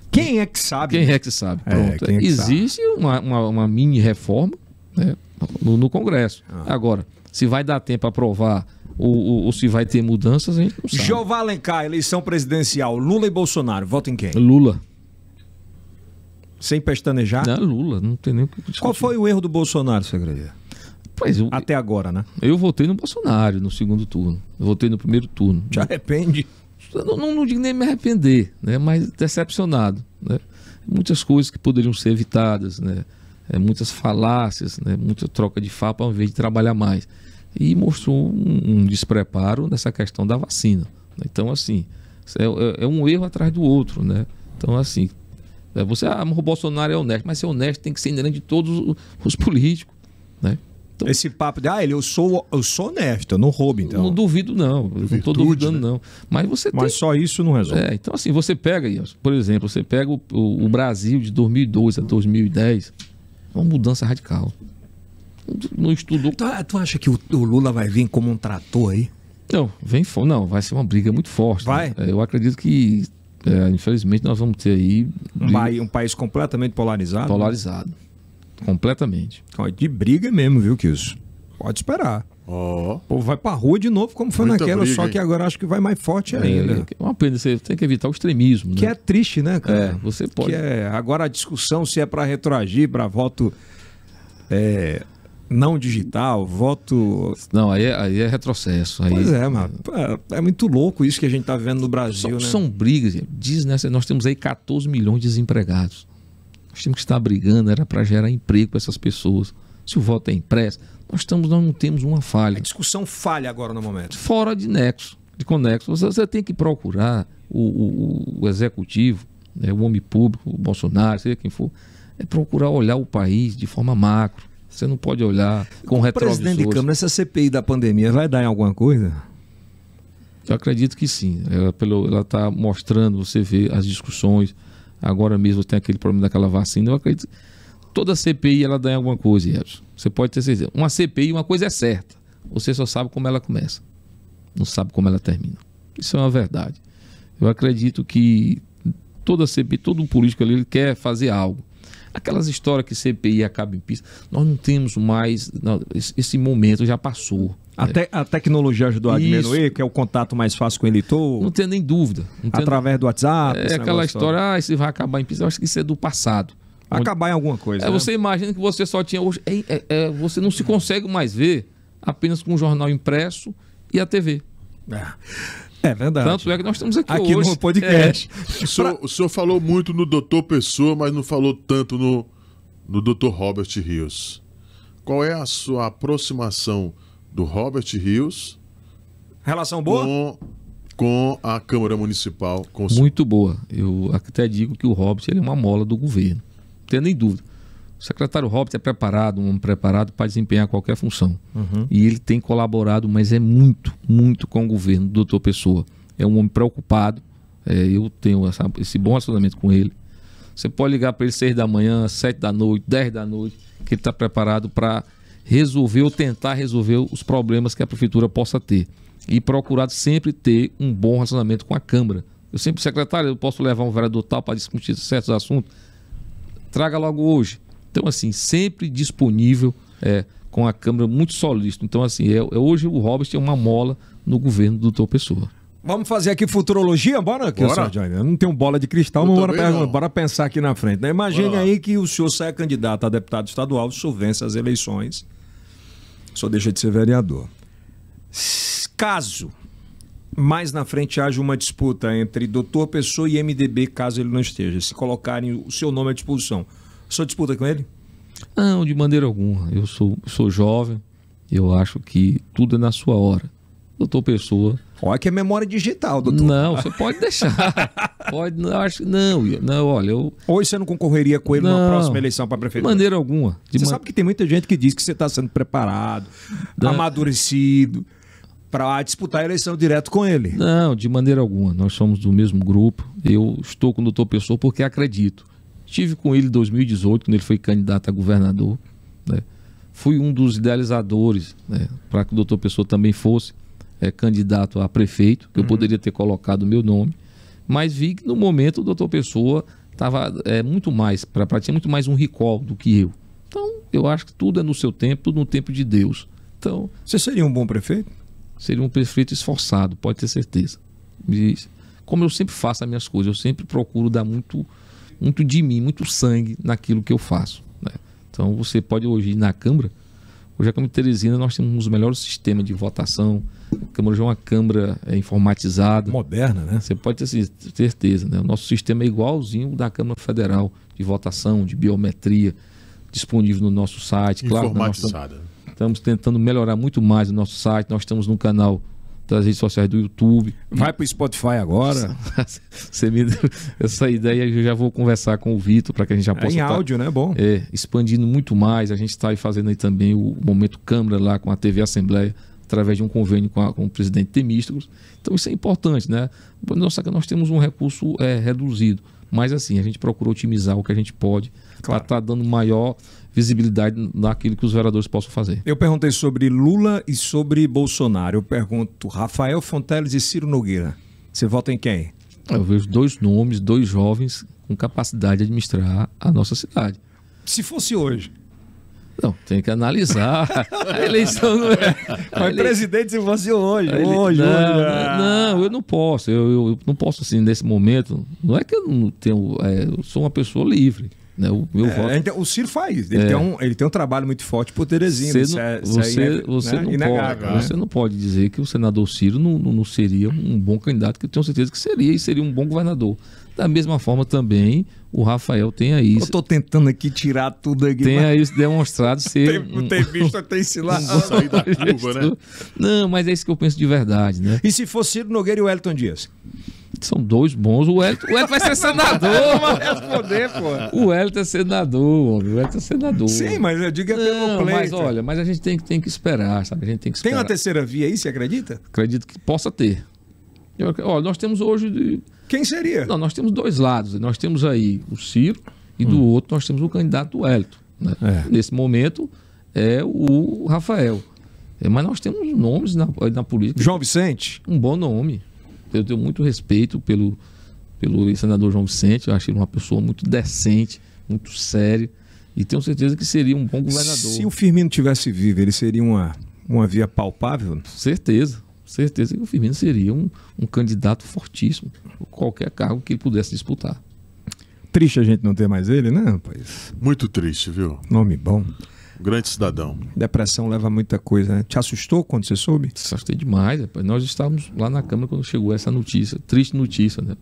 [SPEAKER 1] Quem é que sabe?
[SPEAKER 3] Quem é que sabe? Pronto. Existe uma mini reforma, né, no Congresso. Agora, se vai dar tempo a aprovar ou se vai ter mudanças, a gente não sabe.
[SPEAKER 1] Jeová Alencar, eleição presidencial, Lula e Bolsonaro, vota em quem?
[SPEAKER 3] Lula.
[SPEAKER 1] Sem pestanejar?
[SPEAKER 3] Não, Lula, não tem nem o que discutir.
[SPEAKER 1] Qual foi o erro do Bolsonaro, você acredita? Até agora, né?
[SPEAKER 3] Eu votei no Bolsonaro no segundo turno. Eu votei no primeiro turno.
[SPEAKER 1] Te arrepende?
[SPEAKER 3] Não digo nem me arrepender, né? Mas decepcionado. Né? Muitas coisas que poderiam ser evitadas, né? Muitas falácias, né? Muita troca de farpa ao invés de trabalhar mais. E mostrou um despreparo nessa questão da vacina. Então, assim, é um erro atrás do outro, né? Então, assim, o Bolsonaro é honesto, mas ser honesto tem que ser inerente de todos os políticos, né? Então,
[SPEAKER 1] esse papo de, eu sou honesto, eu não roubo, então.
[SPEAKER 3] Não duvido, não. Não estou duvidando, né? Não. Mas
[SPEAKER 1] só isso não resolve.
[SPEAKER 3] Então, assim, você pega, por exemplo, você pega o Brasil de 2002 a 2010, uma mudança radical. Não estudou.
[SPEAKER 1] Tu acha que o Lula vai vir como um trator aí?
[SPEAKER 3] Não, vai ser uma briga muito forte.
[SPEAKER 1] Vai?
[SPEAKER 3] Né? Eu acredito que, infelizmente, nós vamos ter aí...
[SPEAKER 1] Um país completamente polarizado?
[SPEAKER 3] Polarizado. Completamente.
[SPEAKER 1] De briga mesmo, viu, Kilson? Pode esperar. O povo vai pra rua de novo, como foi
[SPEAKER 2] Muita
[SPEAKER 1] naquela,
[SPEAKER 2] briga,
[SPEAKER 1] só que agora acho que vai mais forte ainda.
[SPEAKER 3] É uma pena, você tem que evitar o extremismo.
[SPEAKER 1] Que
[SPEAKER 3] né?
[SPEAKER 1] é triste, né, cara?
[SPEAKER 3] Você pode...
[SPEAKER 1] Agora a discussão se é pra retroagir, pra voto... não digital, voto...
[SPEAKER 3] Não, aí é retrocesso. Aí...
[SPEAKER 1] Pois mas é muito louco isso que a gente tá vendo no Brasil, né?
[SPEAKER 3] São brigas. Nós temos aí 14 milhões de desempregados. Nós temos que estar brigando, era para gerar emprego para essas pessoas. Se o voto é impresso, nós não temos uma falha.
[SPEAKER 1] A discussão falha agora no momento.
[SPEAKER 3] Fora de nexo, de conexo. Você tem que procurar o executivo, né, o homem público, o Bolsonaro, seja quem for, procurar olhar o país de forma macro. Você não pode olhar com retrovisores.
[SPEAKER 1] Presidente de Câmara, essa CPI da pandemia vai dar em alguma coisa?
[SPEAKER 3] Eu acredito que sim. Ela está mostrando, você vê as discussões. Agora mesmo tem aquele problema daquela vacina. Eu acredito que toda CPI ela dá em alguma coisa, Edson. Você pode ter certeza. Uma CPI, uma coisa é certa. Você só sabe como ela começa. Não sabe como ela termina. Isso é uma verdade. Eu acredito que toda CPI, todo político ali, ele quer fazer algo. Aquelas histórias que CPI acaba em pista, nós não temos mais, esse momento já passou.
[SPEAKER 1] A tecnologia ajudou a diminuir, que é o contato mais fácil com o eleitor?
[SPEAKER 3] Não tem nem dúvida.
[SPEAKER 1] Através do WhatsApp?
[SPEAKER 3] Aquela história, isso vai acabar em pista, eu acho que isso é do passado.
[SPEAKER 1] Acabar em alguma coisa. Né?
[SPEAKER 3] Você imagina que você só tinha hoje. Você não se consegue mais ver apenas com o jornal impresso e a TV.
[SPEAKER 1] É verdade.
[SPEAKER 3] Tanto é que nós estamos aqui hoje.
[SPEAKER 1] No podcast.
[SPEAKER 2] O senhor falou muito no Dr. Pessoa, mas não falou tanto no Dr. Robert Rios. Qual é a sua aproximação do Robert Rios
[SPEAKER 1] Relação boa?
[SPEAKER 2] com a Câmara Municipal?
[SPEAKER 3] Muito boa. Eu até digo que o Robert ele é uma mola do governo. Não tenho nem dúvida. O secretário Robert é preparado, um homem preparado para desempenhar qualquer função. E ele tem colaborado, mas é muito, muito com o governo do doutor Pessoa. É um homem preocupado. Eu tenho esse bom relacionamento com ele. Você pode ligar para ele 6 da manhã, 7 da noite, 10 da noite, que ele está preparado para resolver ou tentar resolver os problemas que a prefeitura possa ter. E procurado sempre ter um bom relacionamento com a Câmara. Eu sempre, secretário, eu posso levar um vereador tal para discutir certos assuntos? Traga logo hoje. Então, assim, sempre disponível com a Câmara, muito solícito. Então, assim, hoje o Robert é uma mola no governo do doutor Pessoa.
[SPEAKER 1] Vamos fazer aqui futurologia? Bora. Eu não tenho bola de cristal, mas bora pensar aqui na frente. Né? Imagine aí que o senhor sai candidato a deputado estadual, o senhor vence as eleições, o senhor deixa de ser vereador. Caso mais na frente haja uma disputa entre doutor Pessoa e MDB, caso ele não esteja, se colocarem o seu nome à disposição, o senhor disputa com ele?
[SPEAKER 3] Não, de maneira alguma. Eu sou jovem, eu acho que tudo é na sua hora. Doutor Pessoa...
[SPEAKER 1] Olha que é memória digital, doutor.
[SPEAKER 3] Não, você pode deixar. Pode, não, acho que não, olha,
[SPEAKER 1] Hoje você não concorreria com ele na próxima eleição para prefeitura?
[SPEAKER 3] De maneira alguma.
[SPEAKER 1] Você sabe que tem muita gente que diz que você está sendo preparado, amadurecido, para disputar a eleição direto com ele.
[SPEAKER 3] Não, de maneira alguma. Nós somos do mesmo grupo. Eu estou com o doutor Pessoa porque acredito. Estive com ele em 2018, quando ele foi candidato a governador. Né? Fui um dos idealizadores, né, para que o doutor Pessoa também fosse candidato a prefeito, que eu poderia ter colocado o meu nome, mas vi que no momento o doutor Pessoa estava muito mais, tinha muito mais um recall do que eu. Então, eu acho que tudo é no seu tempo, tudo no tempo de Deus. Então,
[SPEAKER 1] você seria um bom prefeito?
[SPEAKER 3] Seria um prefeito esforçado, pode ter certeza. Como eu sempre faço as minhas coisas, eu sempre procuro dar muito de mim, muito sangue naquilo que eu faço. Né? Então, você pode hoje ir na Câmara. Hoje a Câmara de Teresina nós temos um dos melhores sistemas de votação. A Câmara já é uma Câmara informatizada.
[SPEAKER 1] Moderna, né?
[SPEAKER 3] Você pode ter certeza. Né? O nosso sistema é igualzinho da Câmara Federal, de votação, de biometria, disponível no nosso site.
[SPEAKER 2] Informatizada.
[SPEAKER 3] Claro, estamos tentando melhorar muito mais o nosso site. Nós estamos no canal das redes sociais do YouTube.
[SPEAKER 1] Vai para o Spotify agora.
[SPEAKER 3] Você me deu essa ideia, eu já vou conversar com o Vitor para que a gente já possa
[SPEAKER 1] em áudio, né? Bom.
[SPEAKER 3] Expandindo muito mais. A gente está fazendo aí também o Momento Câmara lá com a TV Assembleia, através de um convênio com o presidente Temístocles. Então isso é importante, né? Nós temos um recurso reduzido, mas assim, a gente procura otimizar o que a gente pode, para estar dando maior visibilidade naquilo que os vereadores possam fazer.
[SPEAKER 1] Eu perguntei sobre Lula e sobre Bolsonaro. Eu pergunto Rafael Fonteles e Ciro Nogueira. Você vota em quem?
[SPEAKER 3] Eu vejo dois nomes, dois jovens com capacidade de administrar a nossa cidade.
[SPEAKER 1] Se fosse hoje?
[SPEAKER 3] Não, tem que analisar. A eleição não é...
[SPEAKER 1] Mas presidente, se fosse hoje.
[SPEAKER 3] Não, eu não posso. Eu não posso, assim, nesse momento. Não é que eu não tenho... eu sou uma pessoa livre. Né? O meu voto...
[SPEAKER 1] Então, o Ciro faz. Ele tem um trabalho muito forte por Teresina.
[SPEAKER 3] Você não pode dizer que o senador Ciro não seria um bom candidato, que eu tenho certeza que seria, e seria um bom governador. Da mesma forma também, o Rafael tem aí...
[SPEAKER 1] Eu estou tentando aqui tirar tudo aqui.
[SPEAKER 3] Tem aí demonstrado ser...
[SPEAKER 1] Tem visto até ensinar a
[SPEAKER 2] sair da curva, né?
[SPEAKER 3] Não, mas é isso que eu penso de verdade, né?
[SPEAKER 1] E se fosse Ciro Nogueira e o Wellington Dias?
[SPEAKER 3] São dois bons. O Wellington vai ser senador.
[SPEAKER 1] Responder, pô.
[SPEAKER 3] O Wellington é senador, homem. O Wellington é senador.
[SPEAKER 1] Sim, mas eu digo pelo pleito.
[SPEAKER 3] Mas a gente tem que esperar, sabe? A gente tem que esperar.
[SPEAKER 1] Tem uma terceira via aí, você acredita?
[SPEAKER 3] Acredito que possa ter. Nós temos hoje...
[SPEAKER 1] Quem seria?
[SPEAKER 3] Não, nós temos dois lados. Nós temos aí o Ciro e do outro nós temos o candidato Wellington. Né? Nesse momento é o Rafael. Mas nós temos nomes na política.
[SPEAKER 1] João Vicente?
[SPEAKER 3] Um bom nome. Eu tenho muito respeito pelo senador João Vicente. Eu achei ele uma pessoa muito decente, muito séria. E tenho certeza que seria um bom governador.
[SPEAKER 1] Se o Firmino tivesse vivo, ele seria uma via palpável?
[SPEAKER 3] Certeza que o Firmino seria um candidato fortíssimo, por qualquer cargo que ele pudesse disputar.
[SPEAKER 1] Triste a gente não ter mais ele, né, rapaz?
[SPEAKER 2] Muito triste, viu?
[SPEAKER 1] Nome bom.
[SPEAKER 2] Grande cidadão.
[SPEAKER 1] Depressão leva a muita coisa, né? Te assustou quando você soube?
[SPEAKER 3] Assustei demais, rapaz. Nós estávamos lá na Câmara quando chegou essa notícia. Triste notícia, né?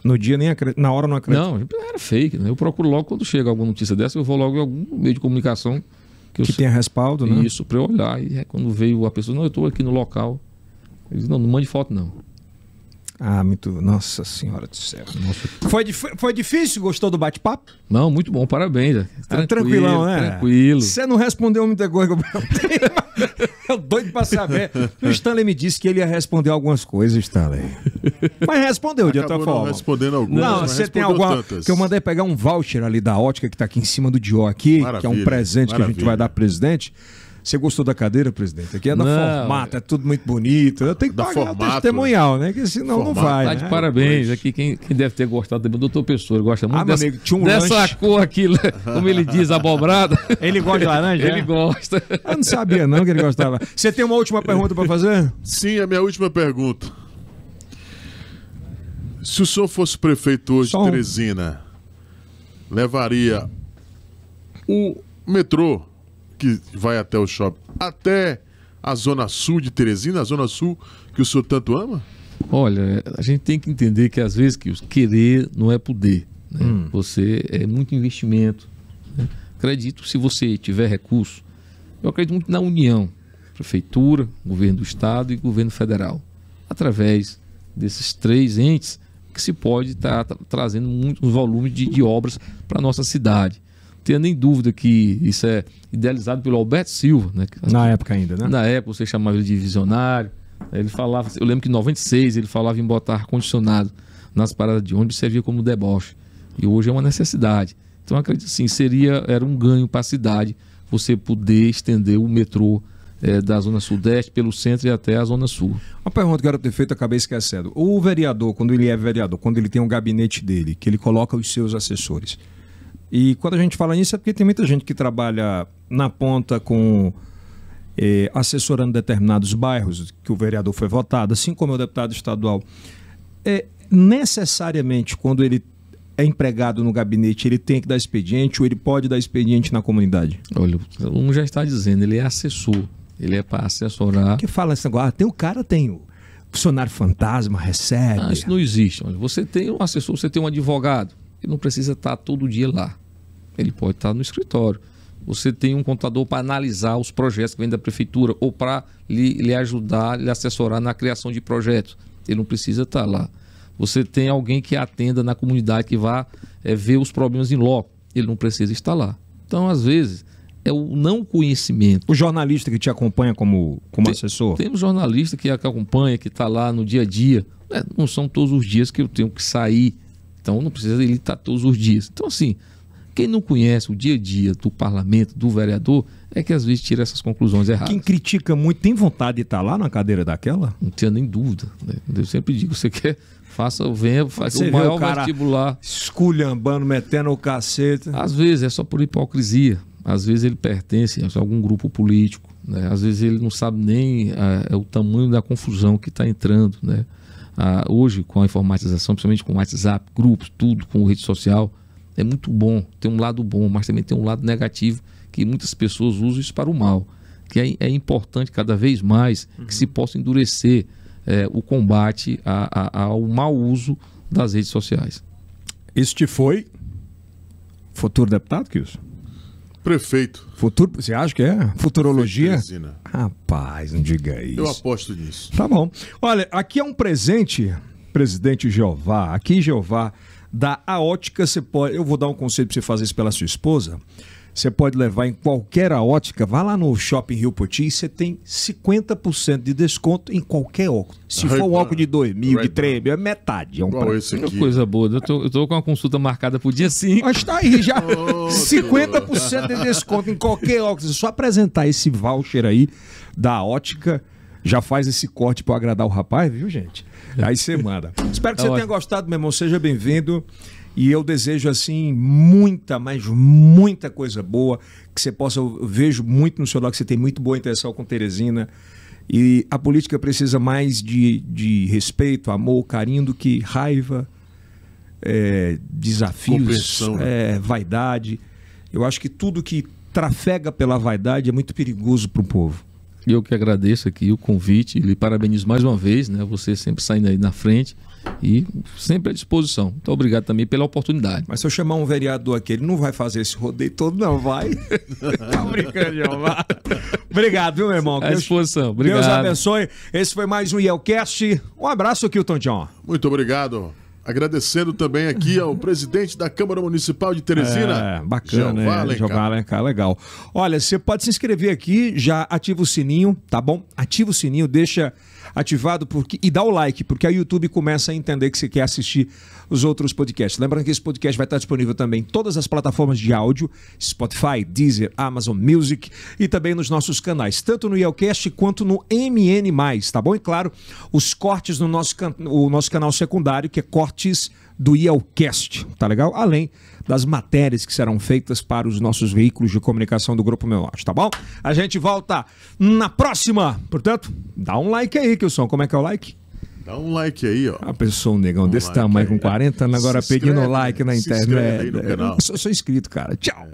[SPEAKER 1] No dia nem na hora não acredito.
[SPEAKER 3] Não, era fake, né? Eu procuro logo quando chega alguma notícia dessa, eu vou logo em algum meio de comunicação
[SPEAKER 1] que tenha respaldo, né?
[SPEAKER 3] Isso, para eu olhar. E quando veio a pessoa, não, eu estou aqui no local. Eu disse, não mande foto, não.
[SPEAKER 1] Ah, muito... Nossa Senhora do céu. Foi difícil? Gostou do bate-papo?
[SPEAKER 3] Não, muito bom, parabéns.
[SPEAKER 1] Tranquilão, né?
[SPEAKER 3] Tranquilo.
[SPEAKER 1] Você não respondeu muita coisa que eu perguntei. Eu doido pra saber. O Stanley me disse que ele ia responder algumas coisas, Stanley. Mas respondeu de outra forma.
[SPEAKER 2] Não respondendo algumas,
[SPEAKER 1] não,
[SPEAKER 2] mas
[SPEAKER 1] você tem alguma...
[SPEAKER 2] tantas.
[SPEAKER 1] Que eu mandei pegar um voucher ali da ótica que tá aqui em cima do Dior aqui,
[SPEAKER 2] Maravilha,
[SPEAKER 1] que é um presente que a gente vai dar pro presidente. Você gostou da cadeira, presidente? Aqui é da Formato, é tudo muito bonito. Eu tenho que pagar o testemunhal, né? Que senão
[SPEAKER 2] Formato,
[SPEAKER 1] não vai.
[SPEAKER 3] Tá de parabéns. Aqui quem deve ter gostado também, o doutor Pessoa. Ele gosta muito dessa,
[SPEAKER 1] amigo, tinha um
[SPEAKER 3] dessa
[SPEAKER 1] lanche.
[SPEAKER 3] cor aqui, como ele diz, abobrada.
[SPEAKER 1] Ele gosta de laranja?
[SPEAKER 3] Ele gosta.
[SPEAKER 1] Eu não sabia não que ele gostava. Você tem uma última pergunta para fazer?
[SPEAKER 2] Sim, a minha última pergunta. Se o senhor fosse prefeito hoje de Teresina, levaria o metrô que vai até o shopping, até a zona sul de Teresina, a zona sul que o senhor tanto ama?
[SPEAKER 3] Olha, a gente tem que entender que às vezes que querer não é poder, né? Você é muito investimento, né? Acredito, se você tiver recurso, eu acredito muito na união, prefeitura, governo do estado e governo federal, através desses três entes que se pode estar trazendo muitos volumes de obras para a nossa cidade. Não tenha nem dúvida que isso é idealizado pelo Alberto Silva, né?
[SPEAKER 1] Na época ainda, né?
[SPEAKER 3] Na época você chamava ele de visionário. Ele falava, eu lembro que em 96 ele falava em botar ar-condicionado nas paradas de ônibus, servia como deboche. E hoje é uma necessidade. Então acredito assim, era um ganho para a cidade você poder estender o metrô da Zona Sudeste pelo centro e até a Zona Sul.
[SPEAKER 1] Uma pergunta que eu quero ter feito, acabei esquecendo. O vereador, quando ele é vereador, quando ele tem um gabinete dele, que ele coloca os seus assessores, e quando a gente fala nisso é porque tem muita gente que trabalha na ponta com assessorando determinados bairros que o vereador foi votado, assim como é o deputado estadual. Necessariamente, quando ele é empregado no gabinete, ele tem que dar expediente ou ele pode dar expediente na comunidade?
[SPEAKER 3] Olha, um já está dizendo, ele é assessor, ele é para assessorar.
[SPEAKER 1] Que fala esse negócio, tem o funcionário fantasma, recebe.
[SPEAKER 3] Isso não existe. Olha, você tem um assessor, você tem um advogado, ele não precisa estar todo dia lá. Ele pode estar no escritório. Você tem um contador para analisar os projetos que vêm da prefeitura ou para lhe ajudar, lhe assessorar na criação de projetos. Ele não precisa estar lá. Você tem alguém que atenda na comunidade, que vá ver os problemas em loco. Ele não precisa estar lá. Então, às vezes, é o não conhecimento.
[SPEAKER 1] O jornalista que te acompanha como assessor?
[SPEAKER 3] Temos jornalista que acompanha, que está lá no dia a dia. Não são todos os dias que eu tenho que sair. Então, não precisa ele estar todos os dias. Então, assim, quem não conhece o dia a dia do parlamento, do vereador, é que às vezes tira essas conclusões erradas.
[SPEAKER 1] Quem critica muito tem vontade de estar lá na cadeira daquela?
[SPEAKER 3] Não tenho nem dúvida, né? Eu sempre digo, você quer, venha, faz o maior vestibular.
[SPEAKER 1] Esculhambando, metendo o cacete.
[SPEAKER 3] Às vezes é só por hipocrisia, às vezes ele pertence a algum grupo político, né? Às vezes ele não sabe nem o tamanho da confusão que está entrando, né? Hoje, com a informatização, principalmente com o WhatsApp, grupos, tudo, com rede social, é muito bom, tem um lado bom, mas também tem um lado negativo, que muitas pessoas usam isso para o mal. Que é importante cada vez mais que se possa endurecer o combate ao mau uso das redes sociais.
[SPEAKER 1] Este foi futuro deputado, Kilson?
[SPEAKER 2] Prefeito.
[SPEAKER 1] Futuro, você acha que é? Futurologia?
[SPEAKER 2] Teresina.
[SPEAKER 1] Rapaz, não diga isso.
[SPEAKER 2] Eu aposto nisso.
[SPEAKER 1] Tá bom. Olha, aqui é um presente, presidente Jeová. Aqui, Jeová, a ótica, você pode. Eu vou dar um conselho para você fazer isso pela sua esposa. Você pode levar em qualquer ótica, vá lá no Shopping Rio Poti e você tem 50% de desconto em qualquer óculos. Se for um óculos de 2.000, de 3.000, é metade. É
[SPEAKER 2] Igual esse aqui.
[SPEAKER 3] Coisa boa. Eu tô com uma consulta marcada pro dia 5.
[SPEAKER 1] Mas tá aí já. 50% de desconto em qualquer óculos. É só apresentar esse voucher aí da ótica. Já faz esse corte para agradar o rapaz, viu, gente? Aí você manda. Espero que você tenha gostado, meu irmão. Seja bem-vindo. E eu desejo, assim, muita, mas muita coisa boa, que você possa, eu vejo muito no seu lado que você tem muito boa intenção com Teresina, e a política precisa mais de respeito, amor, carinho do que raiva, desafios,
[SPEAKER 2] Compreensão, né?
[SPEAKER 1] vaidade. Eu acho que tudo que trafega pela vaidade é muito perigoso para o povo.
[SPEAKER 3] Eu que agradeço aqui o convite e lhe parabenizo mais uma vez, né? Você sempre saindo aí na frente e sempre à disposição. Muito obrigado também pela oportunidade.
[SPEAKER 1] Mas se eu chamar um vereador aqui, ele não vai fazer esse rodeio todo, não, vai? Tá brincando, Jeová. Obrigado, viu, meu irmão?
[SPEAKER 3] À disposição. Obrigado.
[SPEAKER 1] Deus abençoe. Esse foi mais um Yelcast. Um abraço aqui, o Tom John.
[SPEAKER 2] Muito obrigado. Agradecendo também aqui ao presidente da Câmara Municipal de Teresina.
[SPEAKER 1] Bacana, Jeová Alencar, legal. Olha, você pode se inscrever aqui, já ativa o sininho, tá bom? Ativa o sininho, deixa ativado e dá o like, porque a YouTube começa a entender que você quer assistir os outros podcasts. Lembrando que esse podcast vai estar disponível também em todas as plataformas de áudio, Spotify, Deezer, Amazon Music e também nos nossos canais, tanto no Yelcast quanto no MN+, tá bom? E claro, os cortes no nosso canal secundário, que é Cortes do Yelcast, tá legal? Além das matérias que serão feitas para os nossos veículos de comunicação do Grupo Meu Áudio, tá bom? A gente volta na próxima. Portanto, dá um like aí, Kilson. Como é que é o like?
[SPEAKER 2] Dá um like aí, ó.
[SPEAKER 1] A pessoa, um negão desse tamanho, com 40 anos, agora pedindo like na
[SPEAKER 2] se inscreve aí
[SPEAKER 1] internet.
[SPEAKER 2] no canal.
[SPEAKER 1] Eu sou inscrito, cara. Tchau.